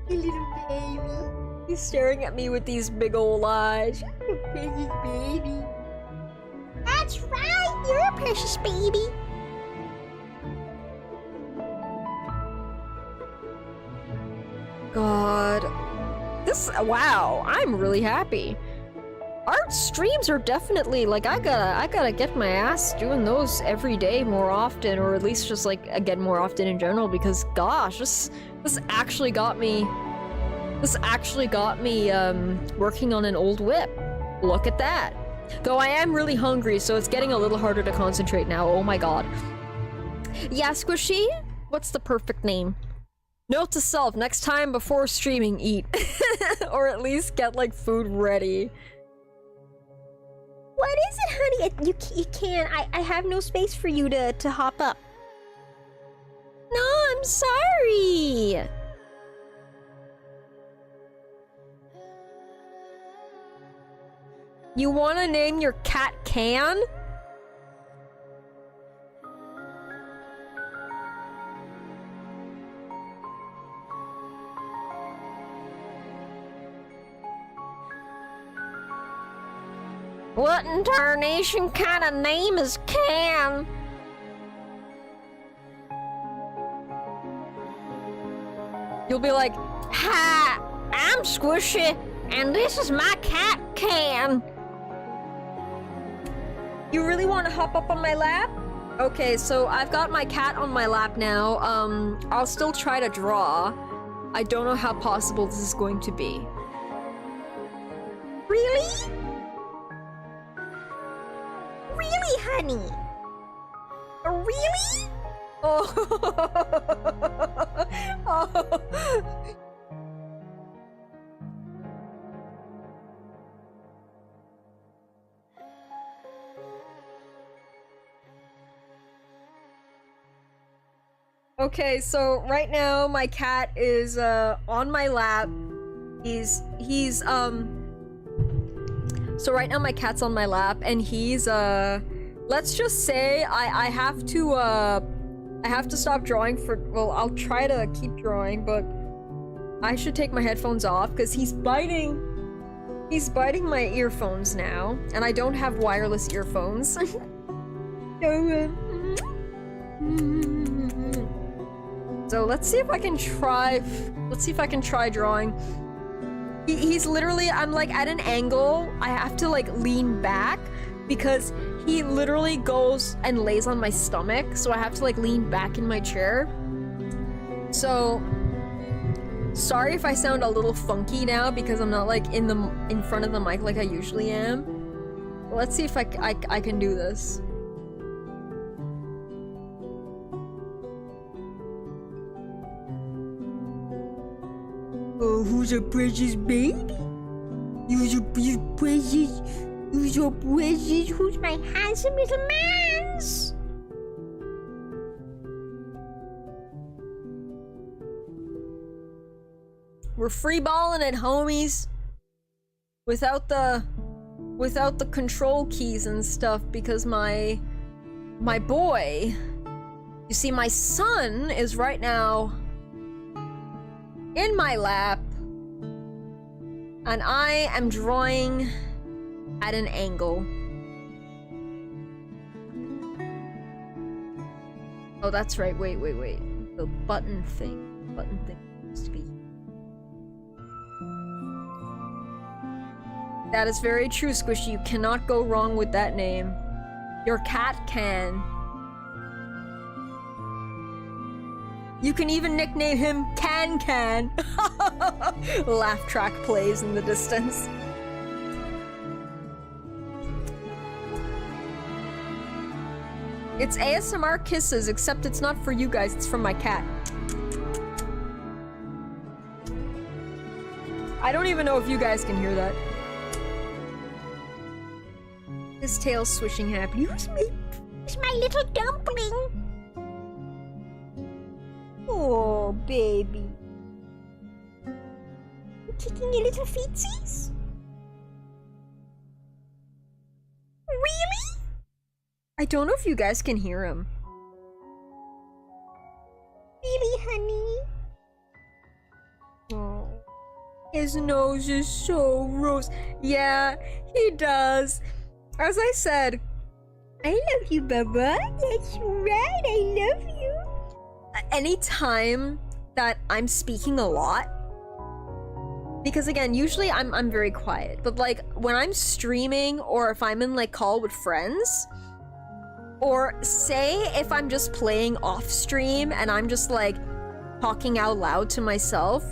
Hey, little baby. He's staring at me with these big old eyes. You're a precious baby. That's right, you're a precious baby. God. Wow, I'm really happy. Art streams are definitely, like, I gotta get my ass doing those every day more often, or at least just, like, again, more often in general, because, gosh, this actually got me, working on an old whip. Look at that. Though I am really hungry, so it's getting a little harder to concentrate now, oh my god. Yeah, Squishy? What's the perfect name? Note to self, next time before streaming, eat. Or at least get, like, food ready. What is it, honey? You can't. I have no space for you to hop up. No, I'm sorry. You wanna name your cat Can? What in tarnation kind of name is Can? You'll be like, Hi, I'm Squishy, and this is my cat Can. you really want to hop up on my lap? Okay, so I've got my cat on my lap now. I'll still try to draw. I don't know how possible this is going to be. Really? Really, honey? Really? Oh. Oh. Okay, so right now my cat is on my lap. So right now my cat's on my lap, and he's let's just say I have to stop drawing for, well, I'll try to keep drawing, but I should take my headphones off because he's biting my earphones now, and I don't have wireless earphones. So let's see if I can try drawing. He's literally, I'm like at an angle. I have to like lean back because he literally goes and lays on my stomach, so I have to like lean back in my chair. So sorry if I sound a little funky now because I'm not like in front of the mic like I usually am. let's see if I can do this. Oh, who's a precious baby? Who's precious? Who's your precious? Who's my handsome little mans? We're freeballing it, homies. Without the control keys and stuff, because my boy, you see, my son is right now in my lap, and I am drawing at an angle. Oh, that's right. Wait. The button thing needs to be. That is very true, Squishy. You cannot go wrong with that name. Your cat can. You can even nickname him Can. Laugh track plays in the distance. It's ASMR kisses, except it's not for you guys, it's from my cat. I don't even know if you guys can hear that. His tail's swishing happily. Who's my little dumpling? Oh, baby. You kicking your little feetsies? Really? I don't know if you guys can hear him. Really, honey? Oh. His nose is so rose. Yeah, he does. As I said, I love you, Baba. That's right, I love you. Anytime that I'm speaking a lot, because again, usually I'm very quiet, but like when I'm streaming or if I'm in like call with friends, or say if I'm just playing off stream and I'm just like talking out loud to myself,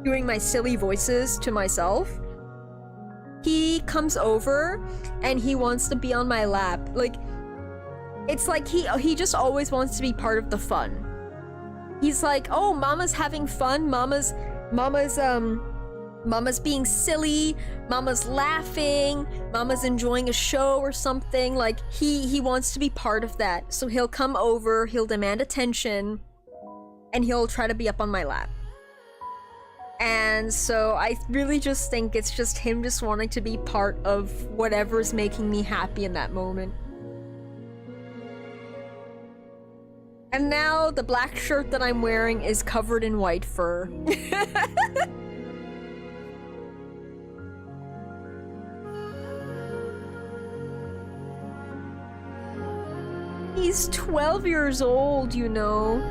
doing my silly voices to myself, he comes over and he wants to be on my lap. Like, it's like he just always wants to be part of the fun. He's like, oh, mama's having fun, mama's being silly, mama's laughing, mama's enjoying a show or something. Like, he wants to be part of that. So he'll come over, he'll demand attention, and he'll try to be up on my lap. And so I really just think it's just him just wanting to be part of whatever's making me happy in that moment. And now the black shirt that I'm wearing is covered in white fur. He's 12 years old, you know.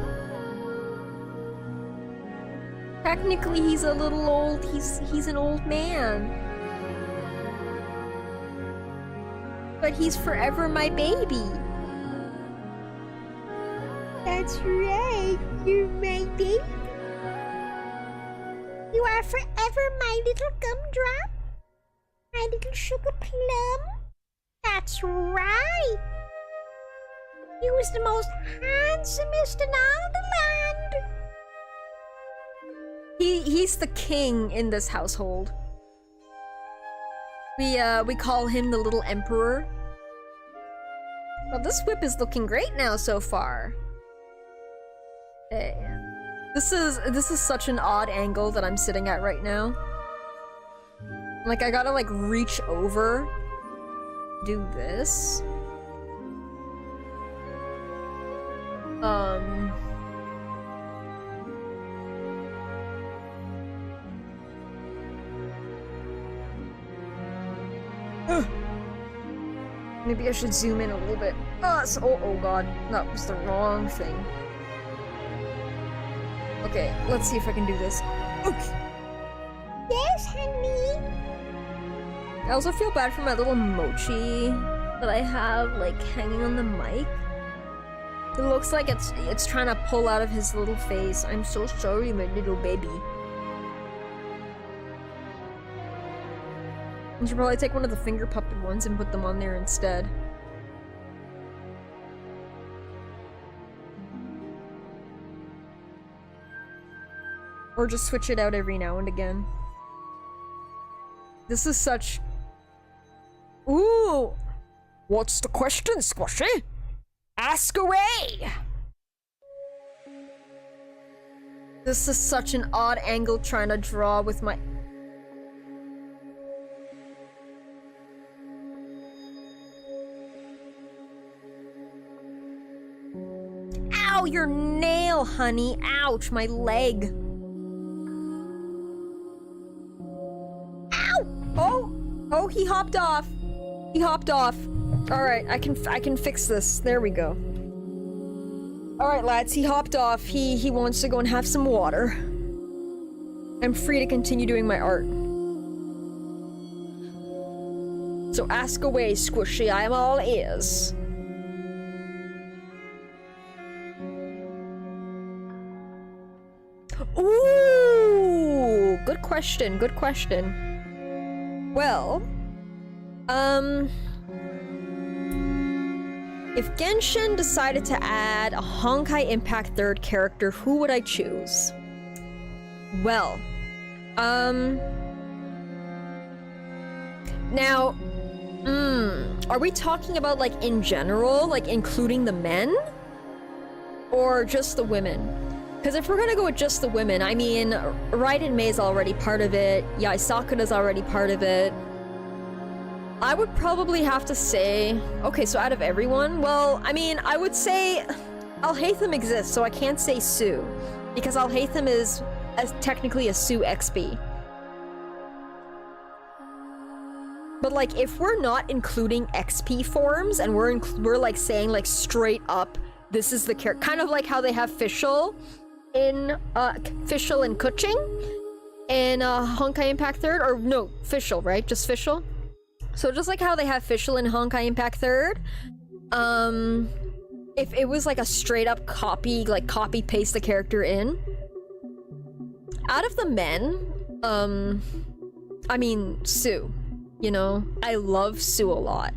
Technically, he's a little old. He's an old man. But he's forever my baby. That's right, you're my baby. You are forever my little gumdrop. My little sugar plum. That's right. You was the most handsomest in all the land. He's the king in this household. We call him the little emperor. Well, this whip is looking great now so far. This is such an odd angle that I'm sitting at right now. Like, I gotta like reach over, do this. Maybe I should zoom in a little bit. Oh god, that was the wrong thing. Okay, let's see if I can do this. Okay. Yes, honey. I also feel bad for my little mochi that I have like hanging on the mic. It looks like it's trying to pull out of his little face. I'm so sorry, my little baby. I should probably take one of the finger puppet ones and put them on there instead. Or just switch it out every now and again. This is such... Ooh! What's the question, Squishy? Ask away! This is such an odd angle trying to draw with my... Ow, your nail, honey! Ouch, my leg! Oh, he hopped off. He hopped off. All right, I can fix this. There we go. All right, lads, he hopped off. He wants to go and have some water. I'm free to continue doing my art. So ask away, Squishy. I am all ears. Ooh, good question. Good question. Well, if Genshin decided to add a Honkai Impact 3rd character, who would I choose? Well, now, are we talking about, like, in general, like, including the men? Or just the women? Because if we're gonna go with just the women, I mean, Raiden Mei's already part of it, Yai Sakura's already part of it. I would probably have to say... Okay, so out of everyone, well, I mean, I would say... Alhaitham exists, so I can't say Sue. Because Alhaitham is technically a Sue XP. But, like, if we're not including XP forms, and we're like, saying, like, straight up, this is the character... Kind of like how they have Fischl in Fischl and Kuching in Honkai Impact 3rd, or no, Fischl, right? Just Fischl. So just like how they have Fischl in Honkai Impact 3rd, if it was like a straight up copy, like copy paste the character in, out of the men, I mean Sue, you know, I love Sue a lot.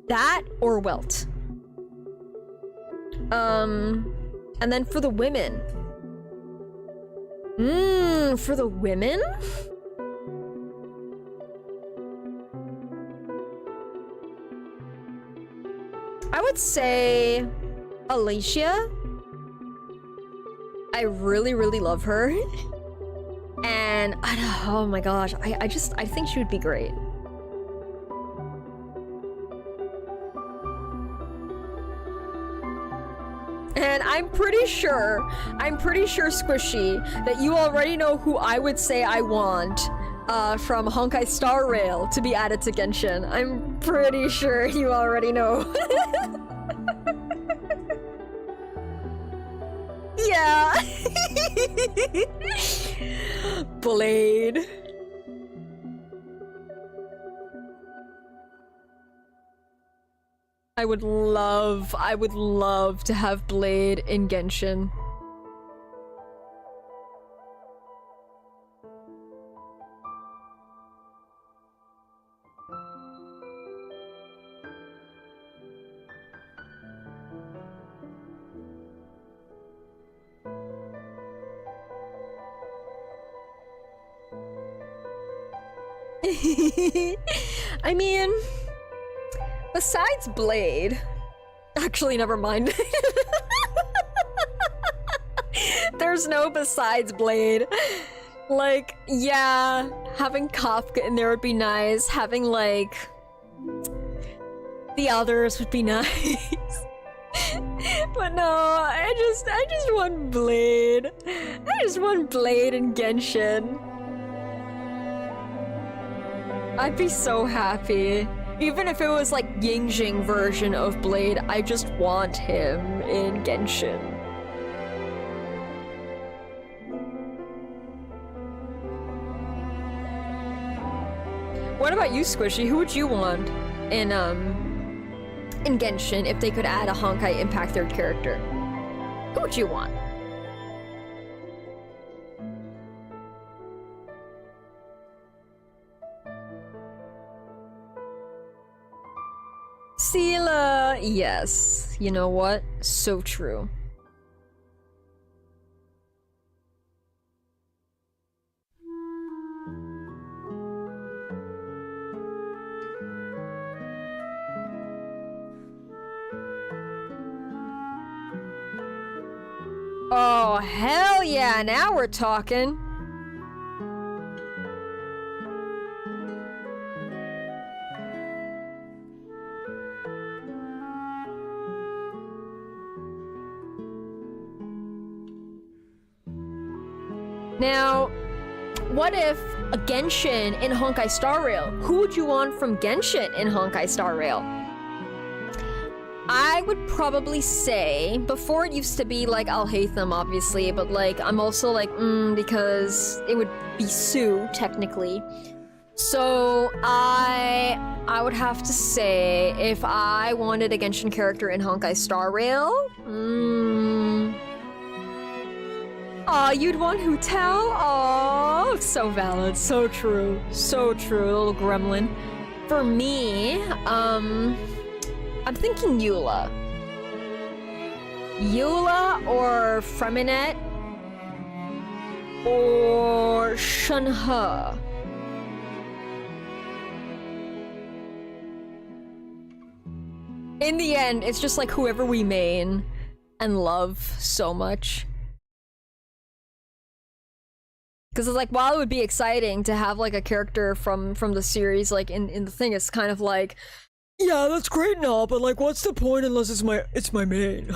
That or Welt. And then for the women. For the women? I would say Alicia. I really, really love her. And oh my gosh, I think she would be great. And I'm pretty sure, Squishy, that you already know who I would say I want from Honkai Star Rail to be added to Genshin. I'm pretty sure you already know. Yeah. Blade. I would love to have Blade in Genshin. I mean, besides Blade... Actually, never mind. There's no besides Blade. Like, yeah, having Kafka in there would be nice. Having, like... the others would be nice. But no, I just want Blade. I just want Blade in Genshin. I'd be so happy. Even if it was like Yingjing version of Blade, I just want him in Genshin. What about you, Squishy? Who would you want in Genshin if they could add a Honkai Impact 3rd character? Who would you want? Sela! Yes. You know what? So true. Oh, hell yeah, now we're talking. Now, what if a Genshin in Honkai Star Rail? Who would you want from Genshin in Honkai Star Rail? I would probably say, before it used to be like, I'll hate them obviously, but like, I'm also like, because it would be Sue, technically. So, I would have to say, if I wanted a Genshin character in Honkai Star Rail, aw, you'd want Hutel? Aw, so valid, so true, little gremlin. For me, I'm thinking Eula. Eula or Freminet or Shenhe. In the end, it's just like whoever we main and love so much. Because it's like, while it would be exciting to have like a character from the series like in the thing, it's kind of like, yeah, that's great and all, but like, what's the point unless it's my main?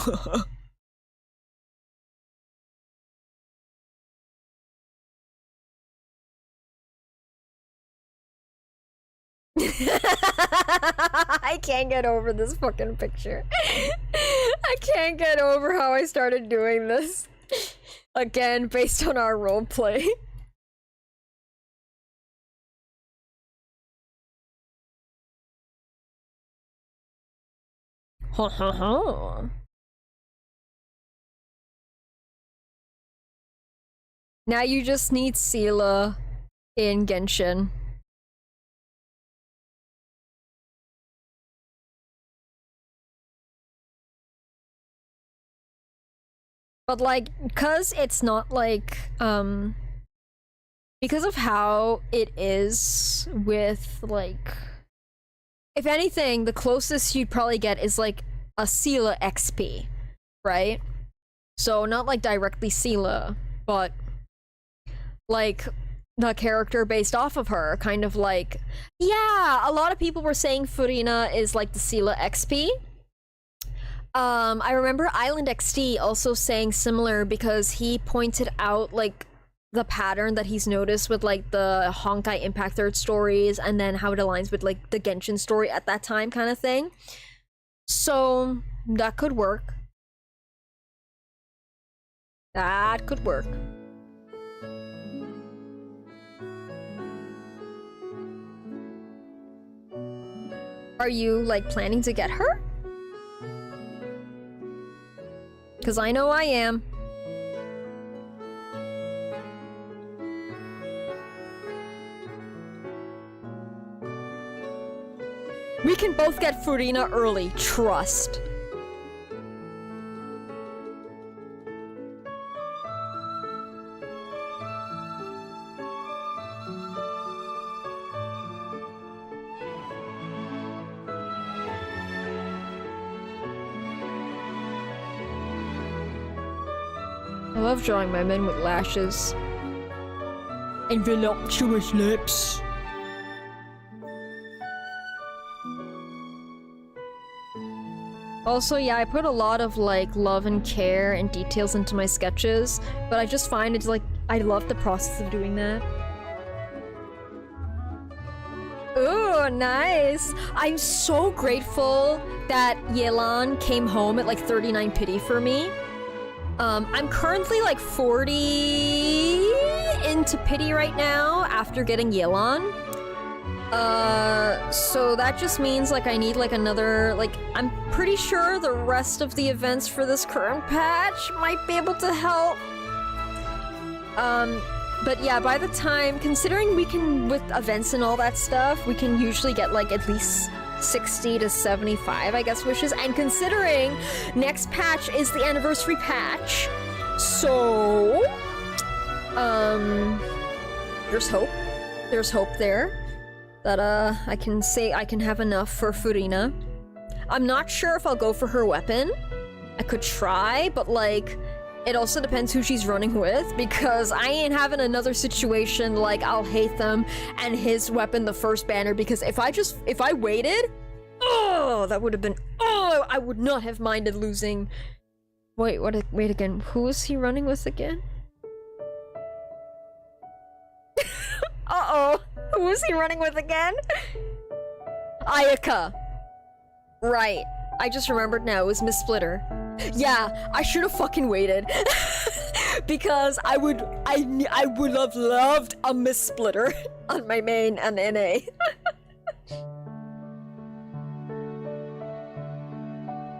I can't get over this fucking picture. I can't get over how I started doing this. Again, based on our roleplay. Ha ha ha. Now you just need Sela in Genshin. But like, because it's not like, because of how it is with like, if anything, the closest you'd probably get is like a Sela XP, right? So not like directly Sela, but like the character based off of her, kind of like, yeah, a lot of people were saying Furina is like the Sela XP. I remember Island XD also saying similar because he pointed out like the pattern that he's noticed with like the Honkai Impact Third stories and then how it aligns with like the Genshin story at that time kind of thing. So that could work. That could work. Are you like planning to get her? Because I know I am. We can both get Furina early, trust. I love drawing my men with lashes. And voluptuous lips. Also, yeah, I put a lot of like love and care and details into my sketches, but I just find it's like, I love the process of doing that. Ooh, nice! I'm so grateful that Yelan came home at like 39 pity for me. I'm currently like 40 into pity right now after getting Yelan. So that just means like I need like another, like, I'm pretty sure the rest of the events for this current patch might be able to help. But yeah, by the time, considering we can, with events and all that stuff, we can usually get like at least 60 to 75, I guess, wishes. And considering next patch is the anniversary patch, so there's hope. There's hope there that I can say I can have enough for Furina. I'm not sure if I'll go for her weapon. I could try, but like, it also depends who she's running with, because I ain't having another situation like I'll hate them and his weapon the first banner, because if I waited, oh, that would have been, oh, I would not have minded losing. Wait again, who is he running with again? Uh-oh, who is he running with again? Ayaka. Right, I just remembered now, it was Miss Splitter. Yeah, I should have fucking waited. Because I would have loved a Miss Splitter on my main and NA.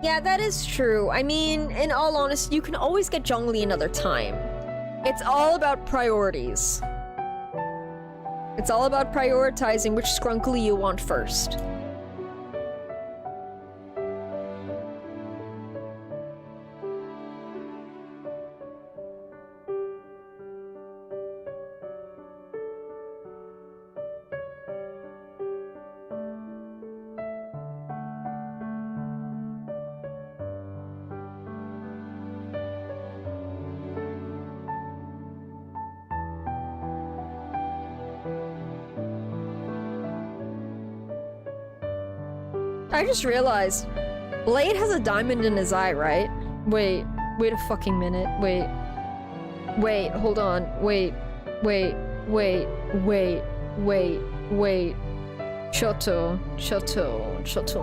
Yeah, that is true. I mean, in all honesty, you can always get Zhongli another time. It's all about priorities. It's all about prioritizing which Skrunkly you want first. I just realized, Blade has a diamond in his eye, right? Wait a fucking minute, wait, hold on, wait, Shoto,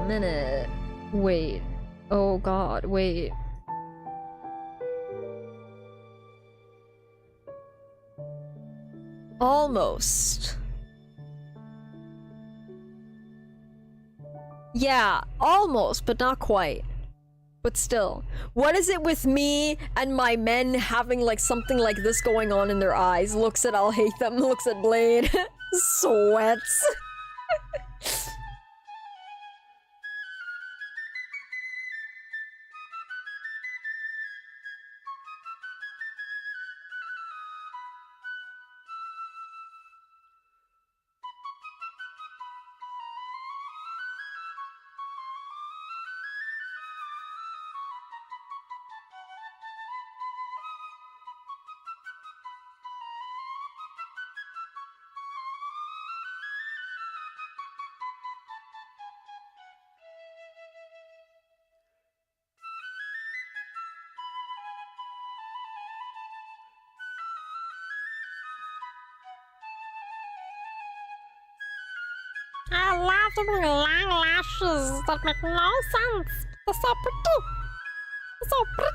minute, wait, oh god, wait. Almost. Yeah, almost, but not quite. But still. What is it with me and my men having like something like this going on in their eyes? Looks at I'll hate them, looks at Blade. Sweats. I love the long lashes that make no sense. They're so pretty. They're so pretty.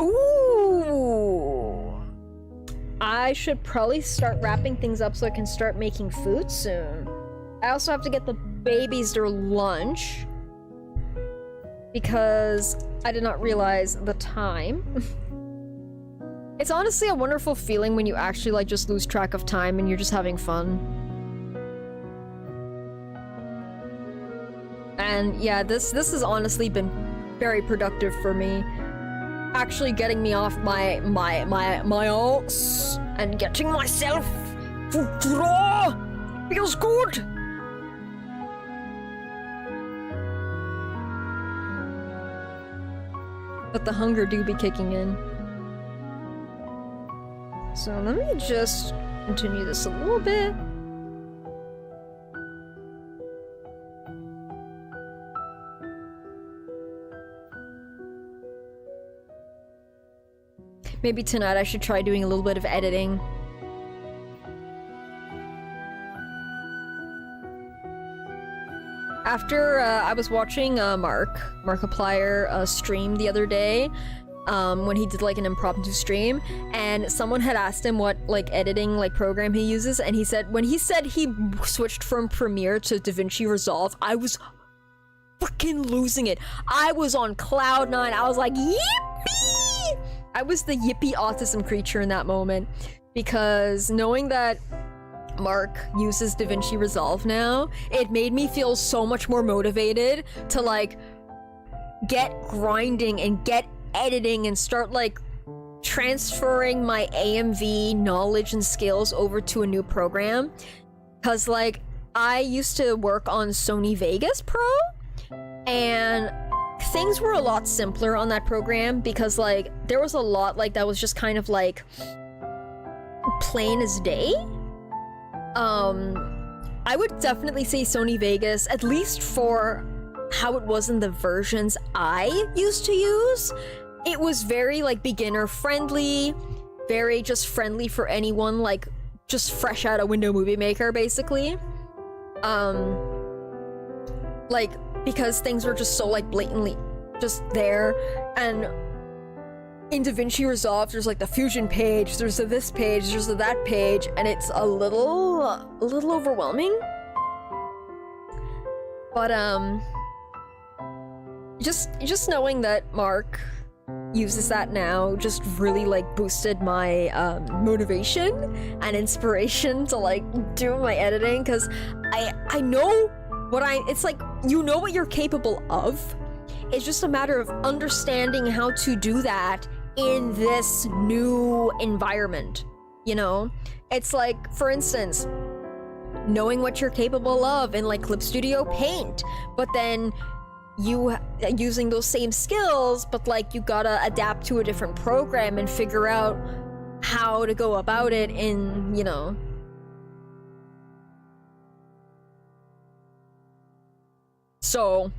Ooh! I should probably start wrapping things up so I can start making food soon. I also have to get the babies their lunch because I did not realize the time. It's honestly a wonderful feeling when you actually like just lose track of time and you're just having fun. And yeah, this has honestly been very productive for me. Actually getting me off my ass and getting myself to draw feels good. But the hunger do be kicking in. So let me just continue this a little bit. Maybe tonight I should try doing a little bit of editing. After I was watching Markiplier stream the other day, when he did like an impromptu stream, and someone had asked him what like editing like program he uses, and he said when he switched from Premiere to DaVinci Resolve, I was freaking losing it. I was on cloud 9. I was like, yippee! I was the yippee autism creature in that moment, because knowing that Mark uses DaVinci Resolve now, it made me feel so much more motivated to like get grinding and get editing and start like transferring my AMV knowledge and skills over to a new program. Cause like I used to work on Sony Vegas Pro, and things were a lot simpler on that program because like there was a lot like that was just kind of like plain as day. I would definitely say Sony Vegas, at least for how it was in the versions I used to use. It was very like beginner friendly, very just friendly for anyone like just fresh out of Windows Movie Maker basically. Like because things were just so like blatantly just there. And in DaVinci Resolve, there's like the Fusion page, there's the this page, there's the that page, and it's a little overwhelming. But just knowing that Mark uses that now just really like boosted my motivation and inspiration to like do my editing, because I know what it's like, you know what you're capable of. It's just a matter of understanding how to do that in this new environment, you know? It's like, for instance, knowing what you're capable of in like Clip Studio Paint, but then you using those same skills, but like you gotta adapt to a different program and figure out how to go about it in, you know. So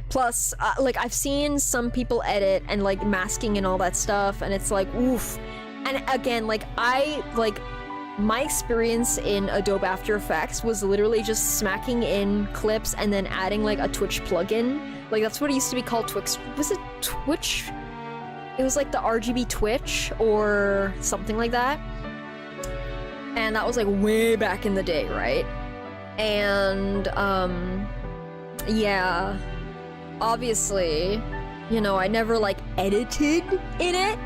plus like I've seen some people edit and like masking and all that stuff, and it's like oof. And again, like my experience in Adobe After Effects was literally just smacking in clips and then adding like a Twitch plugin. Like that's what it used to be called. Twitch, was it Twitch? It was like the RGB Twitch or something like that. And that was like way back in the day, right? And yeah, obviously, you know, I never like edited in it.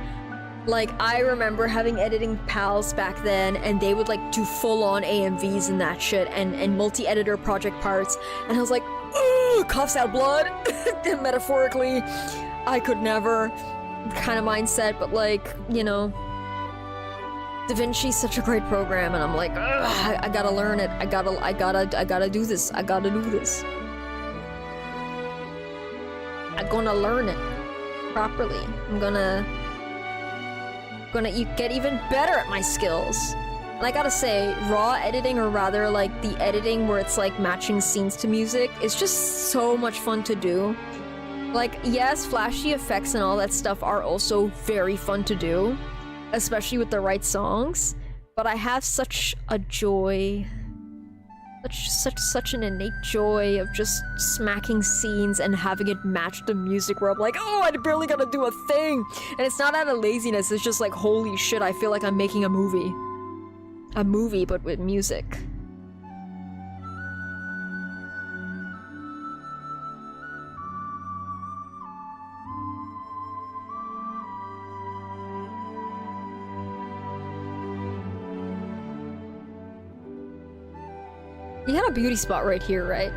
Like, I remember having editing pals back then, and they would like do full-on AMVs and that shit, and multi-editor project parts, and I was like, ooh, coughs out blood, metaphorically. I could never, kind of mindset, but like, you know, DaVinci's such a great program, and I'm like, I gotta learn it, I gotta do this, I'm gonna learn it properly. I'm gonna get even better at my skills. And I gotta say, raw editing, or rather like the editing where it's like matching scenes to music, is just so much fun to do. Like, yes, flashy effects and all that stuff are also very fun to do, especially with the right songs, but I have such a joy, such an innate joy of just smacking scenes and having it match the music, where I'm like, oh, I barely gotta do a thing. And it's not out of laziness, it's just like, holy shit, I feel like I'm making a movie. A movie, but with music. You had a beauty spot right here, right?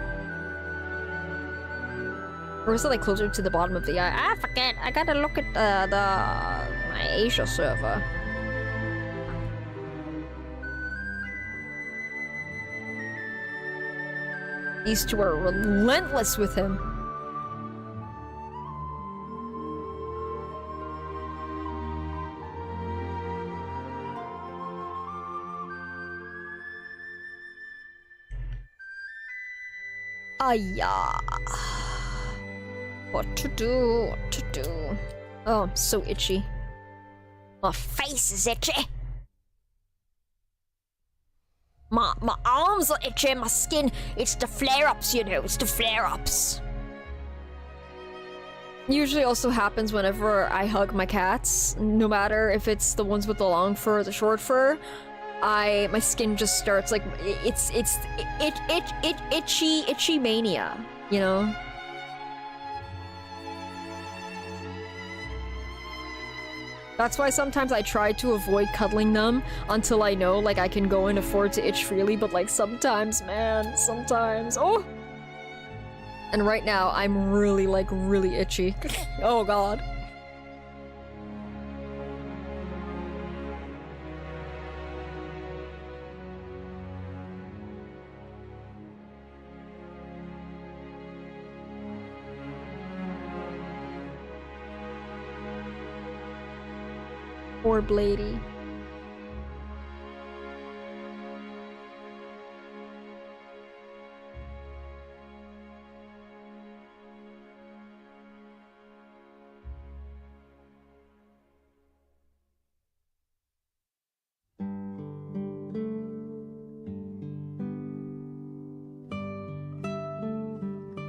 Or is it like closer to the bottom of the eye? I forget. I gotta look at my Asia server. These two are relentless with him. Yeah. What to do? Oh, I'm so itchy. My face is itchy. My arms are itchy, my skin, it's the flare-ups, you know, it's the flare-ups. Usually also happens whenever I hug my cats, no matter if it's the ones with the long fur or the short fur. My skin just starts like, it's itchy mania. You know? That's why sometimes I try to avoid cuddling them until I know, like, I can go and afford to itch freely, but, like, sometimes, man, sometimes. Oh! And right now, I'm really, like, really itchy. Oh god. Or Bladey.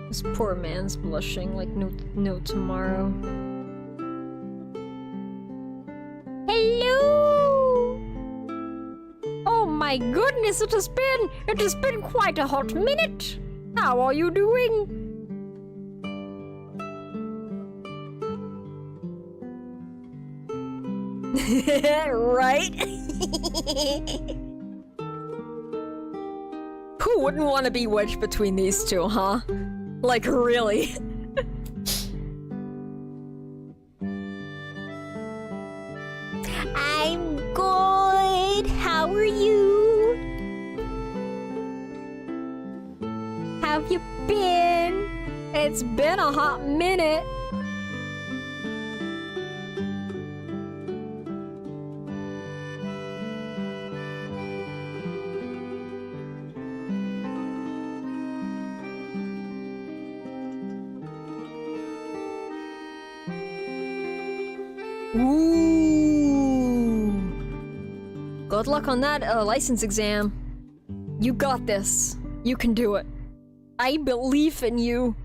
This poor man's blushing like no tomorrow. Hello! Oh my goodness, it has been quite a hot minute. How are you doing? Right? Who wouldn't want to be wedged between these two, huh? Like, really? I'm good. How are you? Have you been? It's been a hot minute. Ooh. Good luck on that license exam. You got this. You can do it. I believe in you.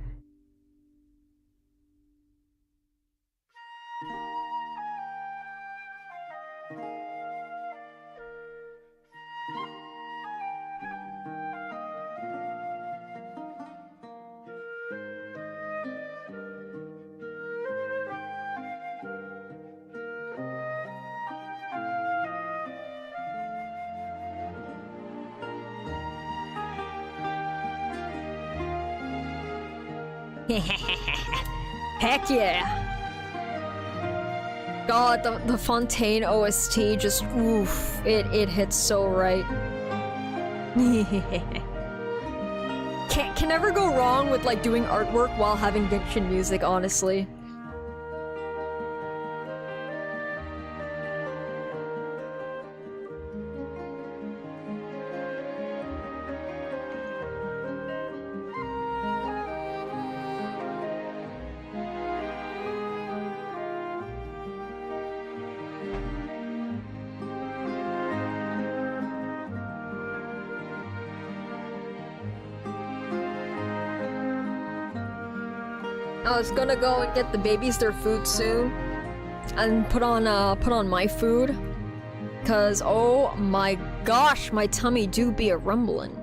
Heck yeah! God, the Fontaine OST just oof, it hits so right. Can never go wrong with like doing artwork while having Genshin music, honestly. I was gonna go and get the babies their food soon, and put on my food, cause oh my gosh, my tummy do be a rumbling.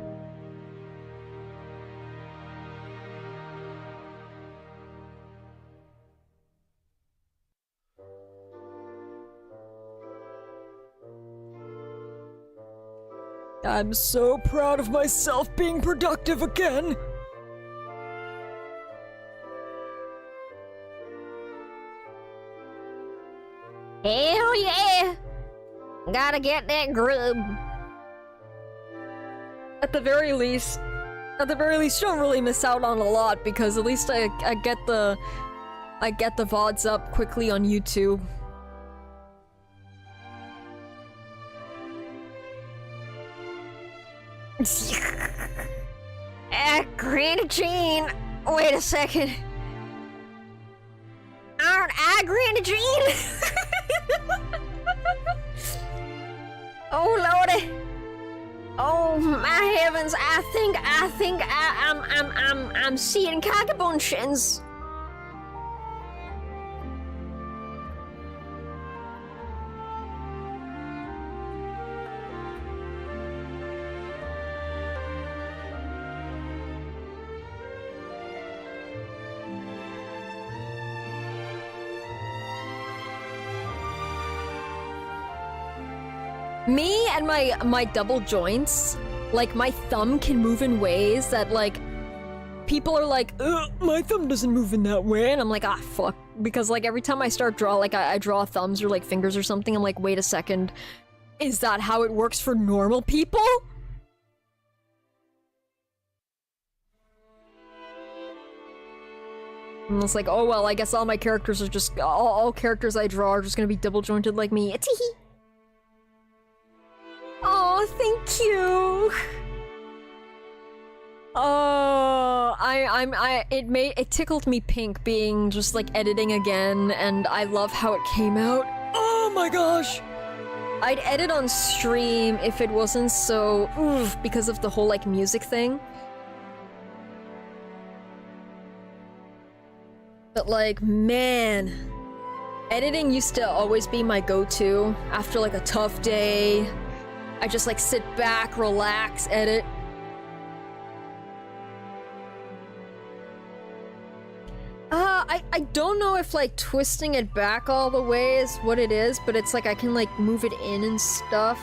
I'm so proud of myself being productive again. Hell yeah! Gotta get that grub. At the very least, you don't really miss out on a lot because at least I get the VODs up quickly on YouTube. Granny Jean! Wait a second. Aren't I Granny Jean? Oh lordy! Oh my heavens! I think I'm seeing cockabunchins. Me and my double joints, like my thumb can move in ways that like people are like, my thumb doesn't move in that way, and I'm like, ah, fuck, because like every time I start draw, like I draw thumbs or like fingers or something, I'm like, wait a second, is that how it works for normal people? And it's like, oh well, I guess all my characters are just all characters I draw are just gonna be double jointed like me. Teehee. Oh, thank you. Oh, it tickled me pink being just like editing again, and I love how it came out. Oh my gosh! I'd edit on stream if it wasn't so oof because of the whole like music thing. But like, man, editing used to always be my go-to after like a tough day. I just like sit back, relax, edit. I don't know if like twisting it back all the way is what it is, but it's like I can like move it in and stuff.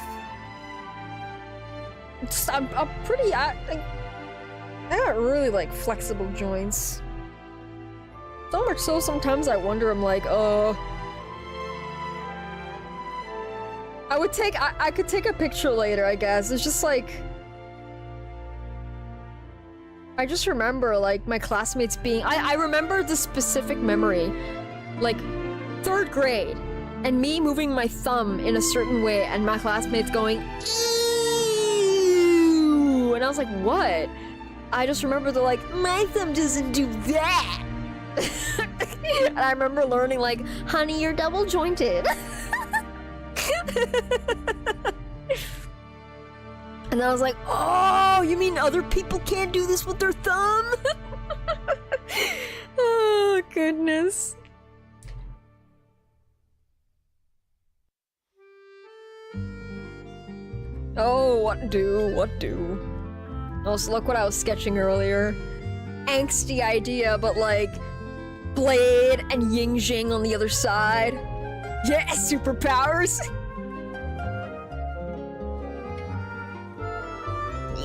I'm pretty, I got really like flexible joints. So much so sometimes I wonder, I'm like, I could take a picture later, I guess. It's just like, I just remember like my classmates being, I remember the specific memory, like 3rd grade, and me moving my thumb in a certain way and my classmates going, ew, and I was like, what? I just remember they're like, my thumb doesn't do that. And I remember learning like, honey, you're double jointed. And I was like, oh, you mean other people can't do this with their thumb? Oh, goodness. Oh, what do? Oh, so look what I was sketching earlier. Angsty idea, but like, Blade and Ying Jing on the other side. Yeah, superpowers!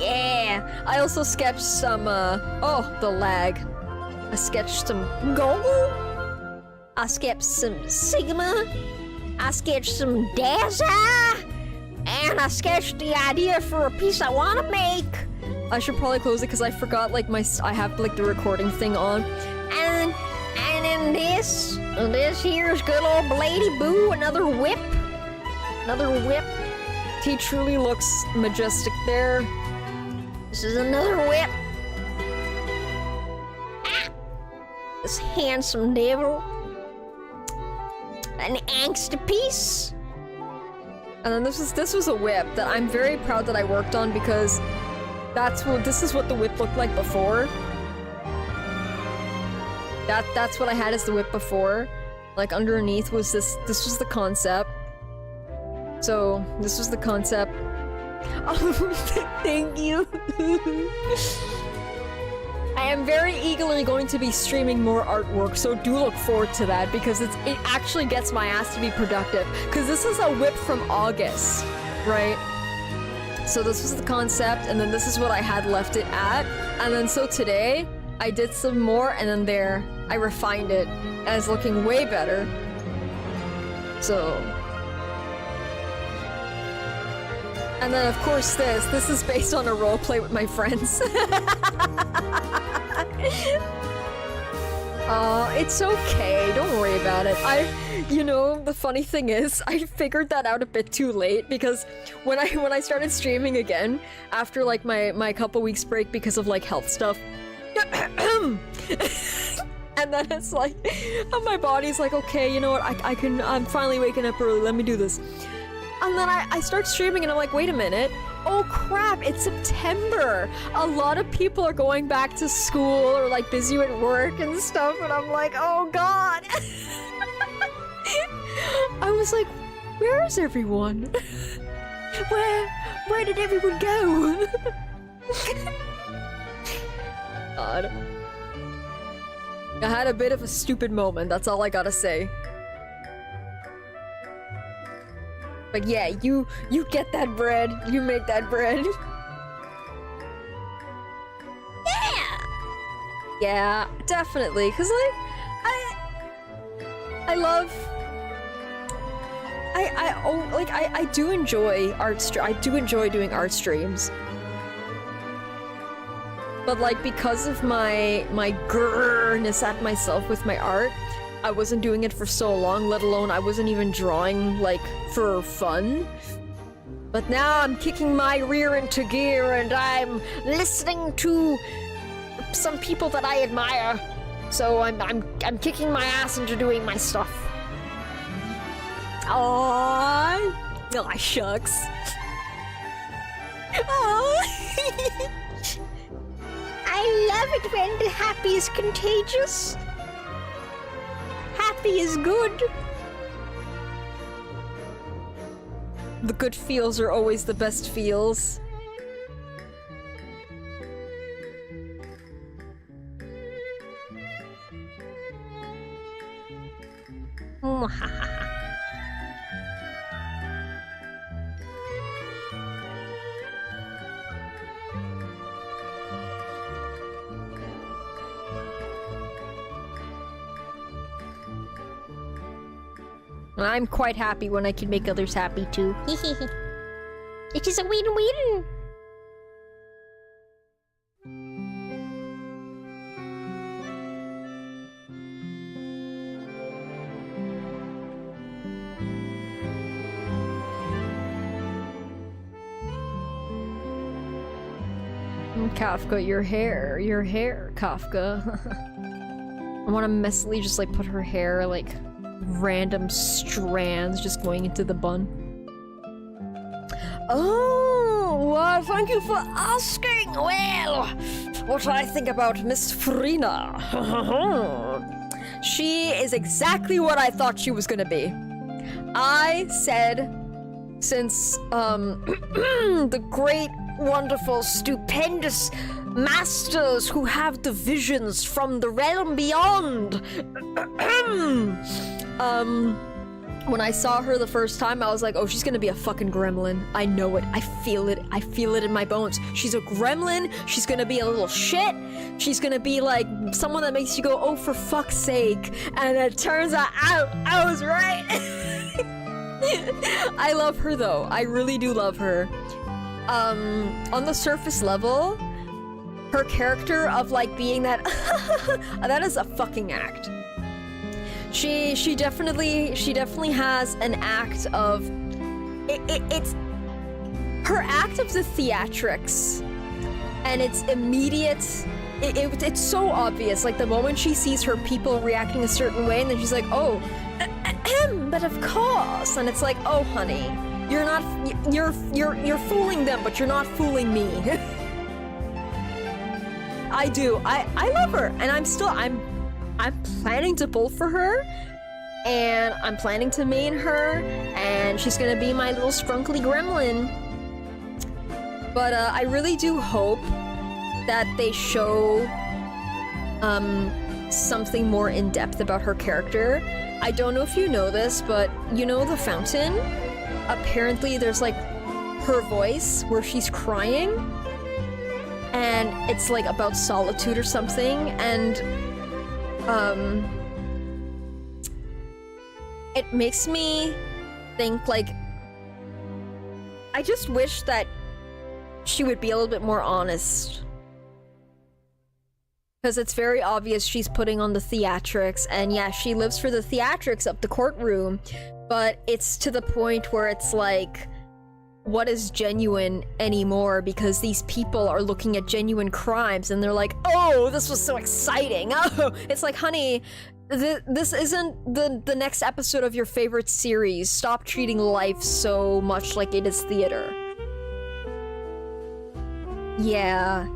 Yeah! I also sketched some, oh, the lag. I sketched some gold. I sketched some Sigma. I sketched some Daza. And I sketched the idea for a piece I want to make. I should probably close it because I forgot, like, I have, like, the recording thing on. And in this here's good old Bladey Boo, another whip. He truly looks majestic there. This is another whip. Ah! This handsome devil. An angsty piece. And then this was a whip that I'm very proud that I worked on because this is what the whip looked like before. That's what I had as the whip before. Like underneath was this was the concept. So this was the concept. Oh, thank you. I am very eagerly going to be streaming more artwork, so do look forward to that because it actually gets my ass to be productive. Because this is a whip from August, right? So this was the concept, and then this is what I had left it at. And then so today, I did some more, and then there, I refined it, and it's looking way better. So... And then of course this is based on a roleplay with my friends. It's okay, don't worry about it. You know, the funny thing is, I figured that out a bit too late because when I started streaming again, after like my couple weeks break because of like health stuff, and then it's like, my body's like, okay, you know what, I'm finally waking up early, let me do this. And then I start streaming and I'm like, wait a minute. Oh crap, it's September. A lot of people are going back to school or like busy at work and stuff. And I'm like, oh God. I was like, where is everyone? Where did everyone go? God. I had a bit of a stupid moment, that's all I gotta say. But yeah, you get that bread. You make that bread. Yeah! Yeah, definitely. Cause like, I love. I do enjoy I do enjoy doing art streams. But like, because of my grrness at myself with my art, I wasn't doing it for so long, let alone I wasn't even drawing, like, for fun. But now I'm kicking my rear into gear and I'm listening to some people that I admire. So I'm kicking my ass into doing my stuff. Aww. Aw, shucks. Aww. I love it when the happy is contagious. Happy is good. The good feels are always the best feels. I'm quite happy when I can make others happy too. It is a win-win. Kafka, your hair, Kafka. I want to messily just like put her hair like random strands just going into the bun. Oh, well, thank you for asking. Well, what I think about Miss Frina. She is exactly what I thought she was gonna be. I said, since the great, wonderful, stupendous masters who have the visions from the realm beyond. When I saw her the first time, I was like, oh, she's gonna be a fucking gremlin. I know it. I feel it. I feel it in my bones. She's a gremlin. She's gonna be a little shit. She's gonna be like someone that makes you go, oh, for fuck's sake. And it turns out I was right. I love her though. I really do love her. On the surface level, her character of like being that that is a fucking act. She definitely has an act of it's her act of the theatrics, and it's immediate. It's so obvious. Like the moment she sees her people reacting a certain way, and then she's like, oh, but of course, and it's like, oh, honey, you're not you're fooling them, but you're not fooling me. I do. I love her, and I'm planning to pull for her, and I'm planning to main her, and she's gonna be my little scrunkly gremlin. But I really do hope that they show something more in depth about her character. I don't know if you know this, but you know the fountain? Apparently there's like her voice where she's crying, and it's like about solitude or something, and it makes me think, like, I just wish that she would be a little bit more honest. Because it's very obvious she's putting on the theatrics, and yeah, she lives for the theatrics of the courtroom, but it's to the point where it's like, what is genuine anymore? Because these people are looking at genuine crimes and they're like, oh, this was so exciting. Oh, it's like, honey, this isn't the next episode of your favorite series. Stop treating life so much like it is theater. Yeah.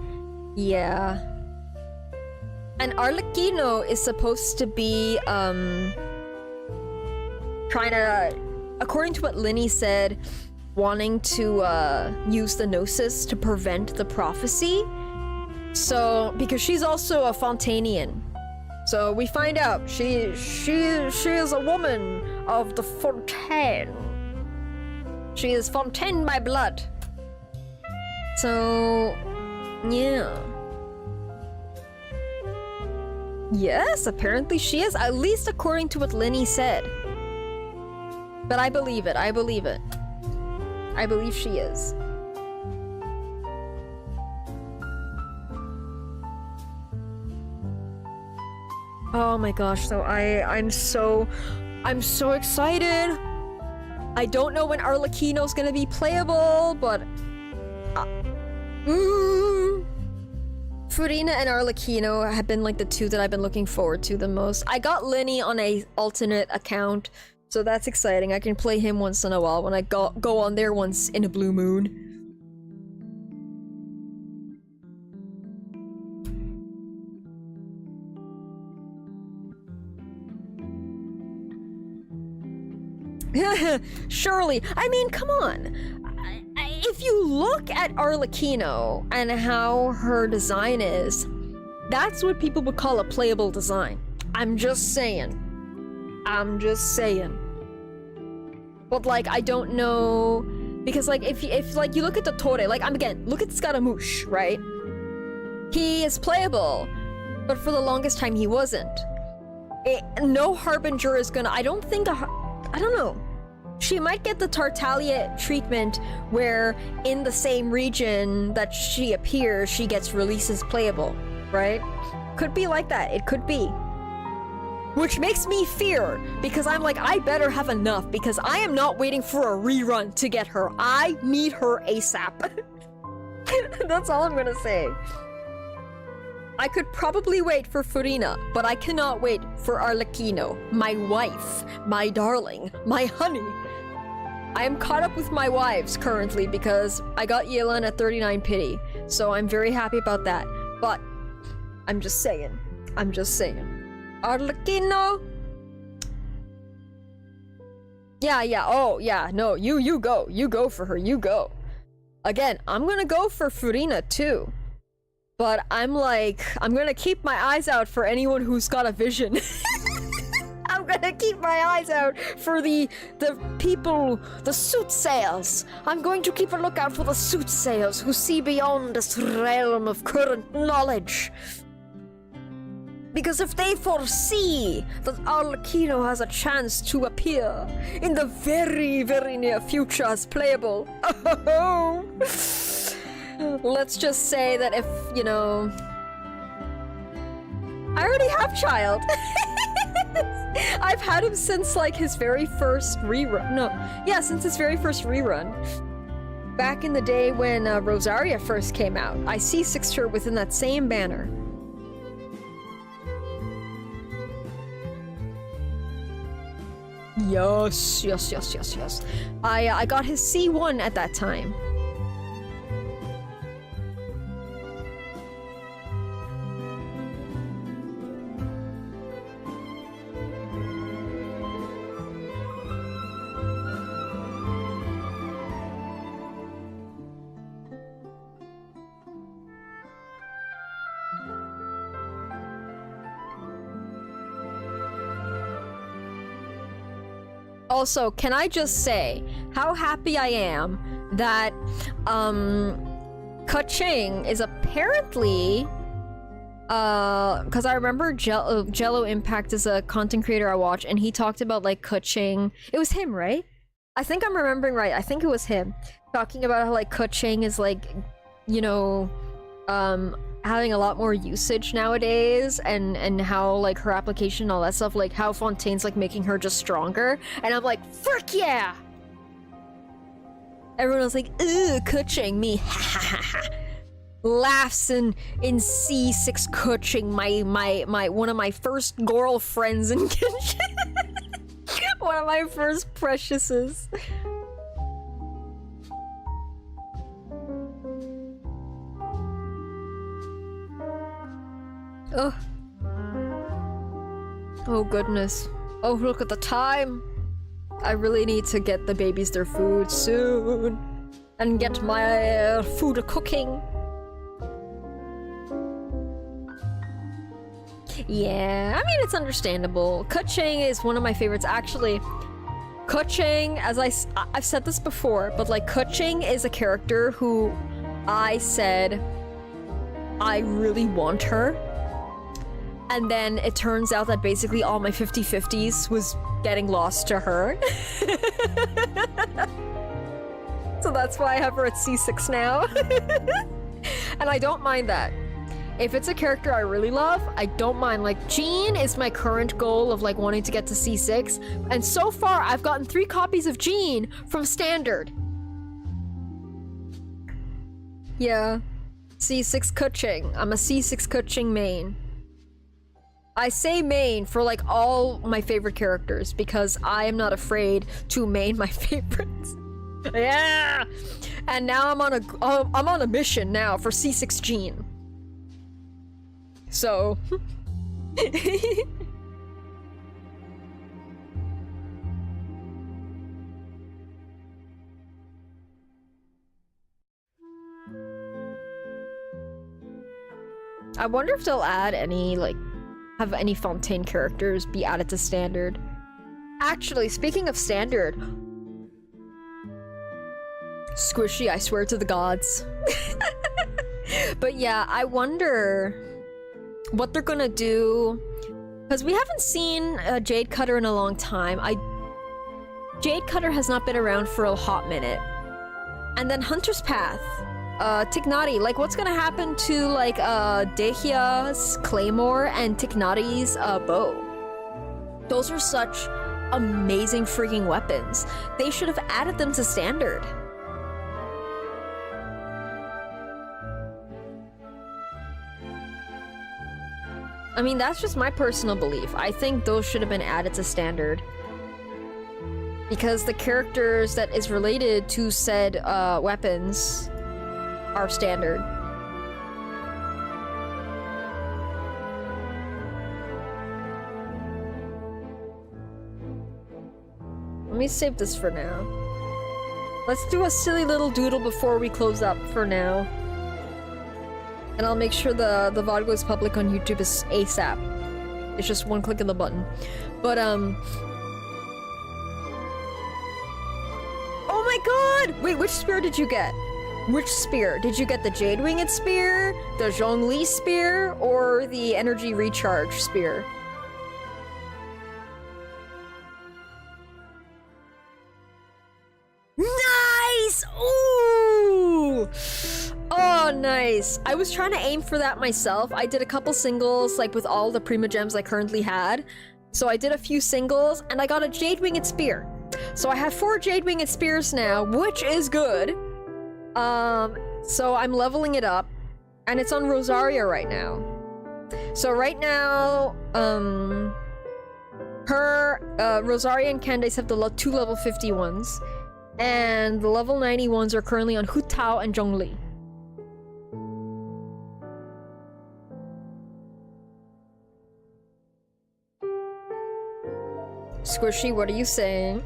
And Arlecchino is supposed to be, trying to, according to what Linny said, wanting to use the Gnosis to prevent the prophecy. So, because she's also a Fontanian. So we find out she is a woman of the Fontaine. She is Fontaine by blood. So, yeah. Yes, apparently she is, at least according to what Linny said. But I believe it, I believe it. I believe she is. Oh my gosh, so I'm so excited. I don't know when Arlecchino's gonna be playable, but Furina and Arlecchino have been like the two that I've been looking forward to the most. I got Linny on a alternate account, so that's exciting. I can play him once in a while when I go on there once in a blue moon. Surely, I mean, come on. If you look at Arlecchino and how her design is, that's what people would call a playable design. I'm just saying. I'm just saying. But like, I don't know, because like, if like you look at the Tore, like again, look at Scaramouche, right? He is playable, but for the longest time he wasn't. No Harbinger is gonna. I don't think I don't know. She might get the Tartaglia treatment where in the same region that she appears, she gets released as playable, right? Could be like that, it could be. Which makes me fear, because I'm like, I better have enough, because I am not waiting for a rerun to get her. I need her ASAP. That's all I'm gonna say. I could probably wait for Furina, but I cannot wait for Arlecchino, my wife, my darling, my honey. I am caught up with my wives currently because I got Yelan at 39 pity, so I'm very happy about that. But I'm just saying. I'm just saying. Arlecchino. Yeah. Oh, yeah. No, you go. You go for her. You go. Again, I'm gonna go for Furina too. But I'm like, I'm gonna keep my eyes out for anyone who's got a vision. I'm gonna keep my eyes out for the people, the soothsayers. I'm going to keep a lookout for the soothsayers who see beyond this realm of current knowledge. Because if they foresee that Arlecchino has a chance to appear in the very, very near future as playable, let's just say that if, you know... I already have Child! I've had him since, like, his very first rerun. No, yeah, since his very first rerun. Back in the day when Rosaria first came out. I C6'd her within that same banner. Yes. I got his C1 at that time. Also, can I just say how happy I am that Ka-Ching is apparently because I remember Jello Impact is a content creator I watch, and he talked about like Ka-Ching. It was him, right? I think I'm remembering right. I think it was him talking about how like Ka-Ching is like, you know, having a lot more usage nowadays, and how like her application and all that stuff, like how Fontaine's like making her just stronger, and I'm like, frick yeah! Everyone was like, ooh, Ka-Ching, me, ha ha ha ha. Laughs in C6 Ka-Ching, my one of my first girlfriends in Genshin. One of my first preciouses. Oh. Oh goodness. Oh, look at the time. I really need to get the babies their food soon. And get my food cooking. Yeah, I mean, it's understandable. Ka-Ching is one of my favorites. Actually, Keqing, as I've said this before, but like Keqing is a character who I said I really want her. And then it turns out that basically all my 50-50s was getting lost to her. So that's why I have her at C6 now. And I don't mind that. If it's a character I really love, I don't mind. Like, Jean is my current goal of like wanting to get to C6. And so far, I've gotten 3 copies of Jean from Standard. Yeah. C6 Keqing. I'm a C6 Keqing main. I say main for like all my favorite characters because I am not afraid to main my favorites. Yeah! And now I'm on a mission now for C6 Jean. So I wonder if they'll add any, like, have any Fontaine characters be added to Standard. Actually, speaking of Standard, squishy, I swear to the gods. But yeah, I wonder what they're gonna do, because we haven't seen Jade Cutter in a long time. Jade Cutter has not been around for a hot minute. And then Hunter's Path, Tignati, like what's gonna happen to like Dehia's Claymore and Tignati's bow? Those are such amazing freaking weapons. They should have added them to Standard. I mean, that's just my personal belief. I think those should have been added to Standard. Because the characters that is related to said weapons are Standard. Let me save this for now. Let's do a silly little doodle before we close up for now. And I'll make sure the VOD goes public on YouTube is ASAP. It's just one click of the button. But, oh my god! Wait, which spear did you get? Which spear? Did you get the Jade Winged Spear, the Zhongli Spear, or the Energy Recharge Spear? Nice! Ooh! Oh, nice. I was trying to aim for that myself. I did a couple singles, like, with all the Prima Gems I currently had. So I did a few singles, and I got a Jade Winged Spear. So I have 4 Jade Winged Spears now, which is good. So I'm leveling it up, and it's on Rosaria right now. So right now, Rosaria and Candace have the 2 level 50 ones, and the level 90 ones are currently on Hu Tao and Zhongli. Squishy, what are you saying?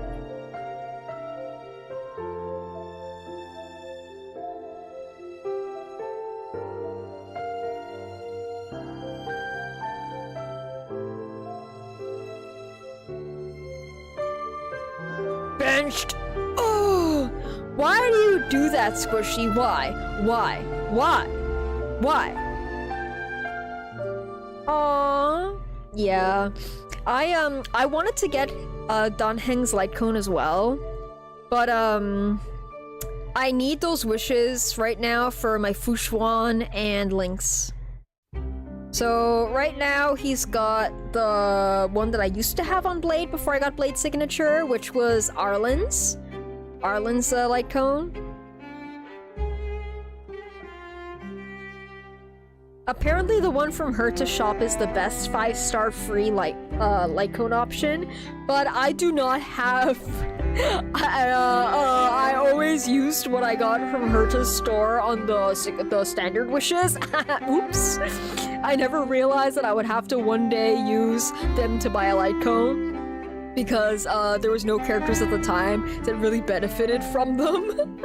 Benched! Oh! Why do you do that, Squishy? Why? Why? Why? Why? Aww. Yeah. I wanted to get Dan Heng's Light Cone as well, but I need those wishes right now for my Fushuan and Lynx. So right now he's got the one that I used to have on Blade before I got Blade Signature, which was Arlen's Light Cone. Apparently the one from her to shop is the best 5-star free light cone option, but I do not have. I always used what I got from Herta's store on the standard wishes. Oops. I never realized that I would have to one day use them to buy a light cone, because there was no characters at the time that really benefited from them.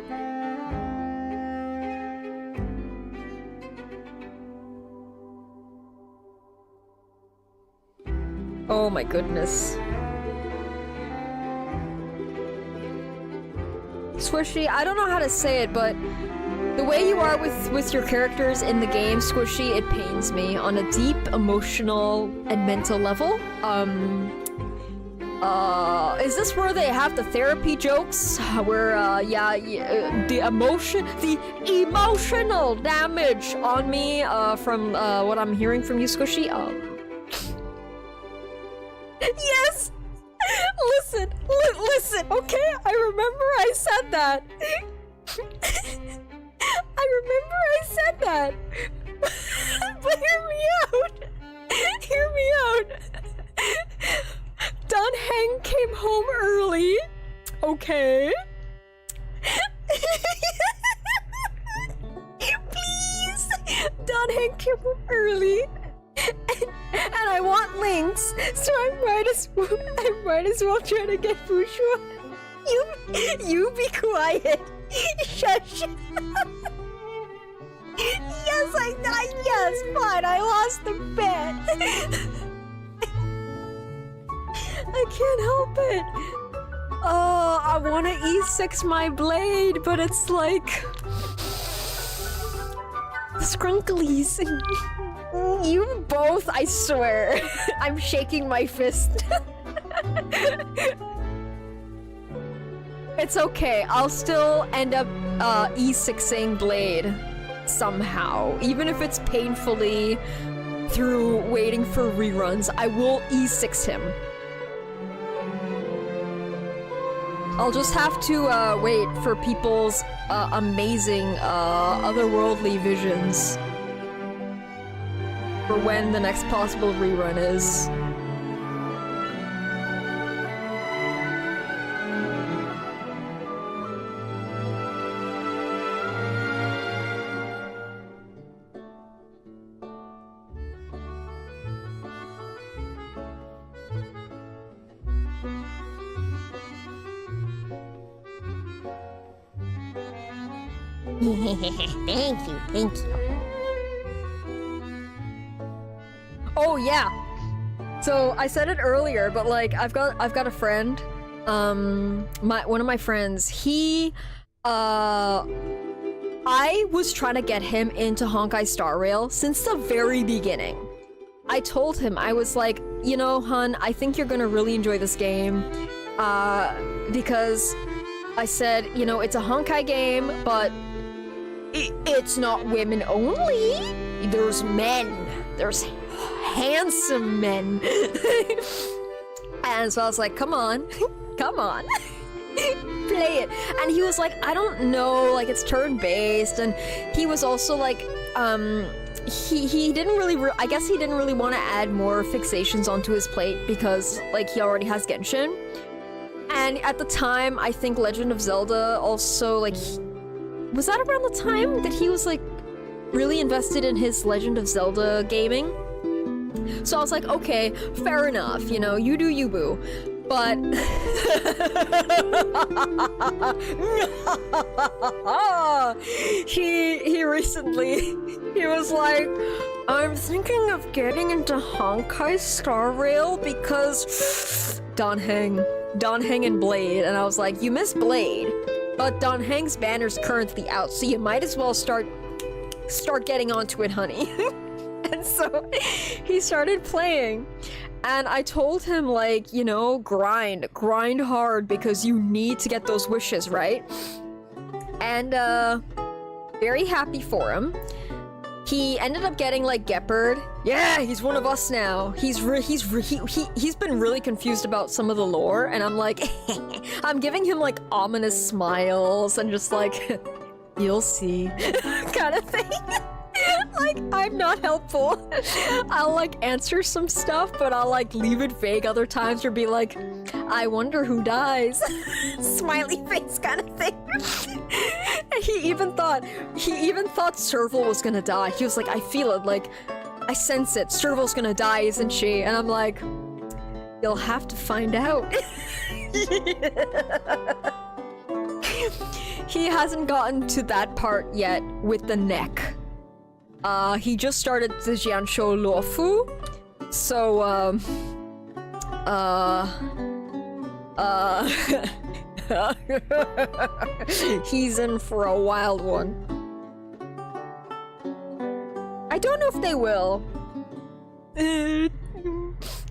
Oh my goodness. Squishy, I don't know how to say it, but the way you are with your characters in the game, Squishy, it pains me on a deep emotional and mental level. Is this where they have the therapy jokes? Where, the emotional damage on me, from, what I'm hearing from you, Squishy? Yes! Listen, okay? I remember I said that. But hear me out. Don Heng came home early. Okay. Please! Don Heng came home early. And I want links, so I might as well try to get Fushua. You be quiet. Shush. Yes, fine, I lost the bet. I can't help it. Oh, I want to E6 my blade, but it's like... Scrunklies. You both, I swear. I'm shaking my fist. It's okay, I'll still end up E6ing blade somehow. Even if it's painfully through waiting for reruns, I will E6 him. I'll just have to wait for people's amazing otherworldly visions for when the next possible rerun is. Thank you. Oh yeah. So I said it earlier, but like I've got a friend. One of my friends. He I was trying to get him into Honkai Star Rail since the very beginning. I told him, I was like, you know, hun, I think you're gonna really enjoy this game. Because I said, you know, it's a Honkai game, but it's not women only. There's men. There's handsome men. And so I was like, come on. Come on. Play it. And he was like, I don't know, like it's turn-based. And he was also like, he didn't really, I guess he didn't really want to add more fixations onto his plate because like he already has Genshin. And at the time, I think Legend of Zelda also like, was that around the time that he was like really invested in his Legend of Zelda gaming? So I was like, okay, fair enough, you know, you do you, boo. But he recently, he was like, I'm thinking of getting into Honkai Star Rail because Don Heng and Blade. And I was like, you miss Blade, but Don Heng's banner's currently out, so you might as well start getting onto it, honey. And so he started playing. And I told him, like, you know, grind hard because you need to get those wishes, right? And, very happy for him. He ended up getting, like, Gepard. Yeah, he's one of us now. He's been really confused about some of the lore, and I'm like, I'm giving him, like, ominous smiles and just like, you'll see, kind of thing. Like, I'm not helpful. I'll, like, answer some stuff, but I'll, like, leave it vague other times or be like, I wonder who dies. Smiley face kind of thing. And he even thought Serval was gonna die. He was like, I feel it, like, I sense it. Serval's gonna die, isn't she? And I'm like, you'll have to find out. He hasn't gotten to that part yet with the neck. He just started the Jianshou Luofu, so, He's in for a wild one. I don't know if they will.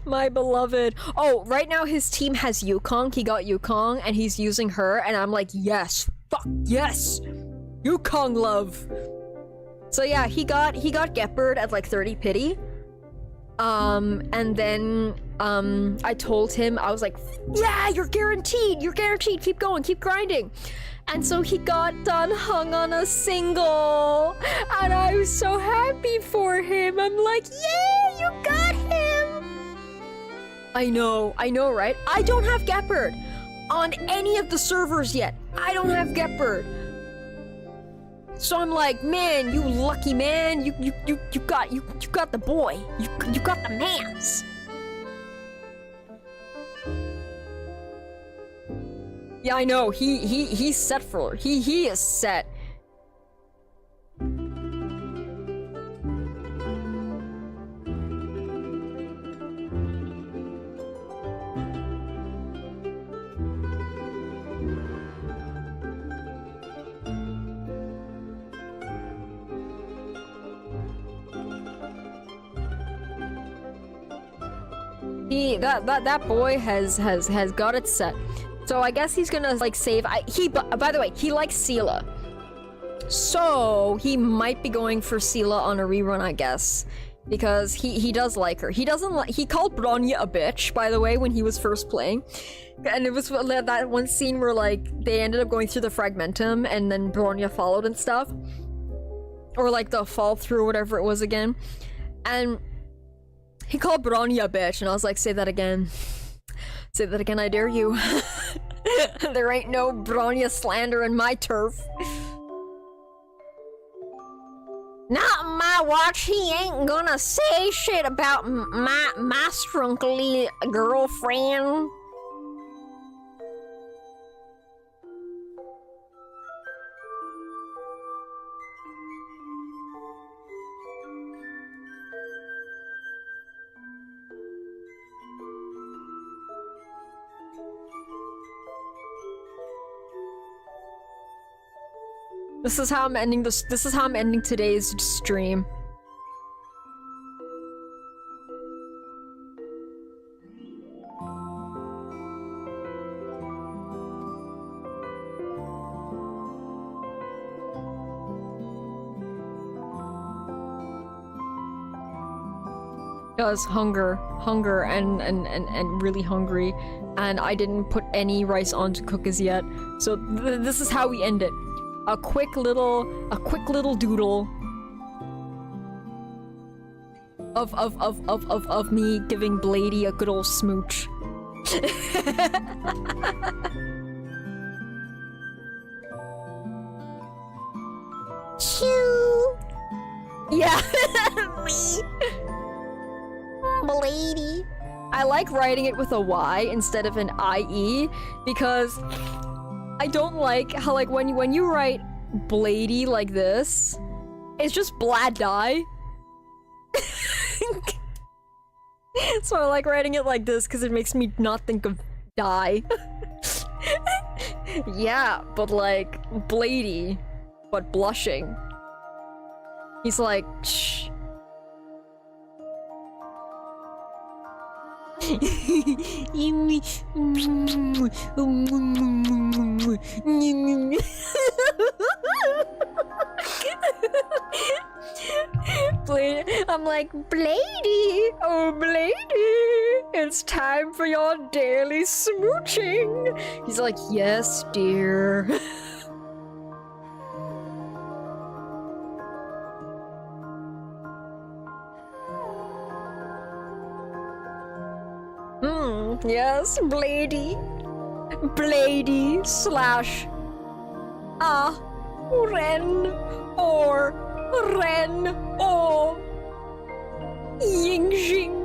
My beloved. Oh, right now his team has Yukong. He got Yukong and he's using her and I'm like, yes, fuck yes. Yukong love. So yeah, he got Gepard at like 30 pity. And then I told him, I was like, yeah, you're guaranteed, keep going, keep grinding. And so he got done hung on a single, and I was so happy for him. I'm like, yeah, you got him. I know, right? I don't have Gepard on any of the servers yet. I don't have Gepard. So I'm like, man, you lucky man, you got the boy, you got the mans. Yeah, I know. He's set for. He is set. That boy has got it set. So I guess he's gonna like save. By the way, he likes Sela, so he might be going for Sela on a rerun, I guess, because he does like her. He doesn't like. He called Bronya a bitch, by the way, when he was first playing, and it was that one scene where like they ended up going through the fragmentum, and then Bronya followed and stuff, or like the fall through, or whatever it was again, and he called Bronya a bitch, and I was like, say that again. Say that again, I dare you. There ain't no Bronya slander in my turf. Not on my watch, he ain't gonna say shit about my strunkly girlfriend. This is how I'm ending this is how I'm ending today's stream. Because hunger and really hungry, and I didn't put any rice on to cook as yet. So this is how we end it. A quick little doodle of me giving Bladey a good old smooch. Choo! Yeah, Me. Bladey. I like writing it with a Y instead of an IE because I don't like how like when you write Bladey like this, it's just Bladey. So I like writing it like this because it makes me not think of die. Yeah, but like Bladey, but blushing. He's like, shh. I'm like, Bladey, oh Bladey, it's time for your daily smooching. He's like, yes, dear. Yes, Bladey. Bladey slash Ren or Yingjing.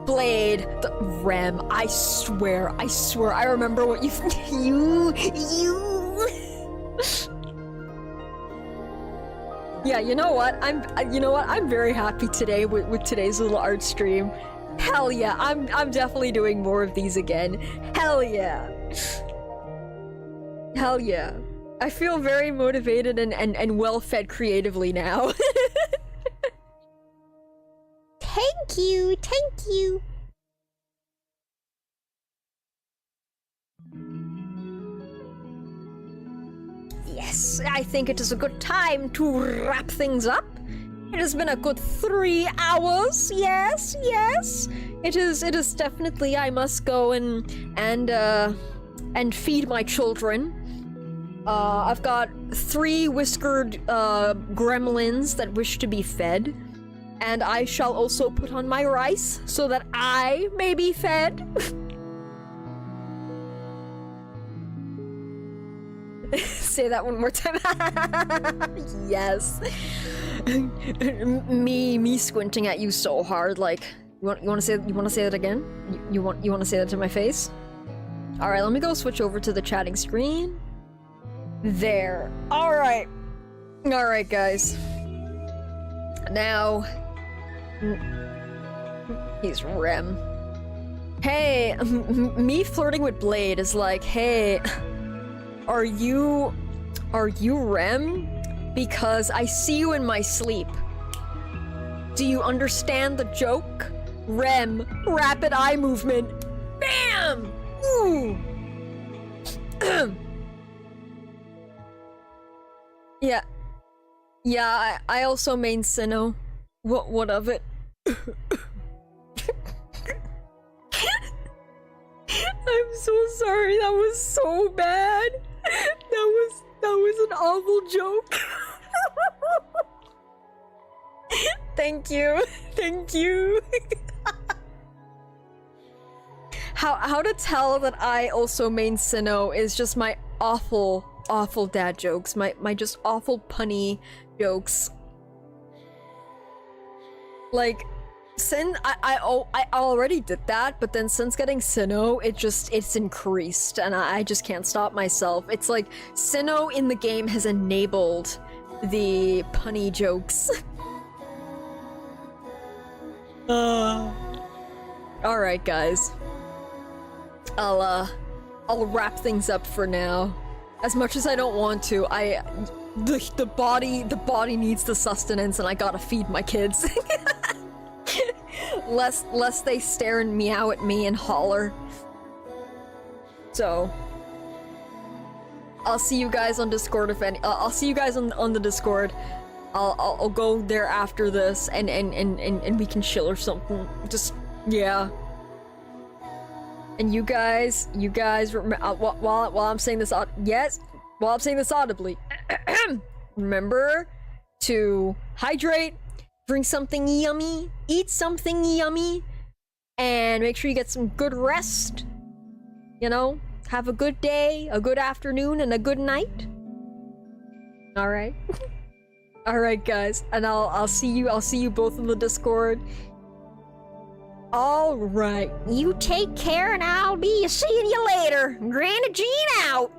Blade, the Rem, I swear, I remember what you Yeah, you know what? I'm very happy today with today's little art stream. Hell yeah, I'm definitely doing more of these again. Hell yeah. Hell yeah. I feel very motivated and well-fed creatively now. Thank you, thank you. Yes, I think it is a good time to wrap things up. It has been a good 3 hours. Yes, yes. It is definitely. I must go and feed my children. I've got 3 whiskered gremlins that wish to be fed, and I shall also put on my rice so that I may be fed. Say that one more time. Yes. me squinting at you so hard, like you want to say that again? You want to say that to my face? All right, let me go switch over to the chatting screen. There. All right, guys. Now, he's Rem. Hey, me flirting with Blade is like, hey. Are you Rem? Because I see you in my sleep. Do you understand the joke? Rem, rapid eye movement. Bam! Ooh! Yeah. Yeah, I also main Sinnoh. What of it? I'm so sorry, that was so bad. That was an awful joke. Thank you. How to tell that I also main Sinnoh is just my awful dad jokes, my just awful punny jokes. Like, I already did that, but then since getting Sinnoh, it's increased, and I just can't stop myself. It's like Sinnoh in the game has enabled the punny jokes. Alright, guys. I'll wrap things up for now. As much as I don't want to, the body needs the sustenance, and I gotta feed my kids. Lest they stare and meow at me and holler. So, I'll see you guys on Discord if any. I'll see you guys on the Discord. I'll go there after this, and we can chill or something. Just yeah. And you guys, while I'm saying this, while I'm saying this audibly, remember to hydrate. Drink something yummy, eat something yummy, and make sure you get some good rest. You know, have a good day, a good afternoon, and a good night. All right, all right, guys, and I'll see you both in the Discord. All right, You take care, and I'll be seeing you later. Granny Jean out.